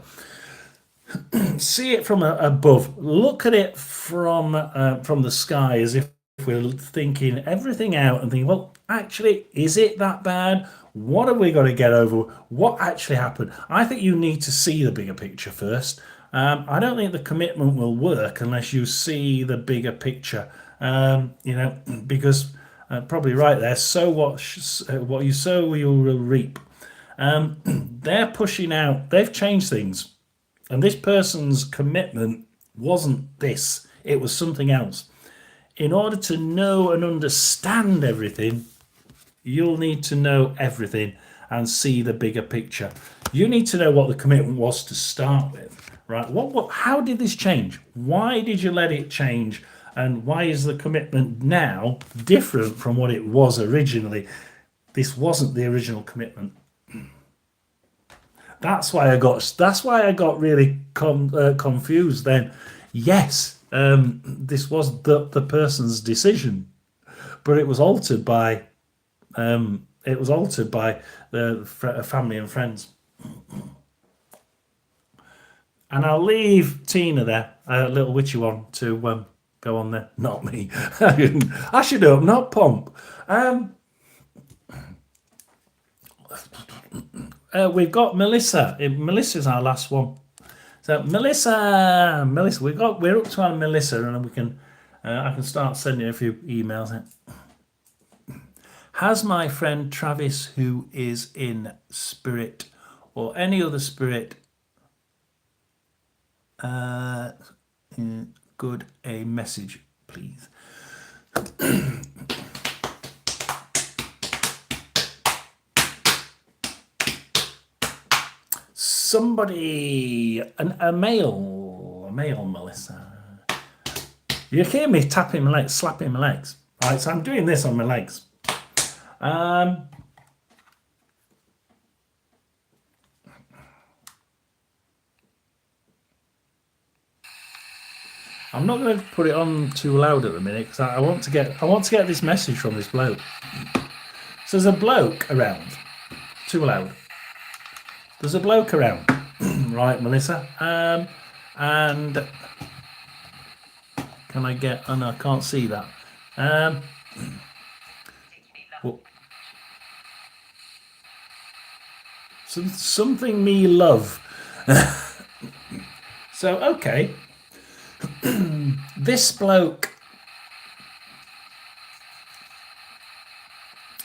See it from above. Look at it from the sky as if we're thinking everything out and thinking, well, actually, is it that bad? What have we got to get over? What actually happened? I think you need to see the bigger picture first. I don't think the commitment will work unless you see the bigger picture. Because probably right there. So what you sow, you will reap. They're pushing out. They've changed things. And this person's commitment wasn't this, it was something else. In order to know and understand everything, you'll need to know everything and see the bigger picture. You need to know what the commitment was to start with, right? How did this change? Why did you let it change? And why is the commitment now different from what it was originally? This wasn't the original commitment. That's why I got really confused then. Yes, this was the person's decision, but it was altered by the family and friends. And I'll leave Tina there, a little witchy one, to go on there. Not me. I should hope not, Pomp. We've got Melissa. Melissa's our last one. So Melissa, we're up to our Melissa, and we can. I can start sending a few emails in. Has my friend Travis, who is in spirit or any other spirit, good a message, please. Somebody, a male, Melissa. You hear me tapping my legs, slapping my legs. All right, so I'm doing this on my legs. I'm not going to put it on too loud at the minute because I want to get this message from this bloke. So there's a bloke around. Too loud. There's a bloke around, right, Melissa? And can I get? Oh no, I can't see that. Well, something me love. So okay, this bloke.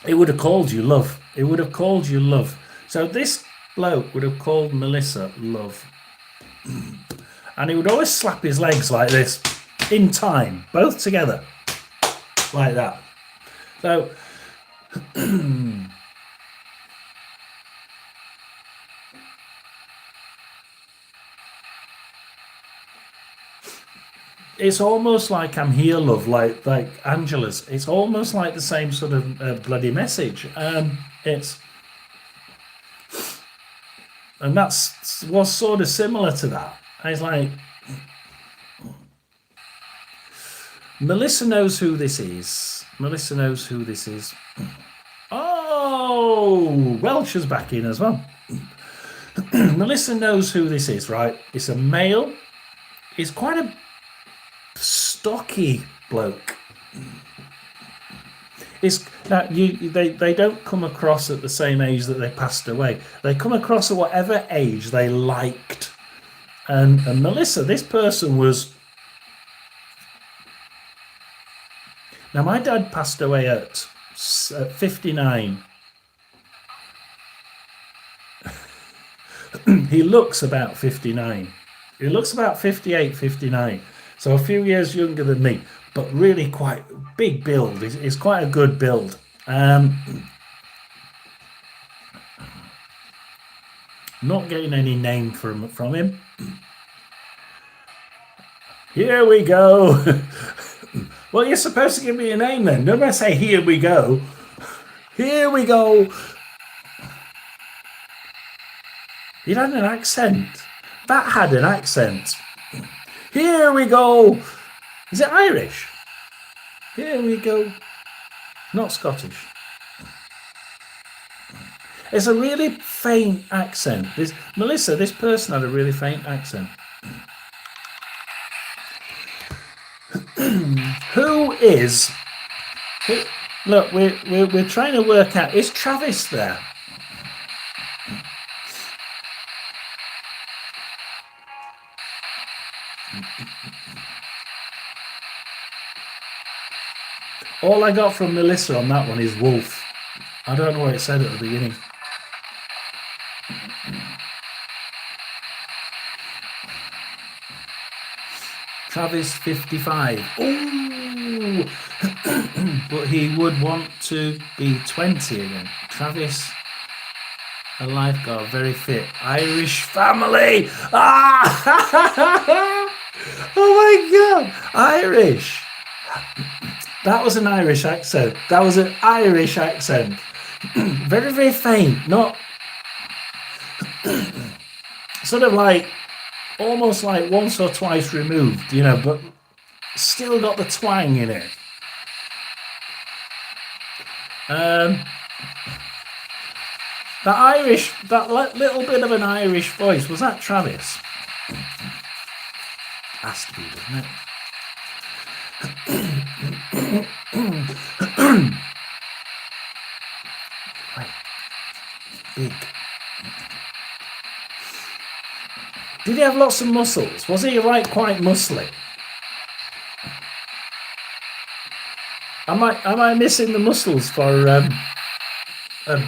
It would have called you love. It would have called you love. So this bloke would have called Melissa love. And he would always slap his legs like this in time, both together, like that. So it's almost like I'm here, love, like Angela's. It's almost like the same sort of bloody message. And was sort of similar to that. It's like, Melissa knows who this is. Melissa knows who this is. Oh, Welsh is back in as well. Melissa knows who this is, right? It's a male. He's quite a stocky bloke. They don't come across at the same age that they passed away. They come across at whatever age they liked. And Melissa, this person was. Now my dad passed away at 59. He looks about 59. He looks about 58, 59. So a few years younger than me, but really quite big build. It's quite a good build. Not getting any name from him. Here we go. Well, you're supposed to give me a name then. Don't I say here we go? Here we go. It had an accent. That had an accent. Here we go. Is it Irish? Here we go. Not Scottish. It's a really faint accent. Melissa, this person had a really faint accent. Look, we're trying to work out. Is Travis there? All I got from Melissa on that one is wolf. I don't know what it said at the beginning. Travis 55. Ooh. But he would want to be 20 again. Travis, a lifeguard, very fit. Irish family. Ah! Oh my God. Irish. That was an Irish accent. That was an Irish accent. Very, very faint. Not sort of like almost like once or twice removed, but still got the twang in it. That little bit of an Irish voice, was that Travis? Has to be, doesn't it? Right. Big. Did he have lots of muscles? Was he quite muscly? Am I missing the muscles for a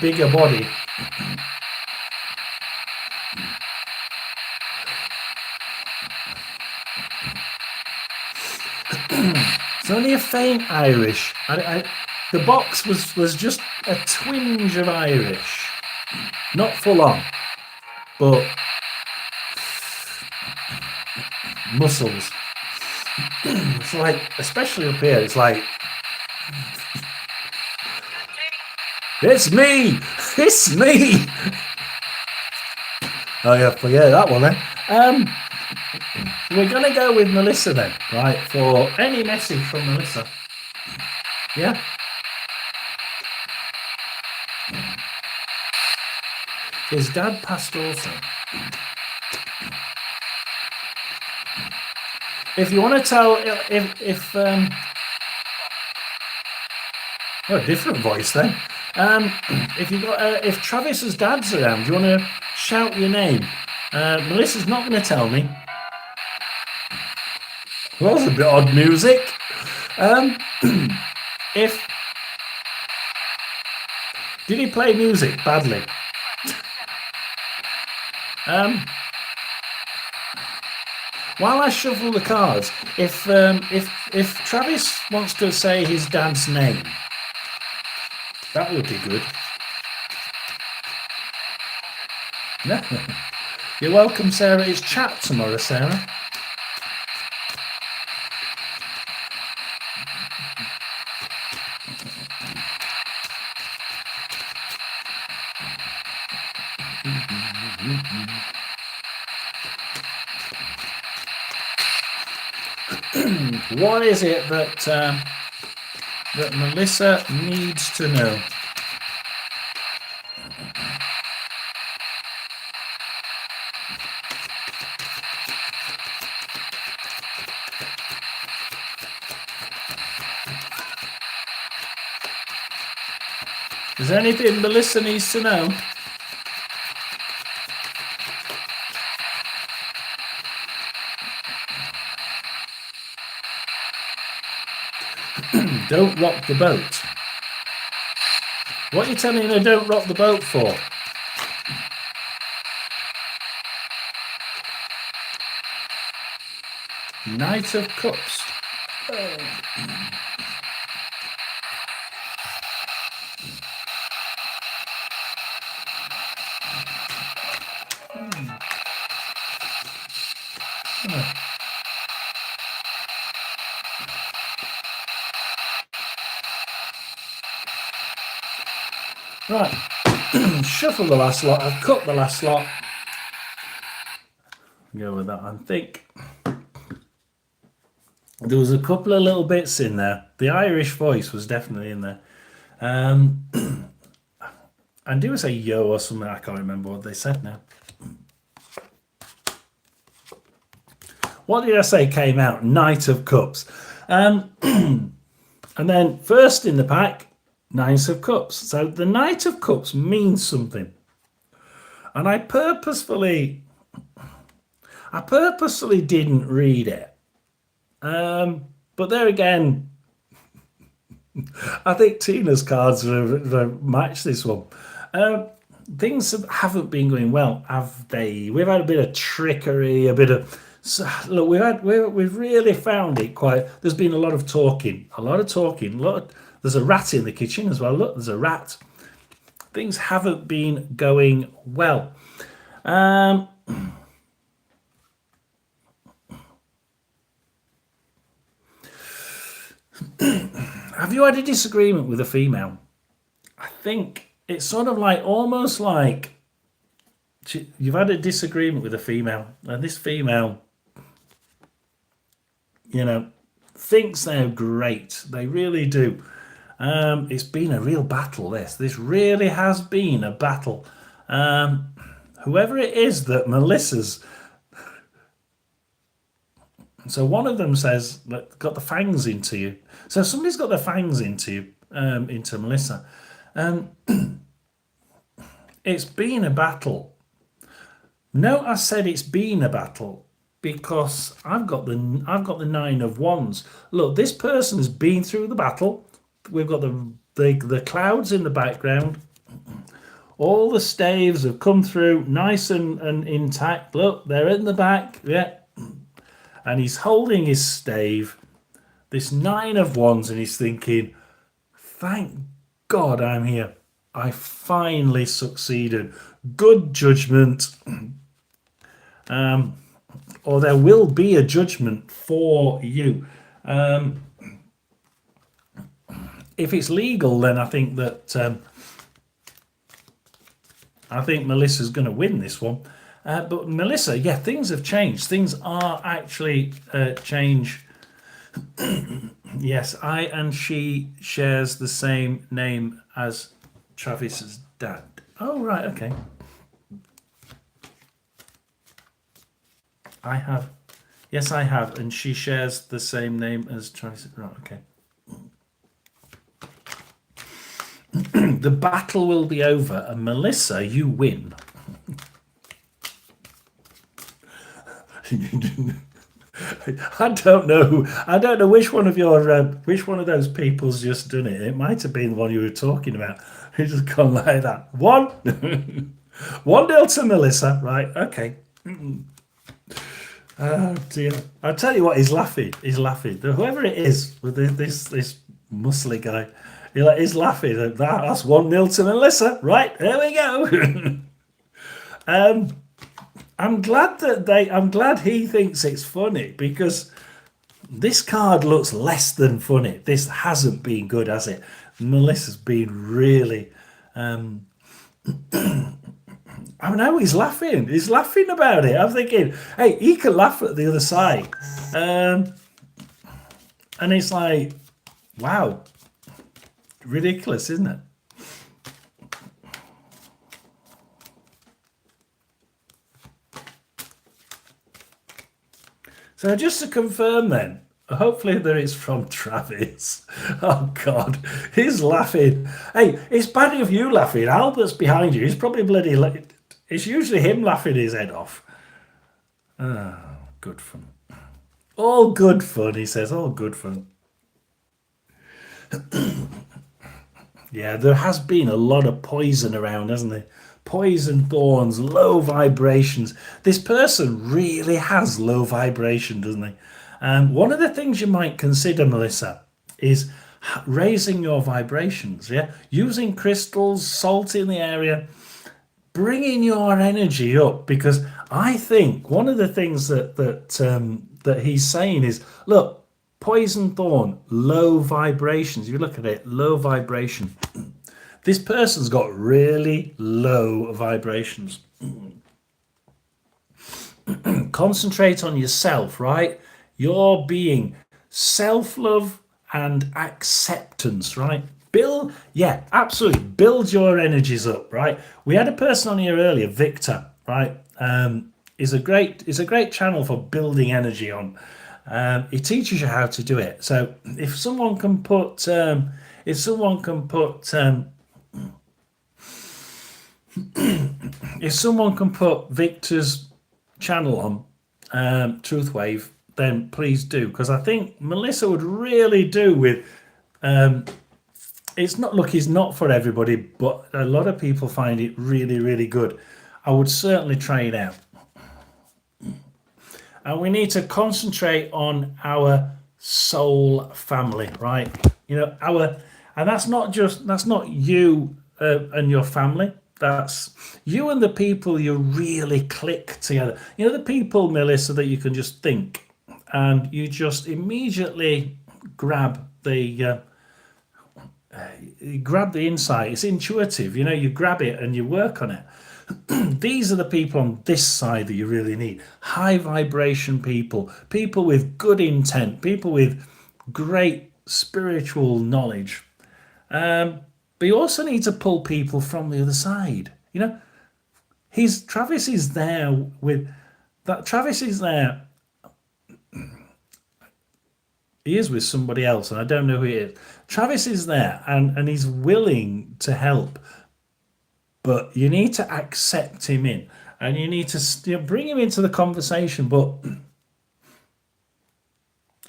bigger body? It's only a faint Irish. The box was just a twinge of Irish, not full on, but muscles. It's like, especially up here, it's like, it's me, it's me. Oh yeah, forget that one then. We're gonna go with Melissa then, right? For any message from Melissa. Yeah. His dad passed also. If you want to tell, if oh, different voice then. If you got, if Travis's dad's around, do you want to shout your name? Melissa's not going to tell me. Well, that's a bit odd music. If did he play music badly? While I shuffle the cards, if Travis wants to say his dad's name, that would be good. No. You're welcome, Sarah. It's chat tomorrow, Sarah. What is it that that Melissa needs to know? Is there anything Melissa needs to know? Don't rock the boat. What are you telling her don't rock the boat for? Knight of Cups. Oh. Right, shuffle the last lot. I've cut the last lot. Go with that. I think there was a couple of little bits in there. The Irish voice was definitely in there. And do I say yo or something? I can't remember what they said now. What did I say came out? Knight of Cups. And then first in the pack, Nine of Cups. So the Knight of Cups means something. And I purposefully didn't read it. But there again, I think Tina's cards match this one. Things haven't been going well, have they? We've had a bit of trickery, a bit of... So, look, we've really found it quite... There's been a lot of talking. There's a rat in the kitchen as well. Look, there's a rat. Things haven't been going well. Have you had a disagreement with a female? I think it's sort of like, almost like you've had a disagreement with a female, and this female, you know, thinks they're great. They really do. It's been a real battle, this really has been a battle. Whoever it is that Melissa's... So one of them says, got the fangs into you. So somebody's got their fangs into you, into Melissa. It's been a battle. No, I said it's been a battle because I've got the Nine of Wands. Look, this person has been through the battle. We've got the clouds in the background. All the staves have come through nice and intact. Look, they're in the back. Yeah. And he's holding his stave. this 9 of Wands, and he's thinking, thank God I'm here. I finally succeeded. Good judgment. Or there will be a judgment for you. If it's legal, then I think that I think Melissa's going to win this one. But Melissa, yeah, things have changed. Things are actually changed. Yes, I and she shares the same name as Travis's dad. Oh, right, okay. I have. Yes, I have. And she shares the same name as Travis. Right, okay. The battle will be over, and Melissa, you win. I don't know. I don't know which one of those people's just done it. It might have been the one you were talking about. He just gone like that. 1-0 to Melissa. Right. Okay. Oh dear. I'll tell you what. He's laughing. He's laughing. Whoever it is with this muscly guy, he's laughing at that. That's 1-0 to Melissa. Right. There we go. I'm glad he thinks it's funny, because this card looks less than funny. This hasn't been good, has it? Melissa's been really I know he's laughing. He's laughing about it. I'm thinking, hey, he can laugh at the other side. And it's like, wow. Ridiculous, isn't it? So just to confirm then, hopefully that it's from Travis. Oh God, he's laughing. Hey, it's bad if you laughing. Albert's behind you. He's probably bloody. It's usually him laughing his head off. Oh, good fun. All good fun, he says. All good fun. Yeah, there has been a lot of poison around, hasn't there? Poison, thorns, low vibrations. This person really has low vibration, doesn't he? And one of the things you might consider, Melissa, is raising your vibrations. Yeah, using crystals, salt in the area, bringing your energy up. Because I think one of the things that he's saying is, look, poison, thorn, low vibrations. You look at it, low vibration. This person's got really low vibrations. Concentrate on yourself, right? Your being, self-love and acceptance, right? Absolutely. Build your energies up, right? We had a person on here earlier, Victor, right? Is a great channel for building energy on. He teaches you how to do it. So if someone can put Victor's channel on, Truthwave, then please do, because I think Melissa would really do with. It's not for everybody, but a lot of people find it really, really good. I would certainly try it out. And we need to concentrate on our soul family, right? You know, and that's not you and your family. That's you and the people you really click together. You know, the people, Melissa, that you can just think and you just immediately grab the insight. It's intuitive. You know, you grab it and you work on it. These are the people on this side that you really need. High vibration people with good intent, people with great spiritual knowledge. But you also need to pull people from the other side. You know, Travis is there with that. Travis is there. He is with somebody else, and I don't know who he is. Travis is there, and he's willing to help. But you need to accept him in, and you need to bring him into the conversation, but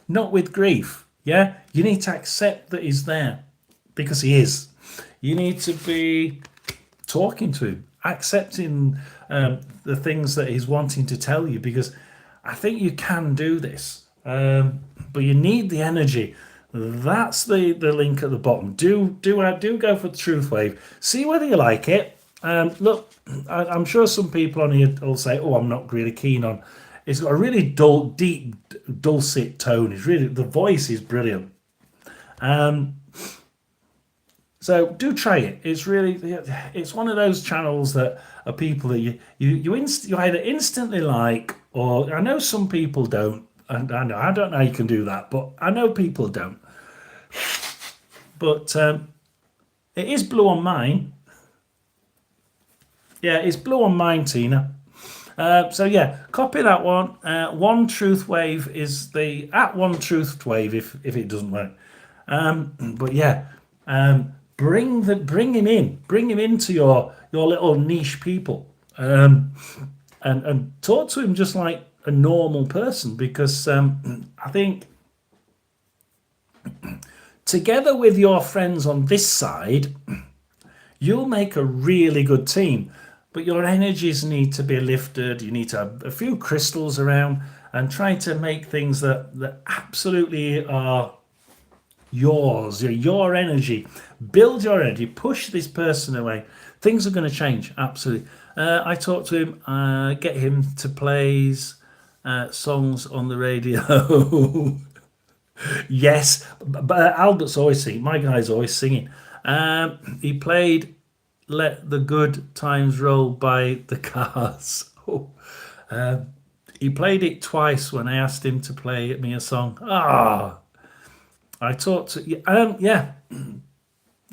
not with grief. Yeah, you need to accept that he's there because he is. You need to be talking to him, accepting the things that he's wanting to tell you, because I think you can do this. But you need the energy. That's the link at the bottom. Do go for Truth Wave. See whether you like it. Look, I'm sure some people on here will say, "Oh, I'm not really keen on." It's got a really deep, dulcet tone. It's really, the voice is brilliant. So do try it. It's really, it's one of those channels that are people that you either instantly like, or I know some people don't. And I don't know how you can do that, but I know people don't. But it is blue on mine. Yeah, it's blue on mine, Tina. So yeah, copy that one. One Truth Wave is the at One Truth Wave if it doesn't work. But yeah, bring him in, bring him into your little niche people, and talk to him just like a normal person, because I think together with your friends on this side, you'll make a really good team. But your energies need to be lifted. You need to have a few crystals around and try to make things that absolutely are yours, your energy. Build your energy, push this person away. Things are going to change, absolutely. I talked to him, get him to play songs on the radio. Yes, but Albert's always singing. My guy's always singing. He played Let the Good Times Roll by the Cars. He played it twice when I asked him to play me a song. I talked to yeah,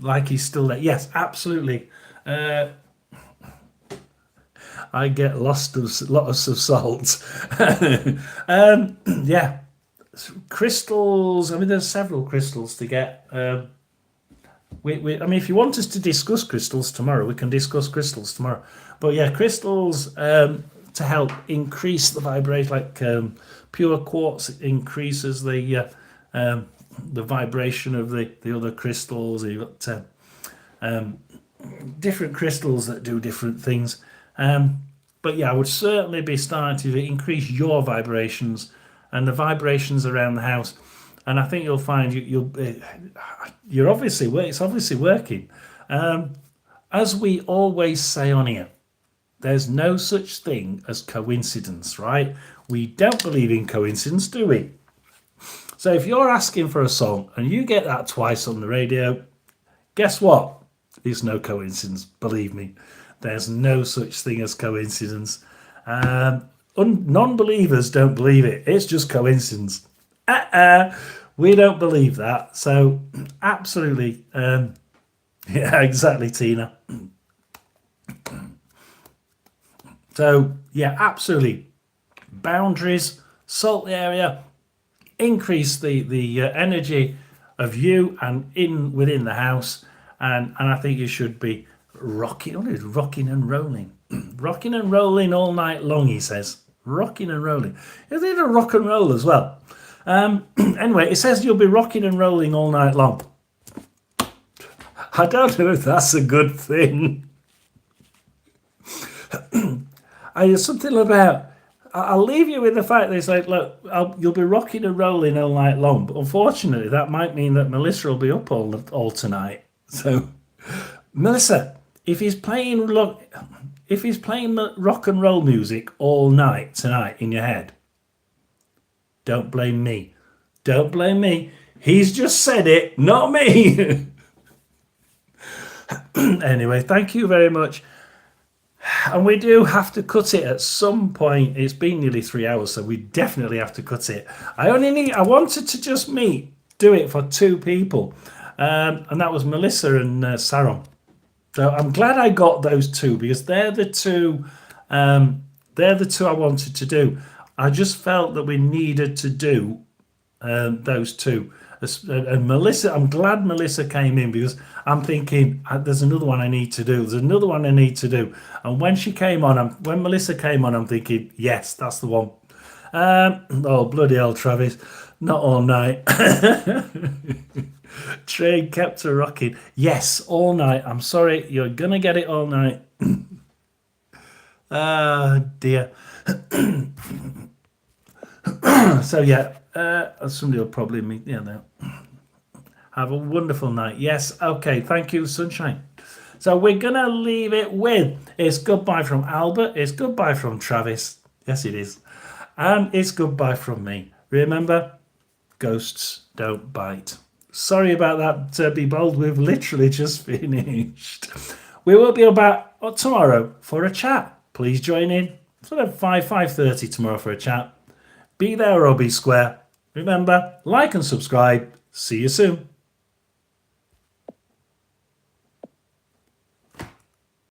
like he's still there. Yes, absolutely. I get lots of salt. Yeah, crystals. I mean, there's several crystals to get. I mean, if you want us to discuss crystals tomorrow, we can discuss crystals tomorrow. But yeah, crystals to help increase the vibration, like pure quartz increases the vibration of the other crystals. You've got different crystals that do different things. But yeah, I would certainly be starting to increase your vibrations and the vibrations around the house. And I think you'll find you're obviously, it's obviously working. As we always say on here, there's no such thing as coincidence, right? We don't believe in coincidence, do we? So if you're asking for a song and you get that twice on the radio, guess what? It's no coincidence, believe me. There's no such thing as coincidence. Non-believers don't believe it. It's just coincidence. We don't believe that. So absolutely. Yeah, exactly, Tina. So yeah, absolutely. Boundaries, salt the area, increase the energy of you and within the house, and I think you should be rocking and rolling. Rocking and rolling all night long, he says. Rocking and rolling. You need a rock and roll as well. Anyway, it says you'll be rocking and rolling all night long. I don't know if that's a good thing. There's something about, I'll leave you with the fact that it's like, look, you'll be rocking and rolling all night long. But unfortunately, that might mean that Melissa will be up all tonight. So, Melissa, if he's playing rock and roll music all night tonight in your head, don't blame me. Don't blame me. He's just said it, not me. Anyway, thank you very much. And we do have to cut it at some point. It's been nearly 3 hours, so we definitely have to cut it. I wanted to just do it for two people. And that was Melissa and Saron. So I'm glad I got those two, because they're the two I wanted to do. I just felt that we needed to do those two. And Melissa, I'm glad Melissa came in, because I'm thinking there's another one I need to do. There's another one I need to do. And when Melissa came on, I'm thinking, yes, that's the one. Oh, bloody hell, Travis. Not all night. Train kept her rocking. Yes, all night. I'm sorry, you're going to get it all night. Ah, dear. So, yeah, Somebody will probably meet. Yeah, no. Have a wonderful night. Yes. Okay. Thank you, Sunshine. So we're gonna leave it with it's goodbye from Albert. It's goodbye from Travis. Yes, it is, and it's goodbye from me. Remember, ghosts don't bite. Sorry about that, Be Bold. We've literally just finished. We will be back tomorrow for a chat. Please join in sort of 5:30 tomorrow for a chat. Be there or be square. Remember, like and subscribe. See you soon.